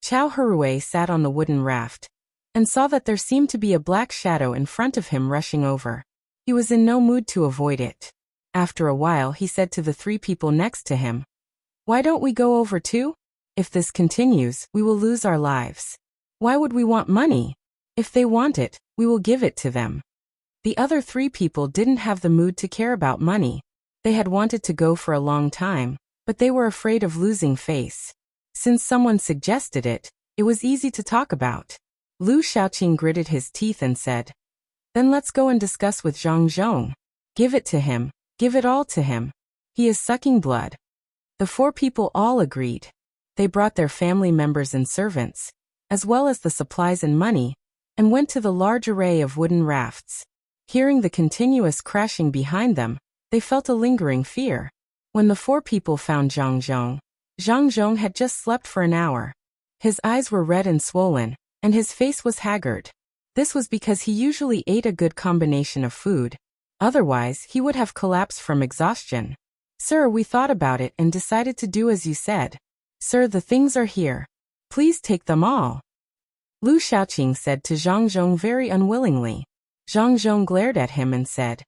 Chao Hurui sat on the wooden raft and saw that there seemed to be a black shadow in front of him rushing over. He was in no mood to avoid it. After a while, he said to the 3 people next to him, "Why don't we go over too? If this continues, we will lose our lives. Why would we want money? If they want it, we will give it to them." The other 3 people didn't have the mood to care about money. They had wanted to go for a long time, but they were afraid of losing face. Since someone suggested it, it was easy to talk about. Lu Shaoqing gritted his teeth and said, "Then let's go and discuss with Zhang Zhong. Give it to him, give it all to him. He is sucking blood." The 4 people all agreed. They brought their family members and servants, as well as the supplies and money, and went to the large array of wooden rafts. Hearing the continuous crashing behind them, they felt a lingering fear. When the 4 people found Zhang Zhong had just slept for an hour. His eyes were red and swollen, and his face was haggard. This was because he usually ate a good combination of food. Otherwise, he would have collapsed from exhaustion. "Sir, we thought about it and decided to do as you said. Sir, the things are here. Please take them all." Lu Shaoqing said to Zhang Zhong very unwillingly. Zhang Zhong glared at him and said,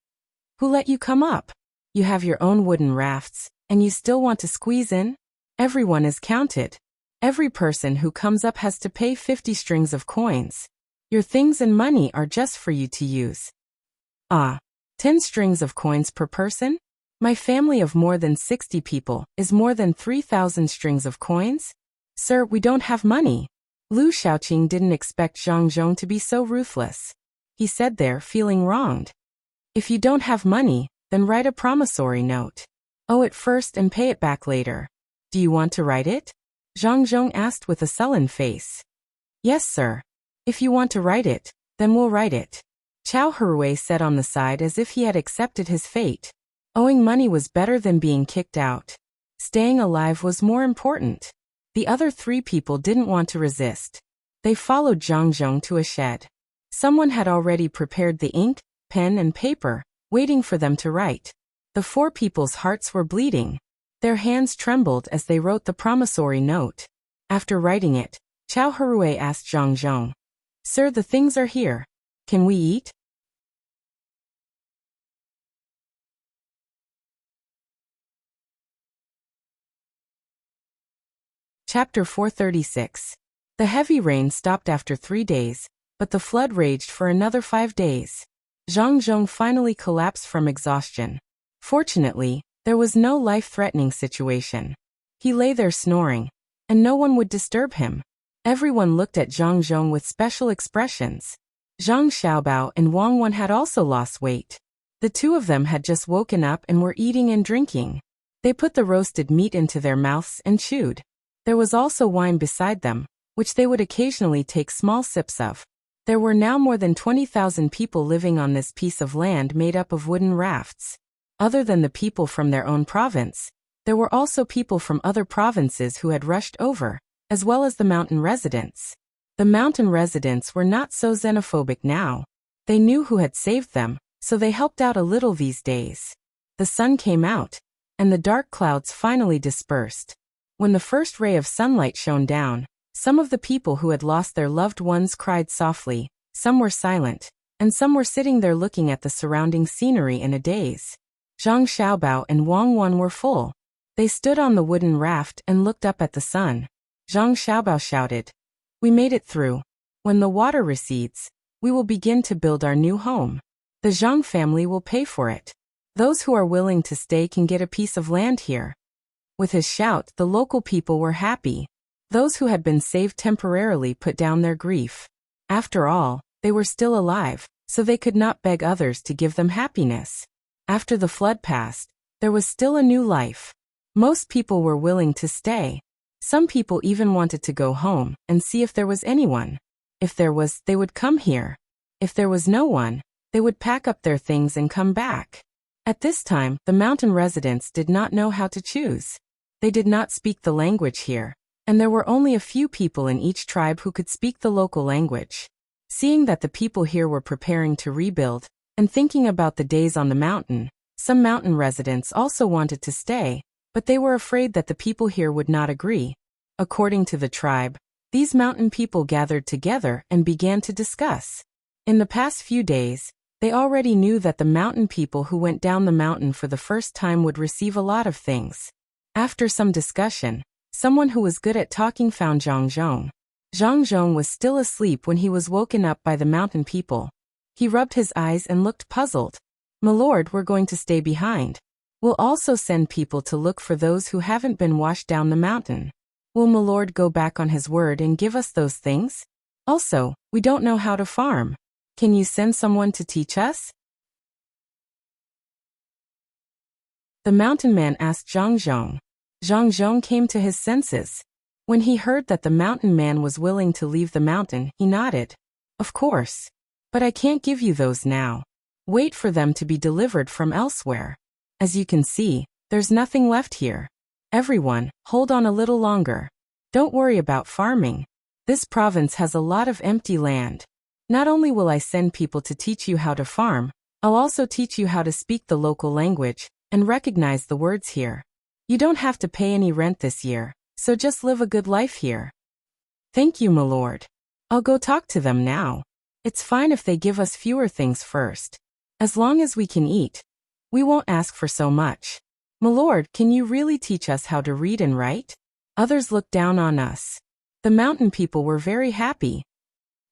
"Who let you come up? You have your own wooden rafts, and you still want to squeeze in? Everyone is counted. Every person who comes up has to pay 50 strings of coins. Your things and money are just for you to use." "Ah, 10 strings of coins per person? My family of more than 60 people is more than 3,000 strings of coins? Sir, we don't have money." Lu Shaoqing didn't expect Zhang Zhong to be so ruthless. He said there, feeling wronged, "If you don't have money, then write a promissory note. Owe it first and pay it back later. Do you want to write it?" Zhang Zhong asked with a sullen face. "Yes, sir. If you want to write it, then we'll write it." Chao Hurui sat on the side as if he had accepted his fate. Owing money was better than being kicked out. Staying alive was more important. The other 3 people didn't want to resist. They followed Zhang Zhong to a shed. Someone had already prepared the ink, pen and paper, waiting for them to write. The 4 people's hearts were bleeding. Their hands trembled as they wrote the promissory note. After writing it, Chao Hurui asked Zhang Zhong, "Sir, the things are here. Can we eat?" Chapter 436. The heavy rain stopped after 3 days, but the flood raged for another 5 days. Zhang Zhong finally collapsed from exhaustion. Fortunately, there was no life-threatening situation. He lay there snoring, and no one would disturb him. Everyone looked at Zhang Zhong with special expressions. Zhang Xiaobao and Wang Wen had also lost weight. The 2 of them had just woken up and were eating and drinking. They put the roasted meat into their mouths and chewed. There was also wine beside them, which they would occasionally take small sips of. There were now more than 20,000 people living on this piece of land made up of wooden rafts. Other than the people from their own province, there were also people from other provinces who had rushed over, as well as the mountain residents. The mountain residents were not so xenophobic now. They knew who had saved them, so they helped out a little these days. The sun came out, and the dark clouds finally dispersed. When the first ray of sunlight shone down, some of the people who had lost their loved ones cried softly, some were silent, and some were sitting there looking at the surrounding scenery in a daze. Zhang Xiaobao and Wang Wan were full. They stood on the wooden raft and looked up at the sun. Zhang Xiaobao shouted, "We made it through. When the water recedes, we will begin to build our new home. The Zhang family will pay for it. Those who are willing to stay can get a piece of land here." With his shout, the local people were happy. Those who had been saved temporarily put down their grief. After all, they were still alive, so they could not beg others to give them happiness. After the flood passed, there was still a new life. Most people were willing to stay. Some people even wanted to go home and see if there was anyone. If there was, they would come here. If there was no one, they would pack up their things and come back. At this time, the mountain residents did not know how to choose. They did not speak the language here, and there were only a few people in each tribe who could speak the local language. Seeing that the people here were preparing to rebuild, and thinking about the days on the mountain, some mountain residents also wanted to stay, but they were afraid that the people here would not agree. According to the tribe, these mountain people gathered together and began to discuss. In the past few days, they already knew that the mountain people who went down the mountain for the first time would receive a lot of things. After some discussion, someone who was good at talking found Zhang Zhong. Zhang Zhong was still asleep when he was woken up by the mountain people. He rubbed his eyes and looked puzzled. "My lord, we're going to stay behind. We'll also send people to look for those who haven't been washed down the mountain. Will my lord go back on his word and give us those things? Also, we don't know how to farm. Can you send someone to teach us?" The mountain man asked Zhang Zhong. Zhang Zhong came to his senses. When he heard that the mountain man was willing to leave the mountain, he nodded. "Of course. But I can't give you those now. Wait for them to be delivered from elsewhere. As you can see, there's nothing left here. Everyone, hold on a little longer. Don't worry about farming. This province has a lot of empty land. Not only will I send people to teach you how to farm, I'll also teach you how to speak the local language and recognize the words here. You don't have to pay any rent this year, so just live a good life here." "Thank you, my lord. I'll go talk to them now. It's fine if they give us fewer things first. As long as we can eat, we won't ask for so much. My lord, can you really teach us how to read and write? Others look down on us." The mountain people were very happy.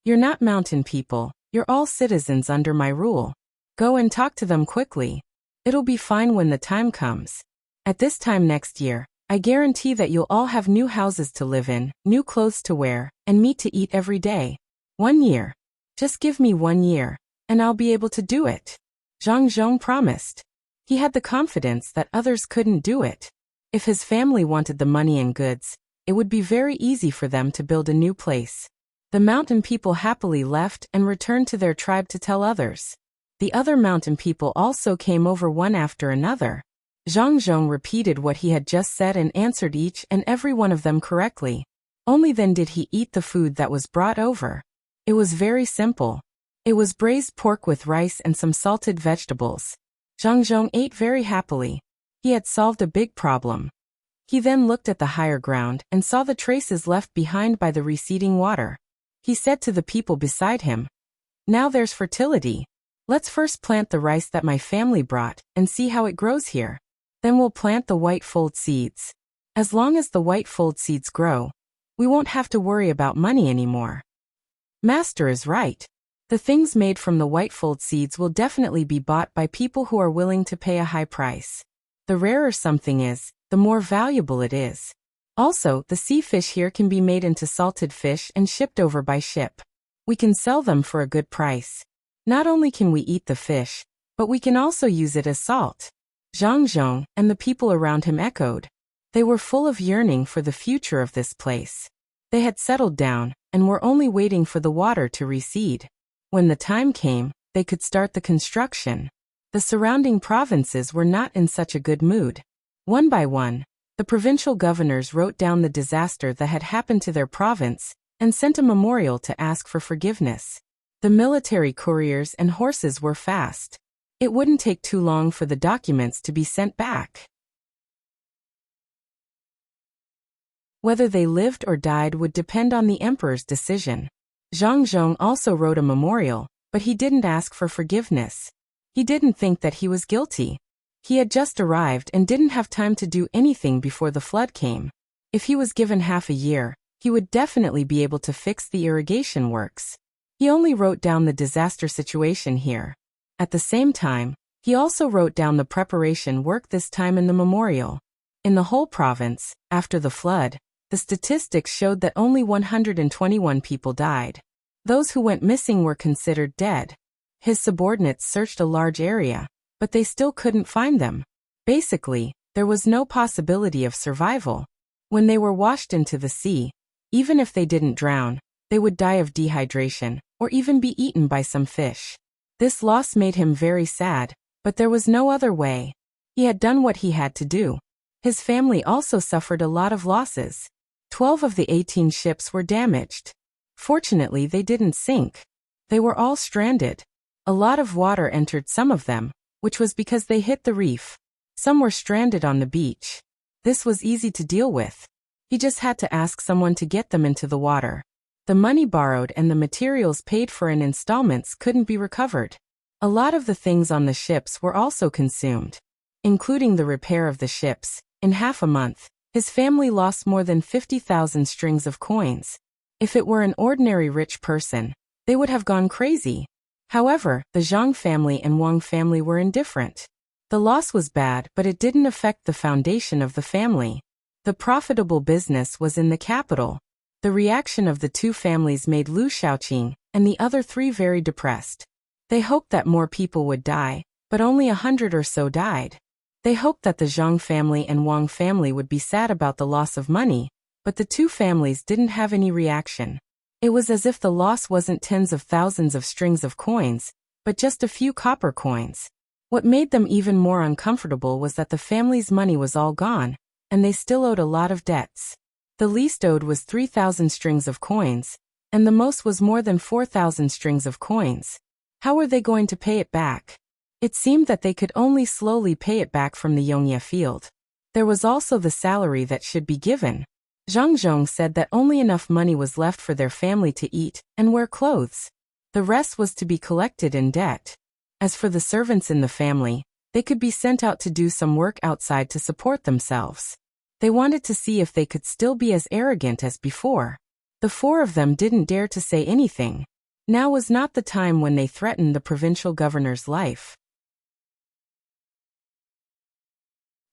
"You're not mountain people, you're all citizens under my rule. Go and talk to them quickly. It'll be fine when the time comes. At this time next year, I guarantee that you'll all have new houses to live in, new clothes to wear, and meat to eat every day. 1 year. Just give me 1 year, and I'll be able to do it." Zhang Zhong promised. He had the confidence that others couldn't do it. If his family wanted the money and goods, it would be very easy for them to build a new place. The mountain people happily left and returned to their tribe to tell others. The other mountain people also came over one after another. Zhang Zhong repeated what he had just said and answered each and every one of them correctly. Only then did he eat the food that was brought over. It was very simple. It was braised pork with rice and some salted vegetables. Zhang Zhong ate very happily. He had solved a big problem. He then looked at the higher ground and saw the traces left behind by the receding water. He said to the people beside him, "Now there's fertility. Let's first plant the rice that my family brought and see how it grows here. Then we'll plant the white fold seeds. As long as the white fold seeds grow, we won't have to worry about money anymore." Master is right. The things made from the white fold seeds will definitely be bought by people who are willing to pay a high price. The rarer something is, the more valuable it is. Also, the sea fish here can be made into salted fish and shipped over by ship. We can sell them for a good price. Not only can we eat the fish, but we can also use it as salt. Zhang Zhong and the people around him echoed. They were full of yearning for the future of this place. They had settled down and were only waiting for the water to recede. When the time came, they could start the construction. The surrounding provinces were not in such a good mood. One by one, The provincial governors wrote down the disaster that had happened to their province and sent a memorial to ask for forgiveness. The military couriers and horses were fast. It wouldn't take too long for the documents to be sent back. Whether they lived or died would depend on the emperor's decision. Zhang Zhong also wrote a memorial, but he didn't ask for forgiveness. He didn't think that he was guilty. He had just arrived and didn't have time to do anything before the flood came. If he was given half a year, he would definitely be able to fix the irrigation works. He only wrote down the disaster situation here. At the same time, he also wrote down the preparation work this time in the memorial. In the whole province, after the flood, the statistics showed that only 121 people died. Those who went missing were considered dead. His subordinates searched a large area, but they still couldn't find them. Basically, there was no possibility of survival. When they were washed into the sea, even if they didn't drown, they would die of dehydration, or even be eaten by some fish. This loss made him very sad, but there was no other way. He had done what he had to do. His family also suffered a lot of losses. 12 of the 18 ships were damaged. Fortunately, they didn't sink. They were all stranded. A lot of water entered some of them, which was because they hit the reef. Some were stranded on the beach. This was easy to deal with. He just had to ask someone to get them into the water. The money borrowed and the materials paid for in installments couldn't be recovered. A lot of the things on the ships were also consumed, including the repair of the ships. In half a month, his family lost more than 50,000 strings of coins. If it were an ordinary rich person, they would have gone crazy. However, the Zhang family and Wang family were indifferent. The loss was bad, but it didn't affect the foundation of the family. The profitable business was in the capital. The reaction of the two families made Lu Shaoqing and the other three very depressed. They hoped that more people would die, but only 100 or so died. They hoped that the Zhang family and Wang family would be sad about the loss of money, but the two families didn't have any reaction. It was as if the loss wasn't tens of thousands of strings of coins, but just a few copper coins. What made them even more uncomfortable was that the family's money was all gone, and they still owed a lot of debts. The least owed was 3,000 strings of coins, and the most was more than 4,000 strings of coins. How were they going to pay it back? It seemed that they could only slowly pay it back from the Yongye field. There was also the salary that should be given. Zhang Zhong said that only enough money was left for their family to eat and wear clothes. The rest was to be collected in debt. As for the servants in the family, they could be sent out to do some work outside to support themselves. They wanted to see if they could still be as arrogant as before. The four of them didn't dare to say anything. Now was not the time when they threatened the provincial governor's life.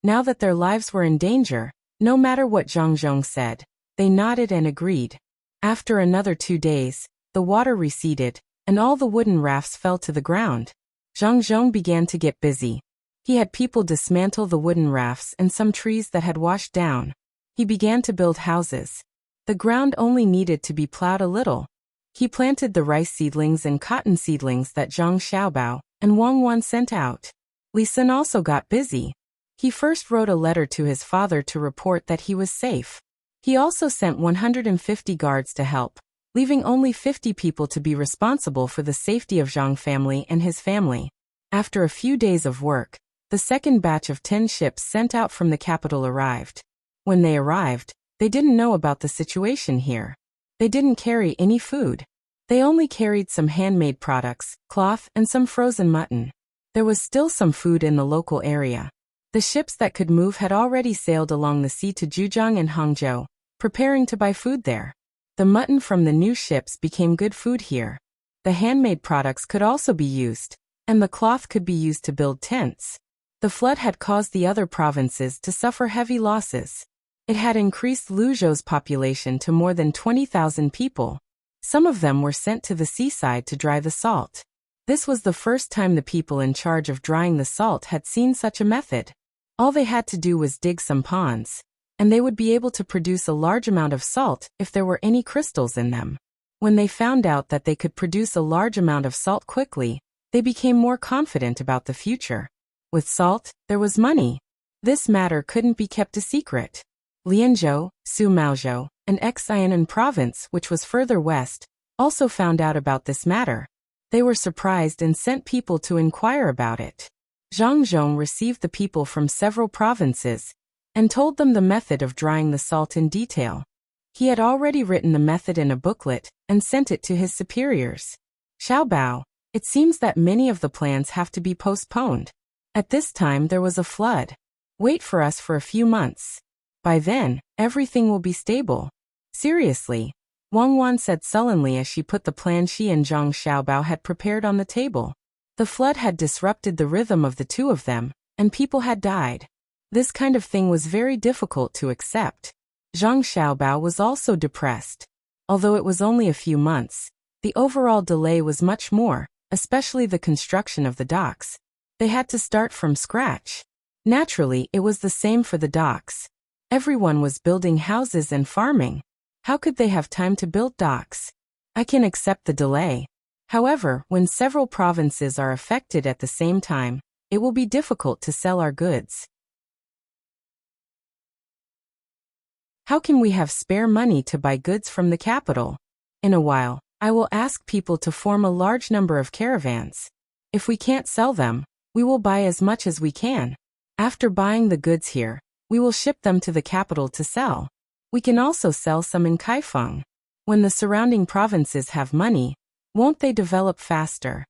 Now that their lives were in danger, no matter what Zhang Zhong said, they nodded and agreed. After another 2 days, the water receded, and all the wooden rafts fell to the ground. Zhang Zhong began to get busy. He had people dismantle the wooden rafts and some trees that had washed down. He began to build houses. The ground only needed to be plowed a little. He planted the rice seedlings and cotton seedlings that Zhang Xiaobao and Wang Wan sent out. Li Sun also got busy. He first wrote a letter to his father to report that he was safe. He also sent 150 guards to help, leaving only 50 people to be responsible for the safety of Zhang family and his family. After a few days of work, the second batch of 10 ships sent out from the capital arrived. When they arrived, they didn't know about the situation here. They didn't carry any food. They only carried some handmade products, cloth, and some frozen mutton. There was still some food in the local area. The ships that could move had already sailed along the sea to Zhujiang and Hangzhou, preparing to buy food there. The mutton from the new ships became good food here. The handmade products could also be used, and the cloth could be used to build tents. The flood had caused the other provinces to suffer heavy losses. It had increased Luzhou's population to more than 20,000 people. Some of them were sent to the seaside to dry the salt. This was the first time the people in charge of drying the salt had seen such a method. All they had to do was dig some ponds, and they would be able to produce a large amount of salt if there were any crystals in them. When they found out that they could produce a large amount of salt quickly, they became more confident about the future. With salt, there was money. This matter couldn't be kept a secret. Lianzhou, Sumaozhou, and Xianan province, which was further west, also found out about this matter. They were surprised and sent people to inquire about it. Zhang Zhong received the people from several provinces and told them the method of drying the salt in detail. He had already written the method in a booklet and sent it to his superiors. Xiaobao, it seems that many of the plans have to be postponed. At this time there was a flood. Wait for us for a few months. By then, everything will be stable. Seriously, Wang Wan said sullenly as she put the plan she and Zhang Xiaobao had prepared on the table. The flood had disrupted the rhythm of the two of them, and people had died. This kind of thing was very difficult to accept. Zhang Xiaobao was also depressed. Although it was only a few months, the overall delay was much more, especially the construction of the docks. They had to start from scratch. Naturally, it was the same for the docks. Everyone was building houses and farming. How could they have time to build docks? I can accept the delay. However, when several provinces are affected at the same time, it will be difficult to sell our goods. How can we have spare money to buy goods from the capital? In a while, I will ask people to form a large number of caravans. If we can't sell them, we will buy as much as we can. After buying the goods here, we will ship them to the capital to sell. We can also sell some in Kaifeng. When the surrounding provinces have money, won't they develop faster?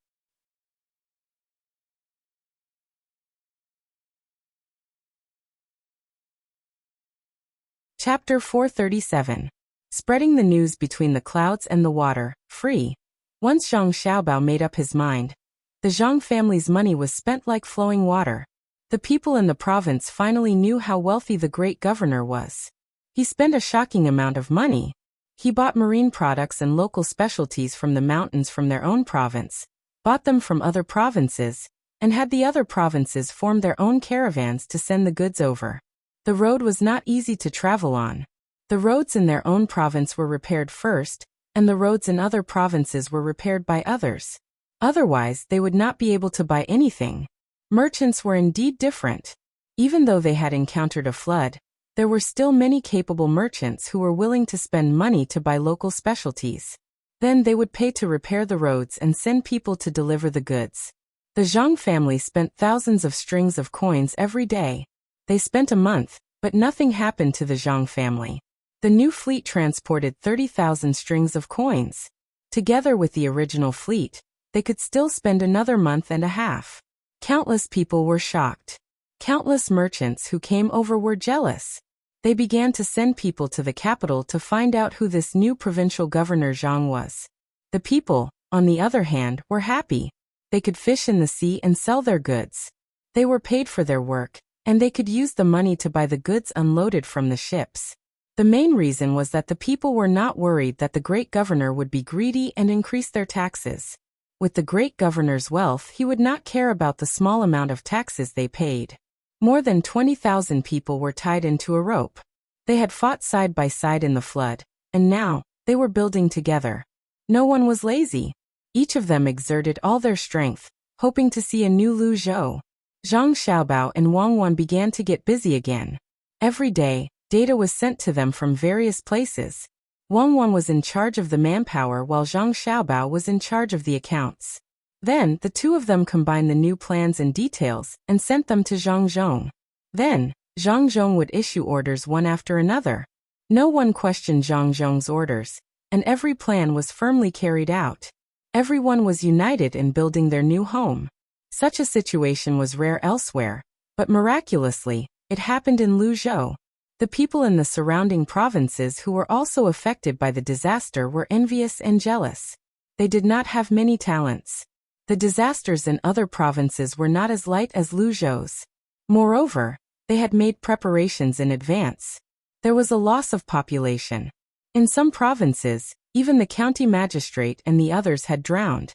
Chapter 437. Spreading the news between the clouds and the water, free. Once Zhang Xiaobao made up his mind, the Zhang family's money was spent like flowing water. The people in the province finally knew how wealthy the great governor was. He spent a shocking amount of money. He bought marine products and local specialties from the mountains from their own province, bought them from other provinces, and had the other provinces form their own caravans to send the goods over. The road was not easy to travel on. The roads in their own province were repaired first, and the roads in other provinces were repaired by others. Otherwise, they would not be able to buy anything. Merchants were indeed different. Even though they had encountered a flood, there were still many capable merchants who were willing to spend money to buy local specialties. Then they would pay to repair the roads and send people to deliver the goods. The Zhang family spent thousands of strings of coins every day. They spent a month, but nothing happened to the Zhang family. The new fleet transported 30,000 strings of coins. Together with the original fleet, they could still spend another month and a half. Countless people were shocked. Countless merchants who came over were jealous. They began to send people to the capital to find out who this new provincial governor Zhang was. The people, on the other hand, were happy. They could fish in the sea and sell their goods. They were paid for their work, and they could use the money to buy the goods unloaded from the ships. The main reason was that the people were not worried that the great governor would be greedy and increase their taxes. With the great governor's wealth, he would not care about the small amount of taxes they paid. More than 20,000 people were tied into a rope. They had fought side by side in the flood, and now, they were building together. No one was lazy. Each of them exerted all their strength, hoping to see a new Lu Zhou. Zhang Xiaobao and Wang Wan began to get busy again. Every day, data was sent to them from various places. Wang Wan was in charge of the manpower while Zhang Xiaobao was in charge of the accounts. Then, the two of them combined the new plans and details and sent them to Zhang Zhong. Then, Zhang Zhong would issue orders one after another. No one questioned Zhang Zhong's orders, and every plan was firmly carried out. Everyone was united in building their new home. Such a situation was rare elsewhere, but miraculously, it happened in Luzhou. The people in the surrounding provinces who were also affected by the disaster were envious and jealous. They did not have many talents. The disasters in other provinces were not as light as Luzhou's. Moreover, they had made preparations in advance. There was a loss of population. In some provinces, even the county magistrate and the others had drowned.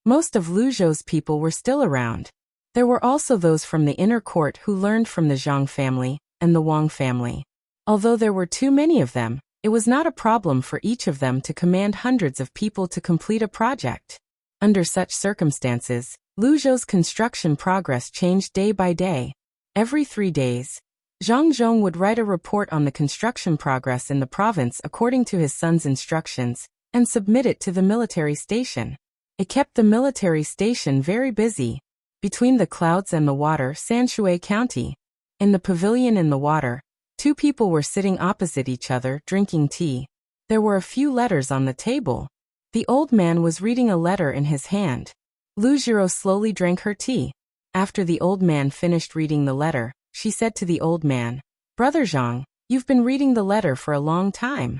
Most of Luzhou's people were still around. There were also those from the inner court who learned from the Zhang family and the Wang family. Although there were too many of them, it was not a problem for each of them to command hundreds of people to complete a project. Under such circumstances, Luzhou's construction progress changed day by day. Every 3 days, Zhang Zhong would write a report on the construction progress in the province according to his son's instructions, and submit it to the military station. It kept the military station very busy. Between the clouds and the water, Sanshui County. In the pavilion in the water, 2 people were sitting opposite each other, drinking tea. There were a few letters on the table. The old man was reading a letter in his hand. Lu Jiro slowly drank her tea. After the old man finished reading the letter, she said to the old man, "Brother Zhang, you've been reading the letter for a long time.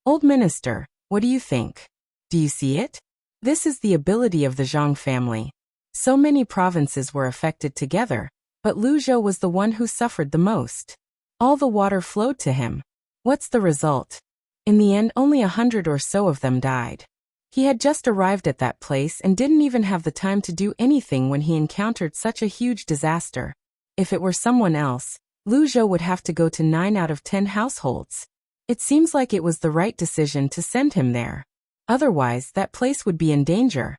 Old minister, what do you think? Do you see it? This is the ability of the Zhang family." So many provinces were affected together, but Lu Zhou was the one who suffered the most. All the water flowed to him. What's the result? In the end, only 100 or so of them died. He had just arrived at that place and didn't even have the time to do anything when he encountered such a huge disaster. If it were someone else, Lu Zhou would have to go to 9 out of 10 households. It seems like it was the right decision to send him there. Otherwise, that place would be in danger.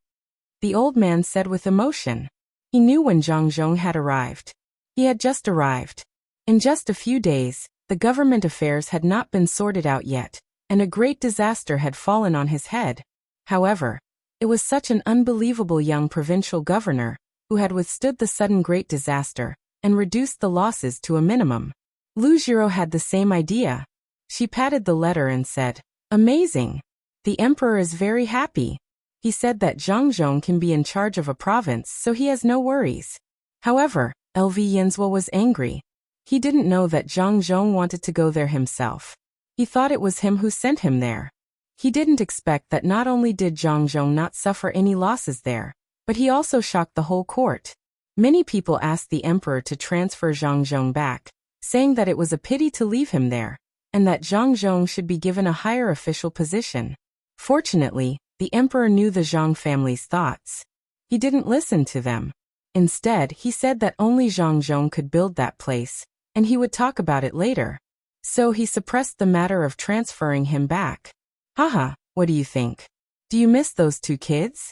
The old man said with emotion. He knew when Zhang Zhong had arrived. He had just arrived. In just a few days, the government affairs had not been sorted out yet, and a great disaster had fallen on his head. However, it was such an unbelievable young provincial governor, who had withstood the sudden great disaster, and reduced the losses to a minimum. Lu Jiro had the same idea. She patted the letter and said, "Amazing. The emperor is very happy. He said that Zhang Zhong can be in charge of a province, so he has no worries." However, LV Yinzhua was angry. He didn't know that Zhang Zhong wanted to go there himself. He thought it was him who sent him there. He didn't expect that not only did Zhang Zhong not suffer any losses there, but he also shocked the whole court. Many people asked the emperor to transfer Zhang Zhong back, saying that it was a pity to leave him there, and that Zhang Zhong should be given a higher official position. Fortunately, the emperor knew the Zhang family's thoughts. He didn't listen to them. Instead, he said that only Zhang Zhong could build that place, and he would talk about it later. So he suppressed the matter of transferring him back. Haha, what do you think? Do you miss those 2 kids?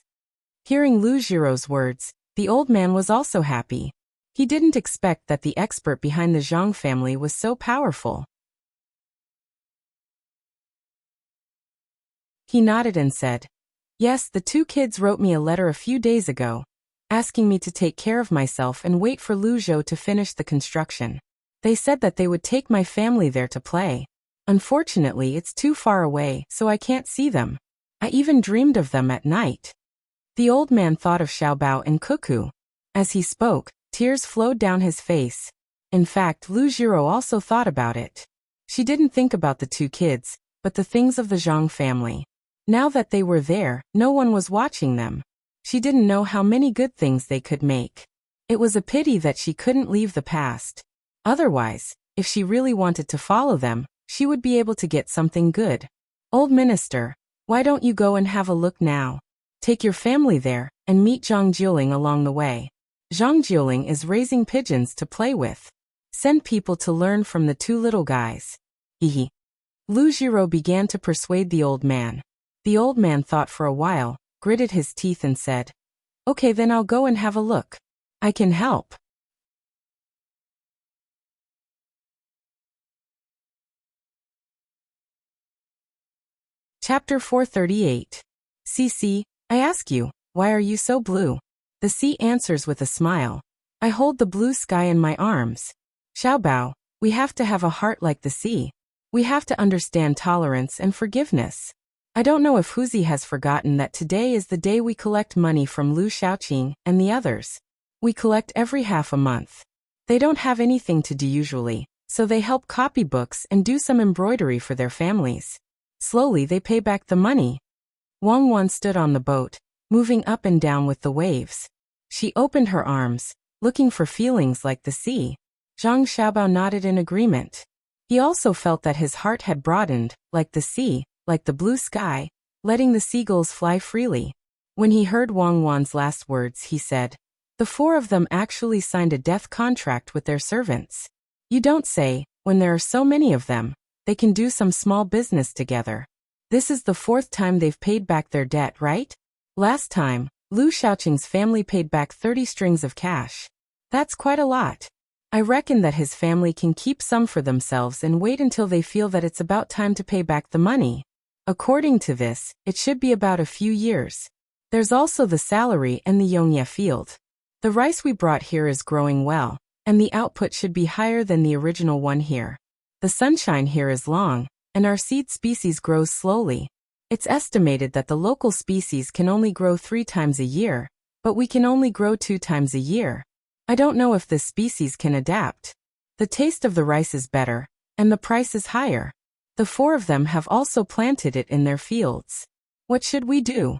Hearing Lu Jiro's words, the old man was also happy. He didn't expect that the expert behind the Zhang family was so powerful. He nodded and said, "Yes, the 2 kids wrote me a letter a few days ago, asking me to take care of myself and wait for Lu Zhou to finish the construction. They said that they would take my family there to play. Unfortunately, it's too far away, so I can't see them. I even dreamed of them at night." The old man thought of Xiaobao and Cuckoo. As he spoke, tears flowed down his face. In fact, Lu Jiro also thought about it. She didn't think about the 2 kids, but the things of the Zhang family. Now that they were there, no one was watching them. She didn't know how many good things they could make. It was a pity that she couldn't leave the past. Otherwise, if she really wanted to follow them, she would be able to get something good. "Old minister, why don't you go and have a look now? Take your family there, and meet Zhang Jiuling along the way. Zhang Jiuling is raising pigeons to play with. Send people to learn from the 2 little guys." Hehe. Lu Jiro began to persuade the old man. The old man thought for a while, gritted his teeth and said, "Okay, then I'll go and have a look. I can help." Chapter 438. "Cici, I ask you, why are you so blue?" The sea answers with a smile. "I hold the blue sky in my arms. Xiaobao, we have to have a heart like the sea. We have to understand tolerance and forgiveness. I don't know if Huzi has forgotten that today is the day we collect money from Lu Xiaoqing and the others. We collect every half a month. They don't have anything to do usually, so they help copy books and do some embroidery for their families. Slowly they pay back the money." Wang Wan stood on the boat, moving up and down with the waves. She opened her arms, looking for feelings like the sea. Zhang Xiaobao nodded in agreement. He also felt that his heart had broadened, like the sea, like the blue sky, letting the seagulls fly freely. When he heard Wang Wan's last words, he said, "The 4 of them actually signed a death contract with their servants. You don't say, when there are so many of them, they can do some small business together. This is the 4th time they've paid back their debt, right? Last time, Lu Shaoqing's family paid back 30 strings of cash. That's quite a lot. I reckon that his family can keep some for themselves and wait until they feel that it's about time to pay back the money. According to this, it should be about a few years. There's also the salary and the Yongye field. The rice we brought here is growing well, and the output should be higher than the original one here. The sunshine here is long, and our seed species grows slowly. It's estimated that the local species can only grow 3 times a year, but we can only grow 2 times a year. I don't know if this species can adapt. The taste of the rice is better, and the price is higher. The 4 of them have also planted it in their fields. What should we do?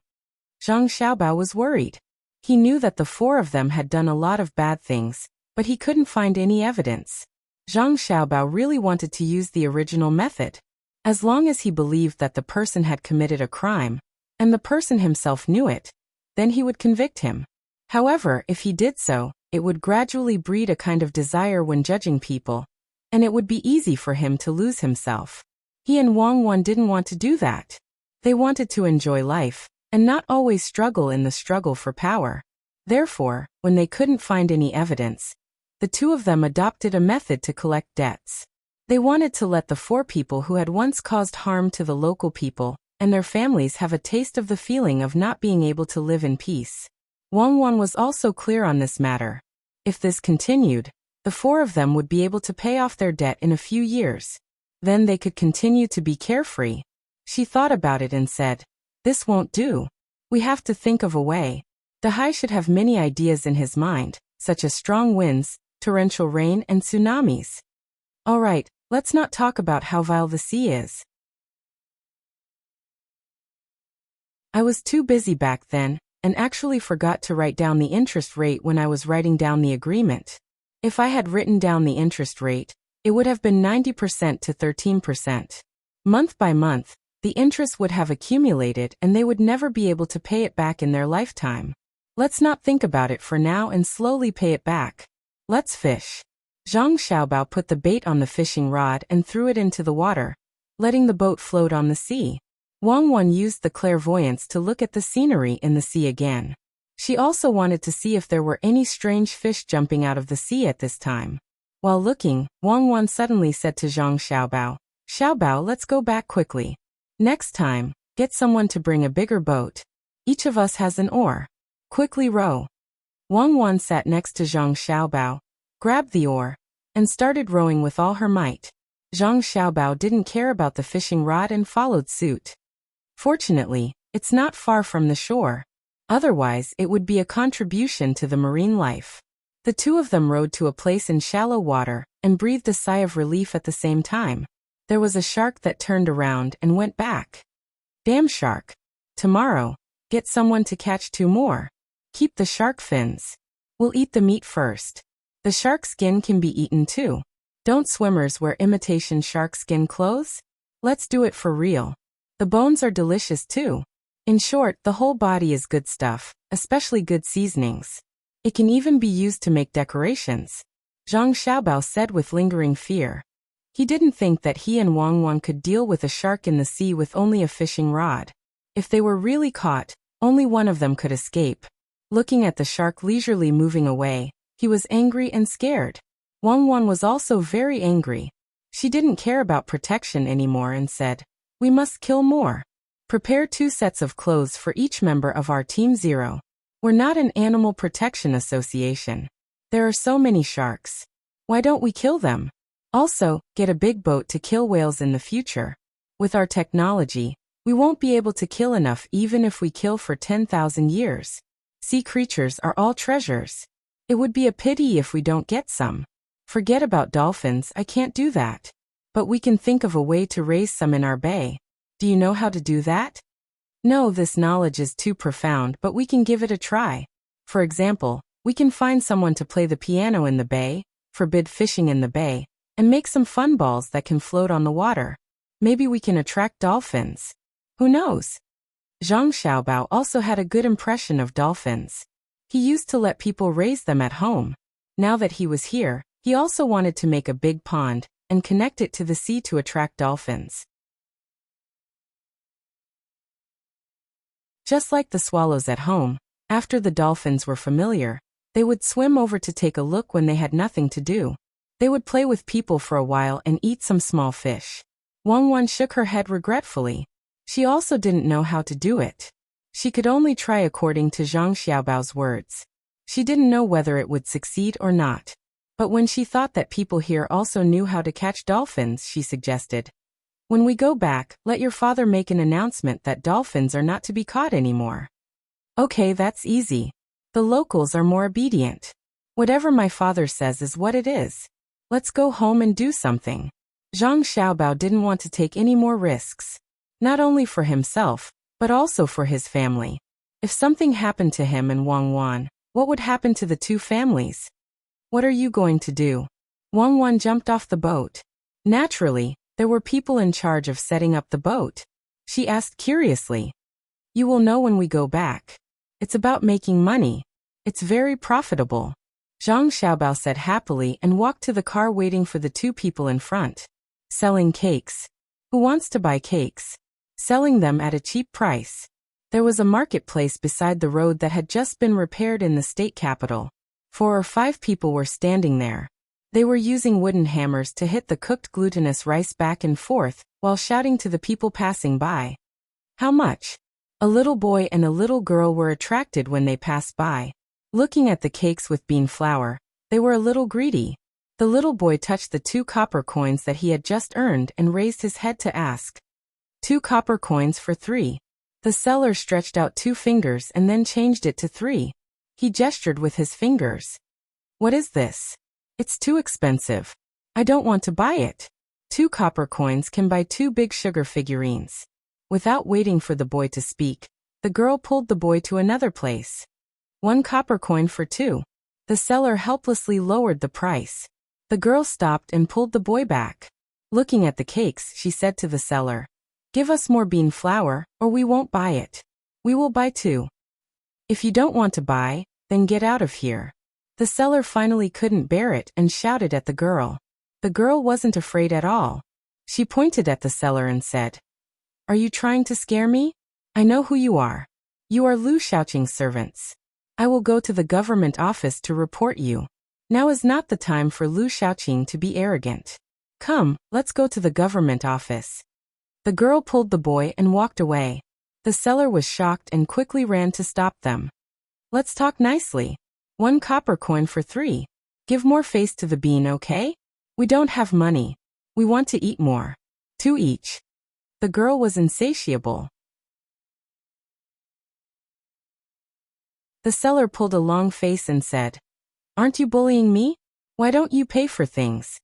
Zhang Xiaobao was worried. He knew that the 4 of them had done a lot of bad things, but he couldn't find any evidence. Zhang Xiaobao really wanted to use the original method. As long as he believed that the person had committed a crime, and the person himself knew it, then he would convict him. However, if he did so, it would gradually breed a kind of desire when judging people, and it would be easy for him to lose himself. He and Wang Wan didn't want to do that. They wanted to enjoy life, and not always struggle in the struggle for power. Therefore, when they couldn't find any evidence, the 2 of them adopted a method to collect debts. They wanted to let the 4 people who had once caused harm to the local people and their families have a taste of the feeling of not being able to live in peace. Wang Wan was also clear on this matter. If this continued, the 4 of them would be able to pay off their debt in a few years. Then they could continue to be carefree. She thought about it and said, "This won't do. We have to think of a way." Dahai should have many ideas in his mind, such as strong winds, torrential rain, and tsunamis. All right, let's not talk about how vile the sea is. I was too busy back then, and actually forgot to write down the interest rate when I was writing down the agreement. If I had written down the interest rate, it would have been 90% to 13%. Month by month, the interest would have accumulated and they would never be able to pay it back in their lifetime. Let's not think about it for now and slowly pay it back. Let's fish. Zhang Xiaobao put the bait on the fishing rod and threw it into the water, letting the boat float on the sea. Wang Wan used the clairvoyance to look at the scenery in the sea again. She also wanted to see if there were any strange fish jumping out of the sea at this time. While looking, Wang Wan suddenly said to Zhang Xiaobao, "Xiaobao, let's go back quickly. Next time, get someone to bring a bigger boat. Each of us has an oar. Quickly row." Wang Wan sat next to Zhang Xiaobao, grabbed the oar, and started rowing with all her might. Zhang Xiaobao didn't care about the fishing rod and followed suit. Fortunately, it's not far from the shore. Otherwise, it would be a contribution to the marine life. The 2 of them rowed to a place in shallow water and breathed a sigh of relief at the same time. There was a shark that turned around and went back. "Damn shark. Tomorrow, get someone to catch 2 more. Keep the shark fins. We'll eat the meat first. The shark skin can be eaten too. Don't swimmers wear imitation shark skin clothes? Let's do it for real. The bones are delicious too. In short, the whole body is good stuff, especially good seasonings. It can even be used to make decorations," Zhang Xiaobao said with lingering fear. He didn't think that he and Wang Wan could deal with a shark in the sea with only a fishing rod. If they were really caught, only one of them could escape. Looking at the shark leisurely moving away, he was angry and scared. Wang Wan was also very angry. She didn't care about protection anymore and said, "We must kill more. Prepare 2 sets of clothes for each member of our Team 0. We're not an animal protection association. There are so many sharks. Why don't we kill them? Also, get a big boat to kill whales in the future. With our technology, we won't be able to kill enough even if we kill for 10,000 years. Sea creatures are all treasures. It would be a pity if we don't get some. Forget about dolphins, I can't do that. But we can think of a way to raise some in our bay. Do you know how to do that?" "No, this knowledge is too profound, but we can give it a try. For example, we can find someone to play the piano in the bay, forbid fishing in the bay, and make some fun balls that can float on the water. Maybe we can attract dolphins. Who knows?" Zhang Xiaobao also had a good impression of dolphins. He used to let people raise them at home. Now that he was here, he also wanted to make a big pond and connect it to the sea to attract dolphins. Just like the swallows at home, After the dolphins were familiar, they would swim over to take a look when they had nothing to do. They would play with people for a while and eat some small fish. Wang Wan shook her head regretfully. She also didn't know how to do it. She could only try according to Zhang Xiaobao's words. She didn't know whether it would succeed or not. But when she thought that people here also knew how to catch dolphins, she suggested, "When we go back, let your father make an announcement that dolphins are not to be caught anymore." "Okay, that's easy. The locals are more obedient. Whatever my father says is what it is. Let's go home and do something." Zhang Xiaobao didn't want to take any more risks. Not only for himself, but also for his family. If something happened to him and Wang Wan, what would happen to the two families? "What are you going to do?" Wang Wan jumped off the boat. Naturally, there were people in charge of setting up the boat. She asked curiously, "You will know when we go back. It's about making money. It's very profitable." Zhang Xiaobao said happily and walked to the car waiting for the two people in front. Selling cakes. Who wants to buy cakes? Selling them at a cheap price. There was a marketplace beside the road that had just been repaired in the state capital. 4 or 5 people were standing there. They were using wooden hammers to hit the cooked glutinous rice back and forth, while shouting to the people passing by. "How much?" A little boy and a little girl were attracted when they passed by. Looking at the cakes with bean flour, they were a little greedy. The little boy touched the 2 copper coins that he had just earned and raised his head to ask, "2 copper coins for 3. The seller stretched out 2 fingers and then changed it to 3. He gestured with his fingers. "What is this? It's too expensive. I don't want to buy it. 2 copper coins can buy 2 big sugar figurines." Without waiting for the boy to speak, the girl pulled the boy to another place. 1 copper coin for 2. The seller helplessly lowered the price. The girl stopped and pulled the boy back. Looking at the cakes, she said to the seller, "Give us more bean flour, or we won't buy it. We will buy 2. If you don't want to buy, then get out of here." The seller finally couldn't bear it and shouted at the girl. The girl wasn't afraid at all. She pointed at the seller and said, "Are you trying to scare me? I know who you are. You are Lu Shaoqing's servants. I will go to the government office to report you. Now is not the time for Lu Shaoqing to be arrogant. Come, let's go to the government office." The girl pulled the boy and walked away. The seller was shocked and quickly ran to stop them. "Let's talk nicely. 1 copper coin for 3. Give more face to the bean, okay? We don't have money. We want to eat more. 2 each." The girl was insatiable. The seller pulled a long face and said, "Aren't you bullying me? Why don't you pay for things?"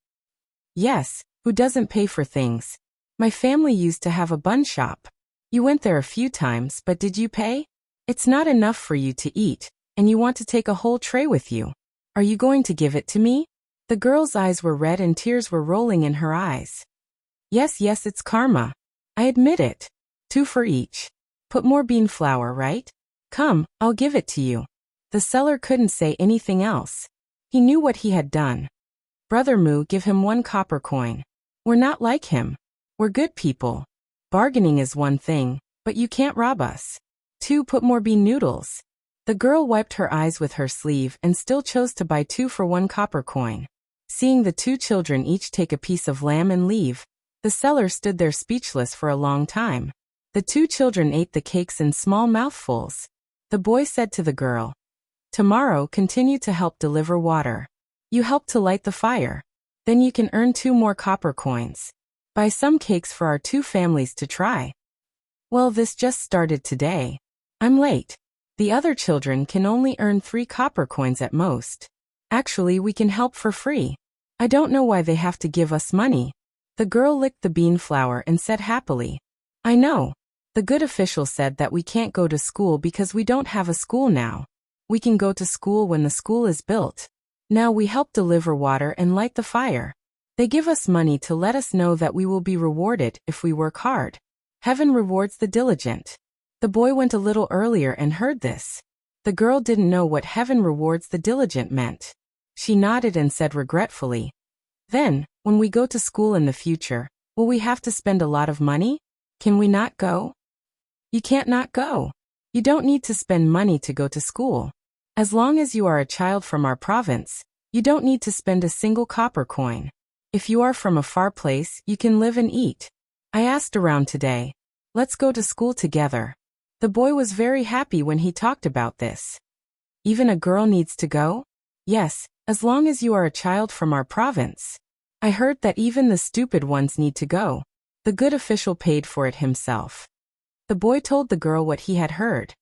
"Yes, who doesn't pay for things? My family used to have a bun shop. You went there a few times, but did you pay? It's not enough for you to eat, and you want to take a whole tray with you. Are you going to give it to me?" The girl's eyes were red and tears were rolling in her eyes. Yes, it's karma. I admit it. 2 for each. Put more bean flour, right? Come, I'll give it to you." The seller couldn't say anything else. He knew what he had done. "Brother Mu, give him 1 copper coin. We're not like him. We're good people. Bargaining is one thing, but you can't rob us. 2, put more bean noodles." The girl wiped her eyes with her sleeve and still chose to buy 2 for 1 copper coin. Seeing the 2 children each take a piece of lamb and leave, the seller stood there speechless for a long time. The 2 children ate the cakes in small mouthfuls. The boy said to the girl, "Tomorrow continue to help deliver water. You help to light the fire. Then you can earn 2 more copper coins. Buy some cakes for our 2 families to try." "Well, this just started today. I'm late. The other children can only earn 3 copper coins at most. Actually, we can help for free. I don't know why they have to give us money." The girl licked the bean flour and said happily, "I know. The good official said that we can't go to school because we don't have a school now. We can go to school when the school is built. Now we help deliver water and light the fire. They give us money to let us know that we will be rewarded if we work hard. Heaven rewards the diligent." The boy went a little earlier and heard this. The girl didn't know what heaven rewards the diligent meant. She nodded and said regretfully, "Then, when we go to school in the future, will we have to spend a lot of money? Can we not go?" "You can't not go. You don't need to spend money to go to school. As long as you are a child from our province, you don't need to spend a single copper coin. If you are from a far place, you can live and eat. I asked around today. Let's go to school together. The boy was very happy when he talked about this. Even a girl needs to go? Yes, as long as you are a child from our province. I heard that even the stupid ones need to go. The good official paid for it himself. The boy told the girl what he had heard.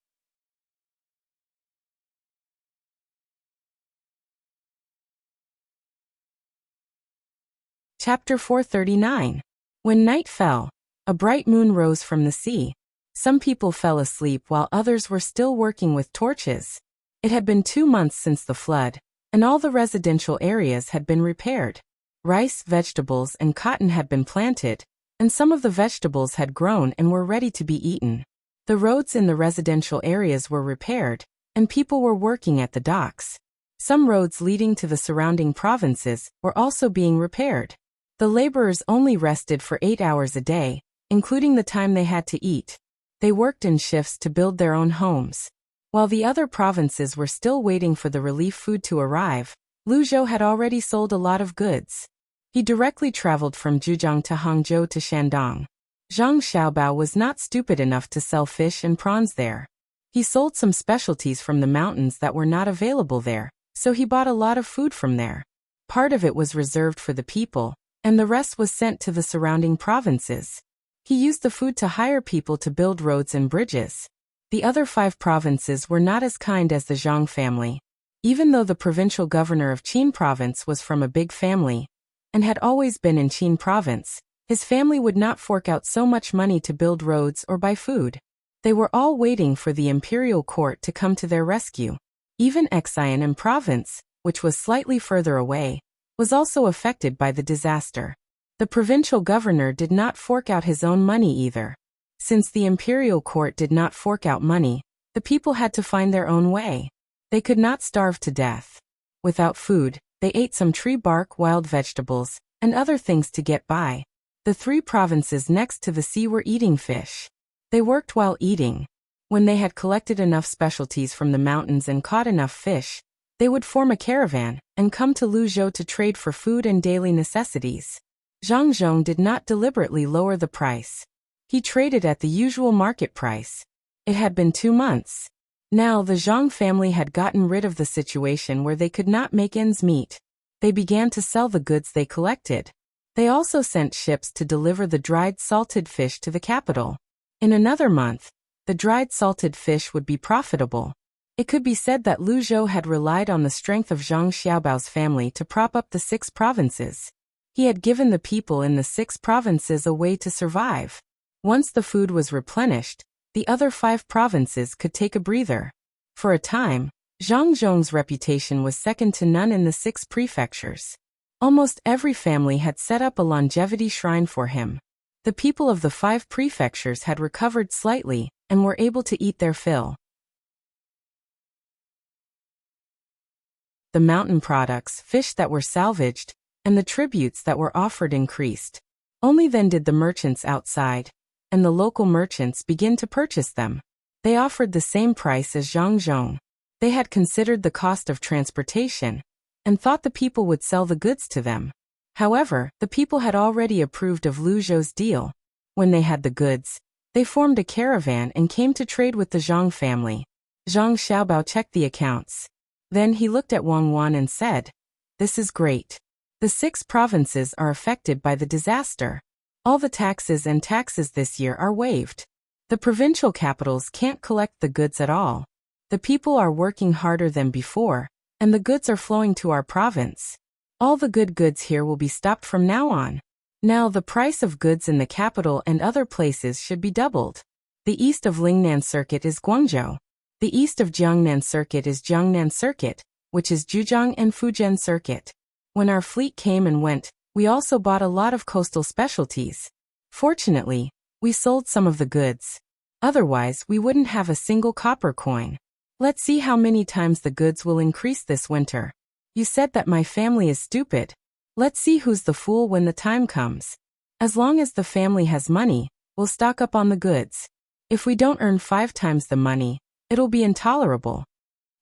Chapter 439. When night fell, a bright moon rose from the sea. Some people fell asleep while others were still working with torches. It had been 2 months since the flood, and all the residential areas had been repaired. Rice, vegetables, and cotton had been planted, and some of the vegetables had grown and were ready to be eaten. The roads in the residential areas were repaired, and people were working at the docks. Some roads leading to the surrounding provinces were also being repaired. The laborers only rested for 8 hours a day, including the time they had to eat. They worked in shifts to build their own homes. While the other provinces were still waiting for the relief food to arrive, Luzhou had already sold a lot of goods. He directly traveled from Zhejiang to Hangzhou to Shandong. Zhang Xiaobao was not stupid enough to sell fish and prawns there. He sold some specialties from the mountains that were not available there, so he bought a lot of food from there. Part of it was reserved for the people, and the rest was sent to the surrounding provinces. He used the food to hire people to build roads and bridges. The other 5 provinces were not as kind as the Zhang family. Even though the provincial governor of Qin province was from a big family, and had always been in Qin province, his family would not fork out so much money to build roads or buy food. They were all waiting for the imperial court to come to their rescue. Even Xian province, which was slightly further away, was also affected by the disaster. The provincial governor did not fork out his own money either. Since the imperial court did not fork out money, the people had to find their own way. They could not starve to death. Without food, they ate some tree bark, wild vegetables, and other things to get by. The 3 provinces next to the sea were eating fish. They worked while eating. When they had collected enough specialties from the mountains and caught enough fish, they would form a caravan and come to Luzhou to trade for food and daily necessities. Zhang Zhong did not deliberately lower the price. He traded at the usual market price. It had been 2 months. Now the Zhang family had gotten rid of the situation where they could not make ends meet. They began to sell the goods they collected. They also sent ships to deliver the dried salted fish to the capital. In another month, the dried salted fish would be profitable. It could be said that Luzhou had relied on the strength of Zhang Xiaobao's family to prop up the 6 provinces. He had given the people in the 6 provinces a way to survive. Once the food was replenished, the other 5 provinces could take a breather. For a time, Zhang Zhong's reputation was second to none in the 6 prefectures. Almost every family had set up a longevity shrine for him. The people of the 5 prefectures had recovered slightly and were able to eat their fill. The mountain products, fish that were salvaged, and the tributes that were offered increased. Only then did the merchants outside and the local merchants begin to purchase them. They offered the same price as Zhang Zhong. They had considered the cost of transportation and thought the people would sell the goods to them. However, the people had already approved of Luzhou's deal. When they had the goods, they formed a caravan and came to trade with the Zhang family. Zhang Xiaobao checked the accounts. Then he looked at Wang Wan and said, "This is great. The 6 provinces are affected by the disaster. All the taxes this year are waived. The provincial capitals can't collect the goods at all. The people are working harder than before, and the goods are flowing to our province. All the good goods here will be stopped from now on. Now the price of goods in the capital and other places should be doubled. The east of Lingnan Circuit is Guangzhou. The east of Jiangnan Circuit is Jiangnan Circuit, which is Zhejiang and Fujian Circuit. When our fleet came and went, we also bought a lot of coastal specialties. Fortunately, we sold some of the goods. Otherwise, we wouldn't have a single copper coin. Let's see how many times the goods will increase this winter. You said that my family is stupid. Let's see who's the fool when the time comes. As long as the family has money, we'll stock up on the goods. If we don't earn 5 times the money, it'll be intolerable.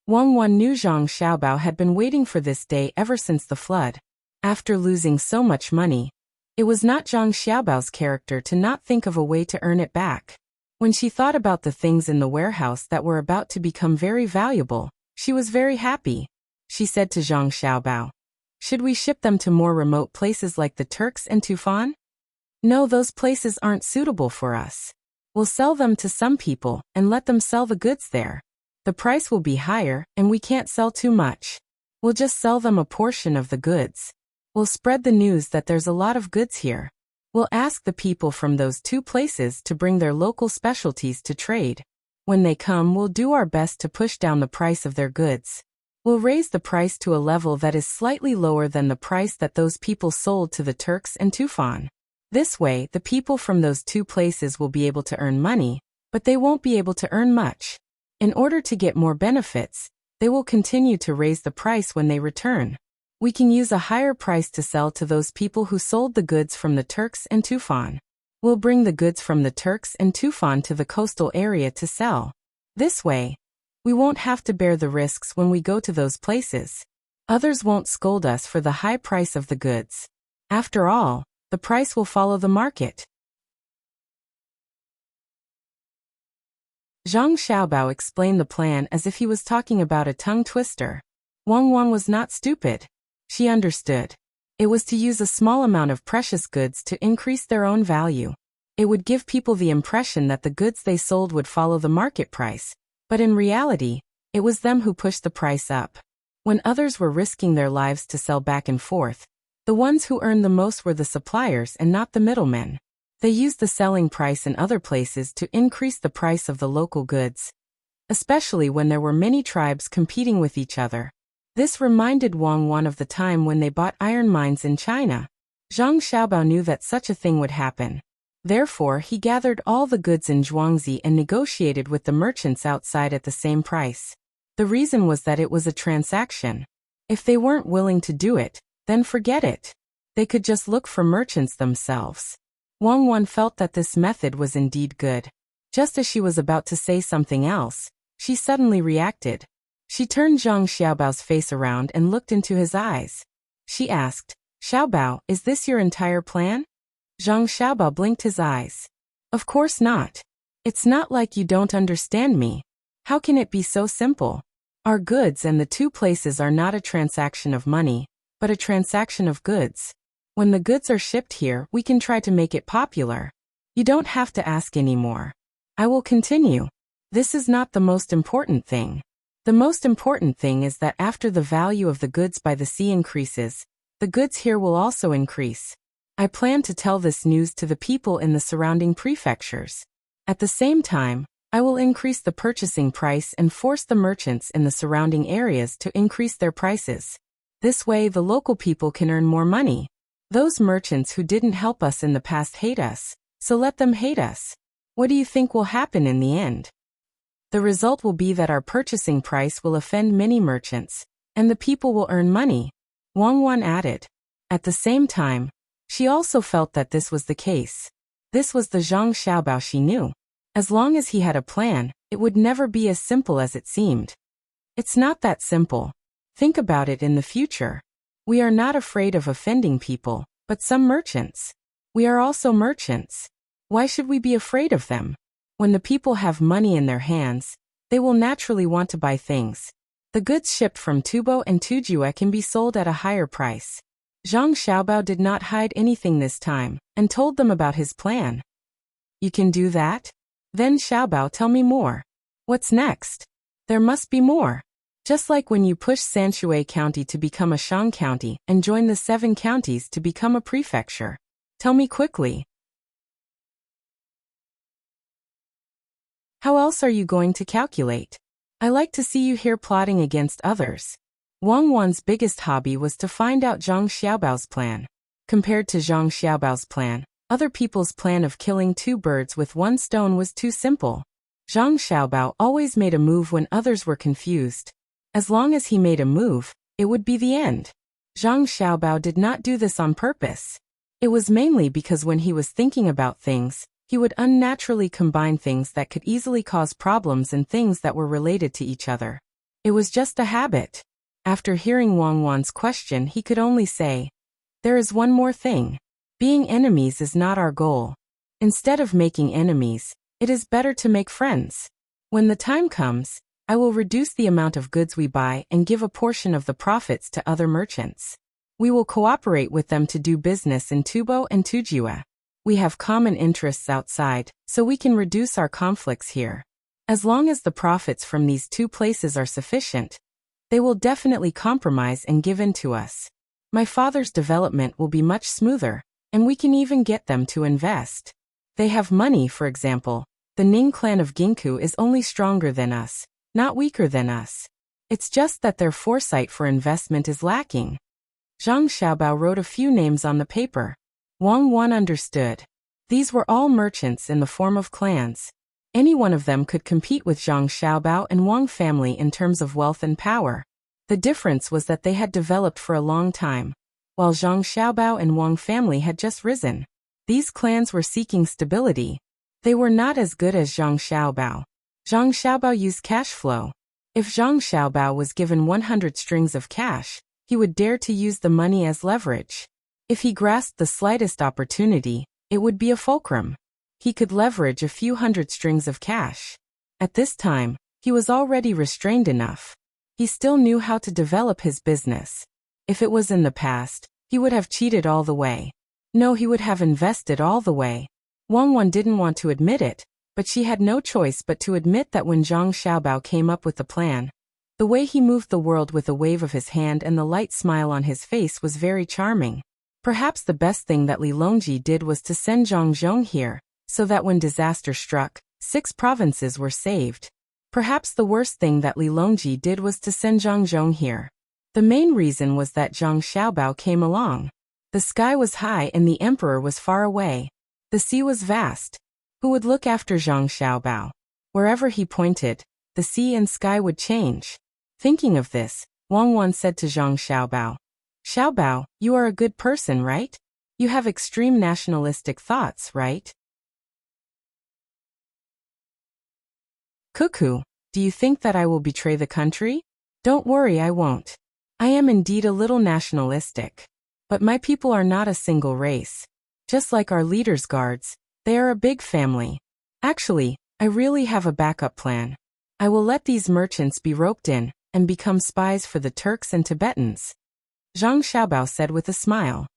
Wang Wan knew Zhang Xiaobao had been waiting for this day ever since the flood. After losing so much money, it was not Zhang Xiaobao's character to not think of a way to earn it back. When she thought about the things in the warehouse that were about to become very valuable, she was very happy. She said to Zhang Xiaobao, "Should we ship them to more remote places like the Turks and Tufan?" "No, those places aren't suitable for us. We'll sell them to some people and let them sell the goods there. The price will be higher and we can't sell too much. We'll just sell them a portion of the goods. We'll spread the news that there's a lot of goods here. We'll ask the people from those 2 places to bring their local specialties to trade. When they come, we'll do our best to push down the price of their goods. We'll raise the price to a level that is slightly lower than the price that those people sold to the Turks and Tufan. This way, the people from those 2 places will be able to earn money, but they won't be able to earn much. In order to get more benefits, they will continue to raise the price when they return. We can use a higher price to sell to those people who sold the goods from the Turks and Tufan. We'll bring the goods from the Turks and Tufan to the coastal area to sell. This way, we won't have to bear the risks when we go to those places. Others won't scold us for the high price of the goods. After all, the price will follow the market." Zhang Xiaobao explained the plan as if he was talking about a tongue twister. Wang Wan was not stupid. She understood. It was to use a small amount of precious goods to increase their own value. It would give people the impression that the goods they sold would follow the market price, but in reality, it was them who pushed the price up. When others were risking their lives to sell back and forth, the ones who earned the most were the suppliers and not the middlemen. They used the selling price in other places to increase the price of the local goods, especially when there were many tribes competing with each other. This reminded Wang Wan of the time when they bought iron mines in China. Zhang Xiaobao knew that such a thing would happen. Therefore, he gathered all the goods in Zhuangzi and negotiated with the merchants outside at the same price. The reason was that it was a transaction. If they weren't willing to do it, then forget it. They could just look for merchants themselves. Wang Wan felt that this method was indeed good. Just as she was about to say something else, she suddenly reacted. She turned Zhang Xiaobao's face around and looked into his eyes. She asked, "Xiaobao, is this your entire plan?" Zhang Xiaobao blinked his eyes. "Of course not. It's not like you don't understand me. How can it be so simple? Our goods and the 2 places are not a transaction of money, but a transaction of goods. When the goods are shipped here, we can try to make it popular. You don't have to ask anymore. I will continue. This is not the most important thing. The most important thing is that after the value of the goods by the sea increases, the goods here will also increase. I plan to tell this news to the people in the surrounding prefectures. At the same time, I will increase the purchasing price and force the merchants in the surrounding areas to increase their prices. This way the local people can earn more money. Those merchants who didn't help us in the past hate us, so let them hate us. What do you think will happen in the end? The result will be that our purchasing price will offend many merchants, and the people will earn money," Wang Wan added. At the same time, she also felt that this was the case. This was the Zhang Xiaobao she knew. As long as he had a plan, it would never be as simple as it seemed. It's not that simple. Think about it in the future. We are not afraid of offending people, but some merchants. We are also merchants. Why should we be afraid of them? When the people have money in their hands, they will naturally want to buy things. The goods shipped from Tubo and Tujue can be sold at a higher price. Zhang Xiaobao did not hide anything this time, and told them about his plan. "You can do that? Then Xiaobao, tell me more. What's next? There must be more. Just like when you push Sanshui County to become a Shang County and join the 7 counties to become a prefecture. Tell me quickly. How else are you going to calculate? I like to see you here plotting against others." Wang Wan's biggest hobby was to find out Zhang Xiaobao's plan. Compared to Zhang Xiaobao's plan, other people's plan of killing 2 birds with 1 stone was too simple. Zhang Xiaobao always made a move when others were confused. As long as he made a move, it would be the end. Zhang Xiaobao did not do this on purpose. It was mainly because when he was thinking about things, He would unnaturally combine things that could easily cause problems and things that were related to each other. It was just a habit. After hearing Wang Wan's question, he could only say, "There is one more thing. Being enemies is not our goal. Instead of making enemies, it is better to make friends. When the time comes, I will reduce the amount of goods we buy and give a portion of the profits to other merchants. We will cooperate with them to do business in Tubo and Tujiwa. We have common interests outside, so we can reduce our conflicts here. As long as the profits from these two places are sufficient, they will definitely compromise and give in to us. My father's development will be much smoother, and we can even get them to invest. They have money, for example. The Ning clan of Ginku is only stronger than us, not weaker than us. It's just that their foresight for investment is lacking." Zhang Xiaobao wrote a few names on the paper. Wang Wan understood. These were all merchants in the form of clans. Any one of them could compete with Zhang Xiaobao and Wang family in terms of wealth and power. The difference was that they had developed for a long time, while Zhang Xiaobao and Wang family had just risen. These clans were seeking stability. They were not as good as Zhang Xiaobao. Zhang Xiaobao used cash flow. If Zhang Xiaobao was given 100 strings of cash, he would dare to use the money as leverage. If he grasped the slightest opportunity, it would be a fulcrum. He could leverage a few hundred strings of cash. At this time, he was already restrained enough. He still knew how to develop his business. If it was in the past, he would have cheated all the way. No, he would have invested all the way. Wang Wan didn't want to admit it, but she had no choice but to admit that when Zhang Xiaobao came up with the plan, the way he moved the world with a wave of his hand and the light smile on his face was very charming. Perhaps the best thing that Li Longji did was to send Zhang Zhong here, so that when disaster struck, 6 provinces were saved. Perhaps the worst thing that Li Longji did was to send Zhang Zhong here. The main reason was that Zhang Xiaobao came along. The sky was high and the emperor was far away. The sea was vast. Who would look after Zhang Xiaobao? Wherever he pointed, the sea and sky would change. Thinking of this, Wang Wan said to Zhang Xiaobao, "Xiaobao, you are a good person, right? You have extreme nationalistic thoughts, right?" "Cuckoo, do you think that I will betray the country? Don't worry, I won't. I am indeed a little nationalistic. But my people are not a single race. Just like our leaders' guards, they are a big family. Actually, I really have a backup plan. I will let these merchants be roped in and become spies for the Turks and Tibetans," Zhang Xiaobao said with a smile.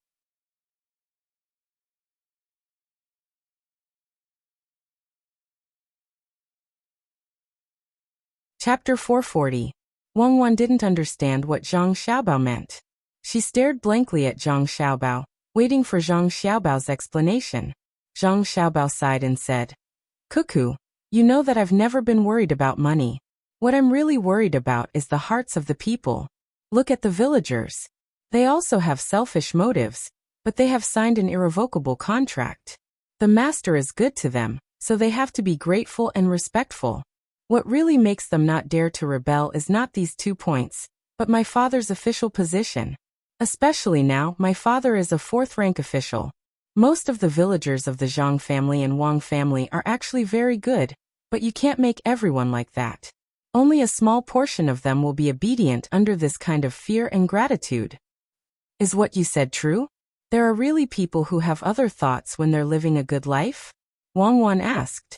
Chapter 440. Wang Wan didn't understand what Zhang Xiaobao meant. She stared blankly at Zhang Xiaobao, waiting for Zhang Xiaobao's explanation. Zhang Xiaobao sighed and said, "Cuckoo, you know that I've never been worried about money. What I'm really worried about is the hearts of the people. Look at the villagers. They also have selfish motives, but they have signed an irrevocable contract. The master is good to them, so they have to be grateful and respectful. What really makes them not dare to rebel is not these 2 points, but my father's official position. Especially now, my father is a 4th-rank official. Most of the villagers of the Zhang family and Wang family are actually very good, but you can't make everyone like that. Only a small portion of them will be obedient under this kind of fear and gratitude." "Is what you said true? There are really people who have other thoughts when they're living a good life?" Wang Wan asked.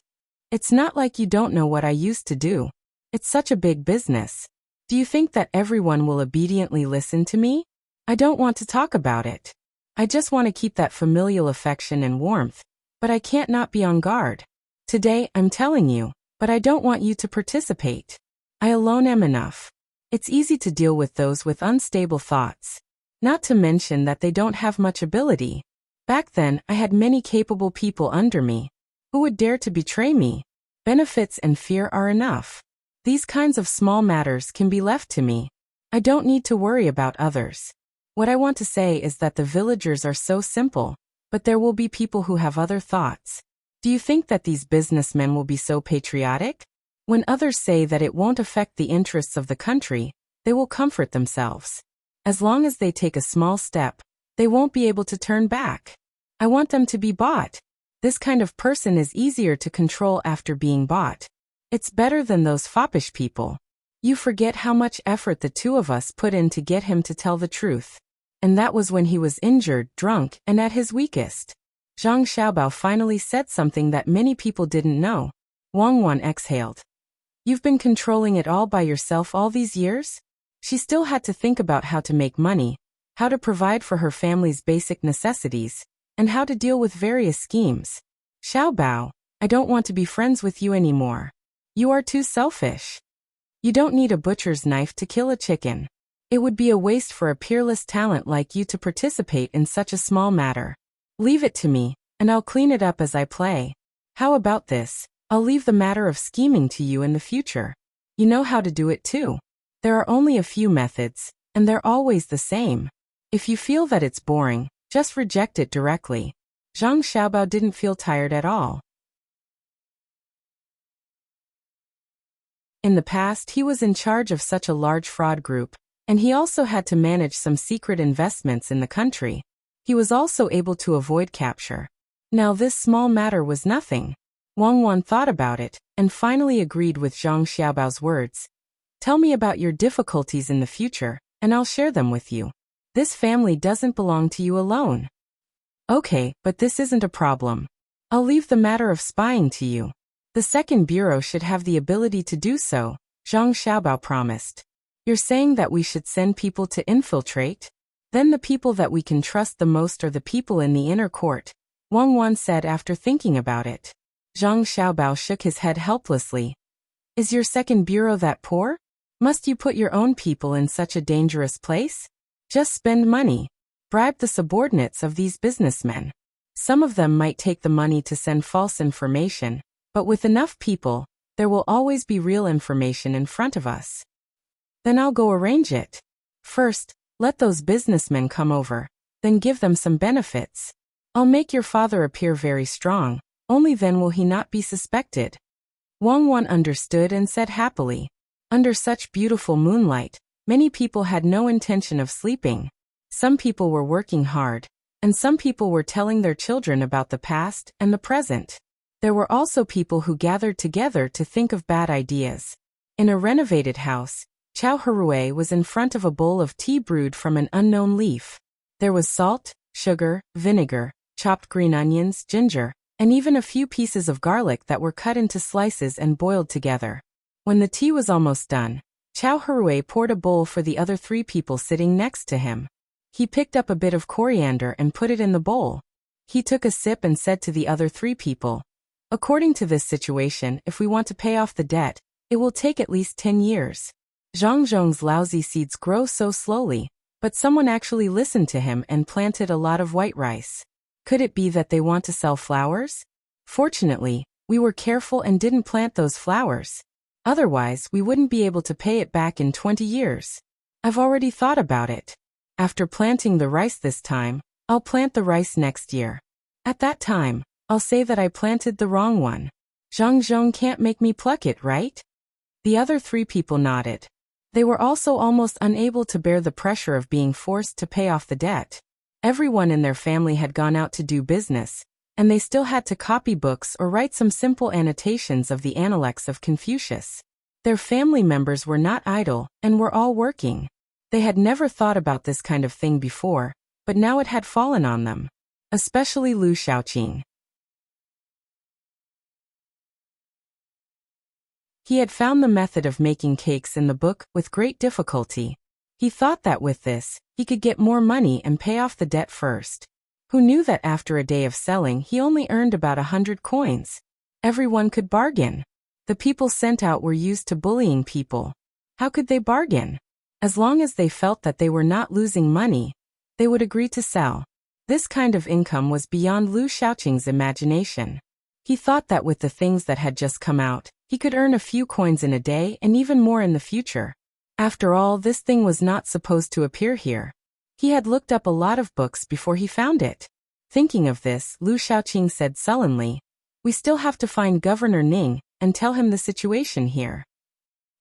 "It's not like you don't know what I used to do. It's such a big business. Do you think that everyone will obediently listen to me? I don't want to talk about it. I just want to keep that familial affection and warmth, but I can't not be on guard. Today, I'm telling you, but I don't want you to participate. I alone am enough. It's easy to deal with those with unstable thoughts. Not to mention that they don't have much ability. Back then, I had many capable people under me. Who would dare to betray me? Benefits and fear are enough. These kinds of small matters can be left to me. I don't need to worry about others. What I want to say is that the villagers are so simple, but there will be people who have other thoughts. Do you think that these businessmen will be so patriotic? When others say that it won't affect the interests of the country, they will comfort themselves. As long as they take a small step, they won't be able to turn back. I want them to be bought. This kind of person is easier to control after being bought. It's better than those foppish people. You forget how much effort the two of us put in to get him to tell the truth. And that was when he was injured, drunk, and at his weakest. Zhang Xiaobao finally said something that many people didn't know. Wang Wan exhaled. You've been controlling it all by yourself all these years? She still had to think about how to make money, how to provide for her family's basic necessities, and how to deal with various schemes. Xiaobao, I don't want to be friends with you anymore. You are too selfish. You don't need a butcher's knife to kill a chicken. It would be a waste for a peerless talent like you to participate in such a small matter. Leave it to me, and I'll clean it up as I play. How about this? I'll leave the matter of scheming to you in the future. You know how to do it too. There are only a few methods, and they're always the same. If you feel that it's boring, just reject it directly. Zhang Xiaobao didn't feel tired at all. In the past, he was in charge of such a large fraud group, and he also had to manage some secret investments in the country. He was also able to avoid capture. Now this small matter was nothing. Wang Wan thought about it, and finally agreed with Zhang Xiaobao's words. Tell me about your difficulties in the future, and I'll share them with you. This family doesn't belong to you alone. Okay, but this isn't a problem. I'll leave the matter of spying to you. The second bureau should have the ability to do so, Zhang Xiaobao promised. You're saying that we should send people to infiltrate? Then the people that we can trust the most are the people in the inner court, Wang Wan said after thinking about it. Zhang Xiaobao shook his head helplessly. Is your second bureau that poor? Must you put your own people in such a dangerous place? Just spend money. Bribe the subordinates of these businessmen. Some of them might take the money to send false information, but with enough people, there will always be real information in front of us. Then I'll go arrange it. First, let those businessmen come over, then give them some benefits. I'll make your father appear very strong, only then will he not be suspected. Wang Wan understood and said happily. Under such beautiful moonlight, many people had no intention of sleeping. Some people were working hard, and some people were telling their children about the past and the present. There were also people who gathered together to think of bad ideas. In a renovated house, Chow Harue was in front of a bowl of tea brewed from an unknown leaf. There was salt, sugar, vinegar, chopped green onions, ginger, and even a few pieces of garlic that were cut into slices and boiled together. When the tea was almost done, Chow Harue poured a bowl for the other 3 people sitting next to him. He picked up a bit of coriander and put it in the bowl. He took a sip and said to the other 3 people, according to this situation, if we want to pay off the debt, it will take at least 10 years. Zhang Zhong's lousy seeds grow so slowly, but someone actually listened to him and planted a lot of white rice. Could it be that they want to sell flowers? Fortunately, we were careful and didn't plant those flowers. Otherwise, we wouldn't be able to pay it back in 20 years. I've already thought about it. After planting the rice this time, I'll plant the rice next year. At that time, I'll say that I planted the wrong one. Zhang Zhong can't make me pluck it, right? The other 3 people nodded. They were also almost unable to bear the pressure of being forced to pay off the debt. Everyone in their family had gone out to do business, and they still had to copy books or write some simple annotations of the Analects of Confucius. Their family members were not idle, and were all working. They had never thought about this kind of thing before, but now it had fallen on them. Especially Lu Shaoqing. He had found the method of making cakes in the book with great difficulty. He thought that with this, he could get more money and pay off the debt first. Who knew that after a day of selling he only earned about 100 coins? Everyone could bargain. The people sent out were used to bullying people. How could they bargain? As long as they felt that they were not losing money, they would agree to sell. This kind of income was beyond Lu Shaoqing's imagination. He thought that with the things that had just come out, he could earn a few coins in a day and even more in the future. After all, this thing was not supposed to appear here. He had looked up a lot of books before he found it. Thinking of this, Lu Shaoqing said sullenly, "We still have to find Governor Ning and tell him the situation here."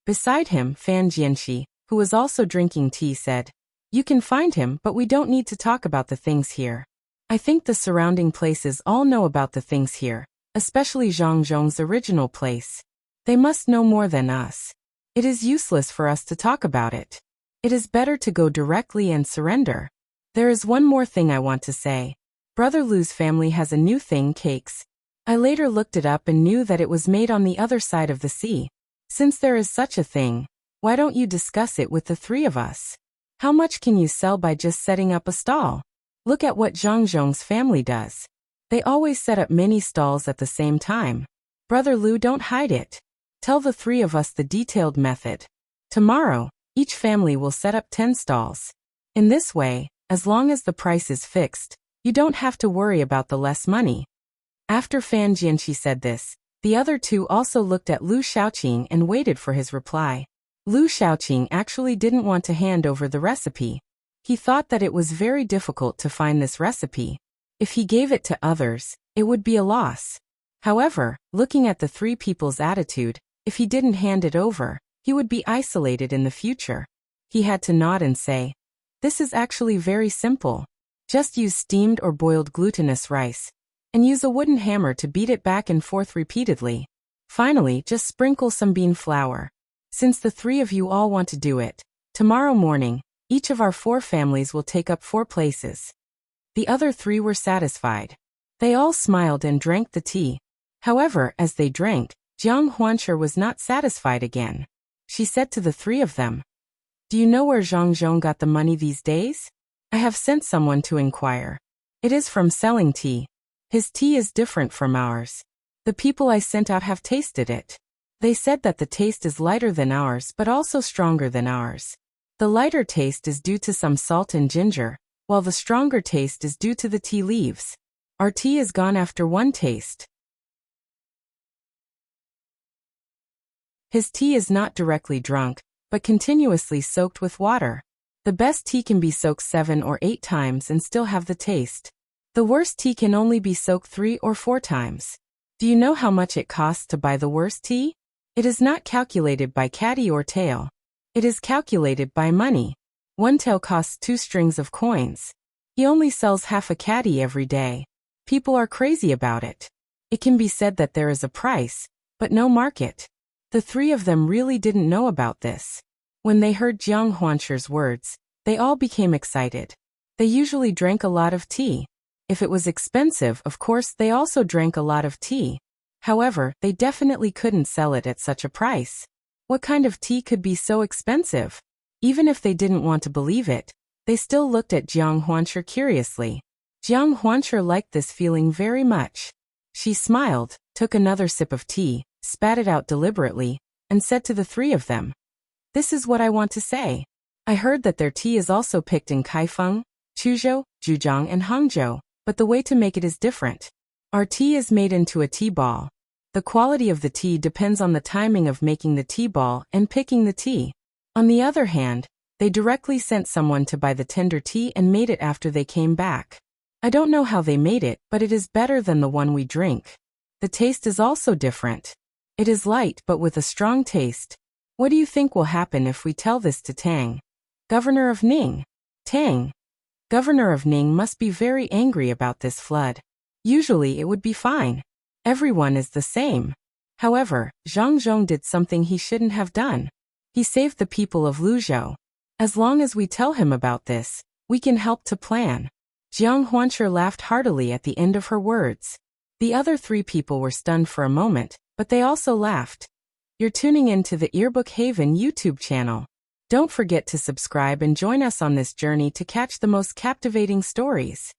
Beside him, Fan Jianxi, who was also drinking tea, said, "You can find him, but we don't need to talk about the things here. I think the surrounding places all know about the things here, especially Zhang Zhong's original place. They must know more than us. It is useless for us to talk about it. It is better to go directly and surrender. There is one more thing I want to say. Brother Lu's family has a new thing, cakes. I later looked it up and knew that it was made on the other side of the sea. Since there is such a thing, why don't you discuss it with the three of us? How much can you sell by just setting up a stall? Look at what Zhang Zhong's family does. They always set up many stalls at the same time. Brother Lu, don't hide it. Tell the three of us the detailed method. Tomorrow, each family will set up 10 stalls. In this way, as long as the price is fixed, you don't have to worry about the less money. After Fan Jianqi said this, the other two also looked at Lu Shaoqing and waited for his reply. Lu Shaoqing actually didn't want to hand over the recipe. He thought that it was very difficult to find this recipe. If he gave it to others, it would be a loss. However, looking at the three people's attitude, if he didn't hand it over, he would be isolated in the future. He had to nod and say, "This is actually very simple. Just use steamed or boiled glutinous rice, and use a wooden hammer to beat it back and forth repeatedly. Finally, just sprinkle some bean flour. Since the three of you all want to do it, tomorrow morning, each of our 4 families will take up 4 places." The other 3 were satisfied. They all smiled and drank the tea. However, as they drank, Jiang Huanshi was not satisfied again. She said to the 3 of them, "Do you know where Zhang Zhong got the money these days? I have sent someone to inquire. It is from selling tea. His tea is different from ours. The people I sent out have tasted it. They said that the taste is lighter than ours but also stronger than ours. The lighter taste is due to some salt and ginger, while the stronger taste is due to the tea leaves. Our tea is gone after one taste. His tea is not directly drunk, but continuously soaked with water. The best tea can be soaked 7 or 8 times and still have the taste. The worst tea can only be soaked 3 or 4 times. Do you know how much it costs to buy the worst tea? It is not calculated by caddy or tael. It is calculated by money. 1 tael costs 2 strings of coins. He only sells half a caddy every day. People are crazy about it. It can be said that there is a price, but no market. The 3 of them really didn't know about this. When they heard Jiang Huanshi's words, they all became excited. They usually drank a lot of tea. If it was expensive, of course, they also drank a lot of tea. However, they definitely couldn't sell it at such a price. What kind of tea could be so expensive? Even if they didn't want to believe it, they still looked at Jiang Huanshi curiously. Jiang Huanshi liked this feeling very much. She smiled, took another sip of tea, spat it out deliberately, and said to the 3 of them, "This is what I want to say. I heard that their tea is also picked in Kaifeng, Chuzhou, Zhujiang and Hangzhou, but the way to make it is different. Our tea is made into a tea ball. The quality of the tea depends on the timing of making the tea ball and picking the tea. On the other hand, they directly sent someone to buy the tender tea and made it after they came back. I don't know how they made it, but it is better than the one we drink. The taste is also different. It is light but with a strong taste. What do you think will happen if we tell this to Tang, Governor of Ning?" Tang, Governor of Ning, must be very angry about this flood. Usually it would be fine. Everyone is the same. However, Zhang Zhong did something he shouldn't have done. He saved the people of Luzhou. As long as we tell him about this, we can help to plan. Jiang Huanshi laughed heartily at the end of her words. The other 3 people were stunned for a moment, but they also laughed. You're tuning in to the Earbook Haven YouTube channel. Don't forget to subscribe and join us on this journey to catch the most captivating stories.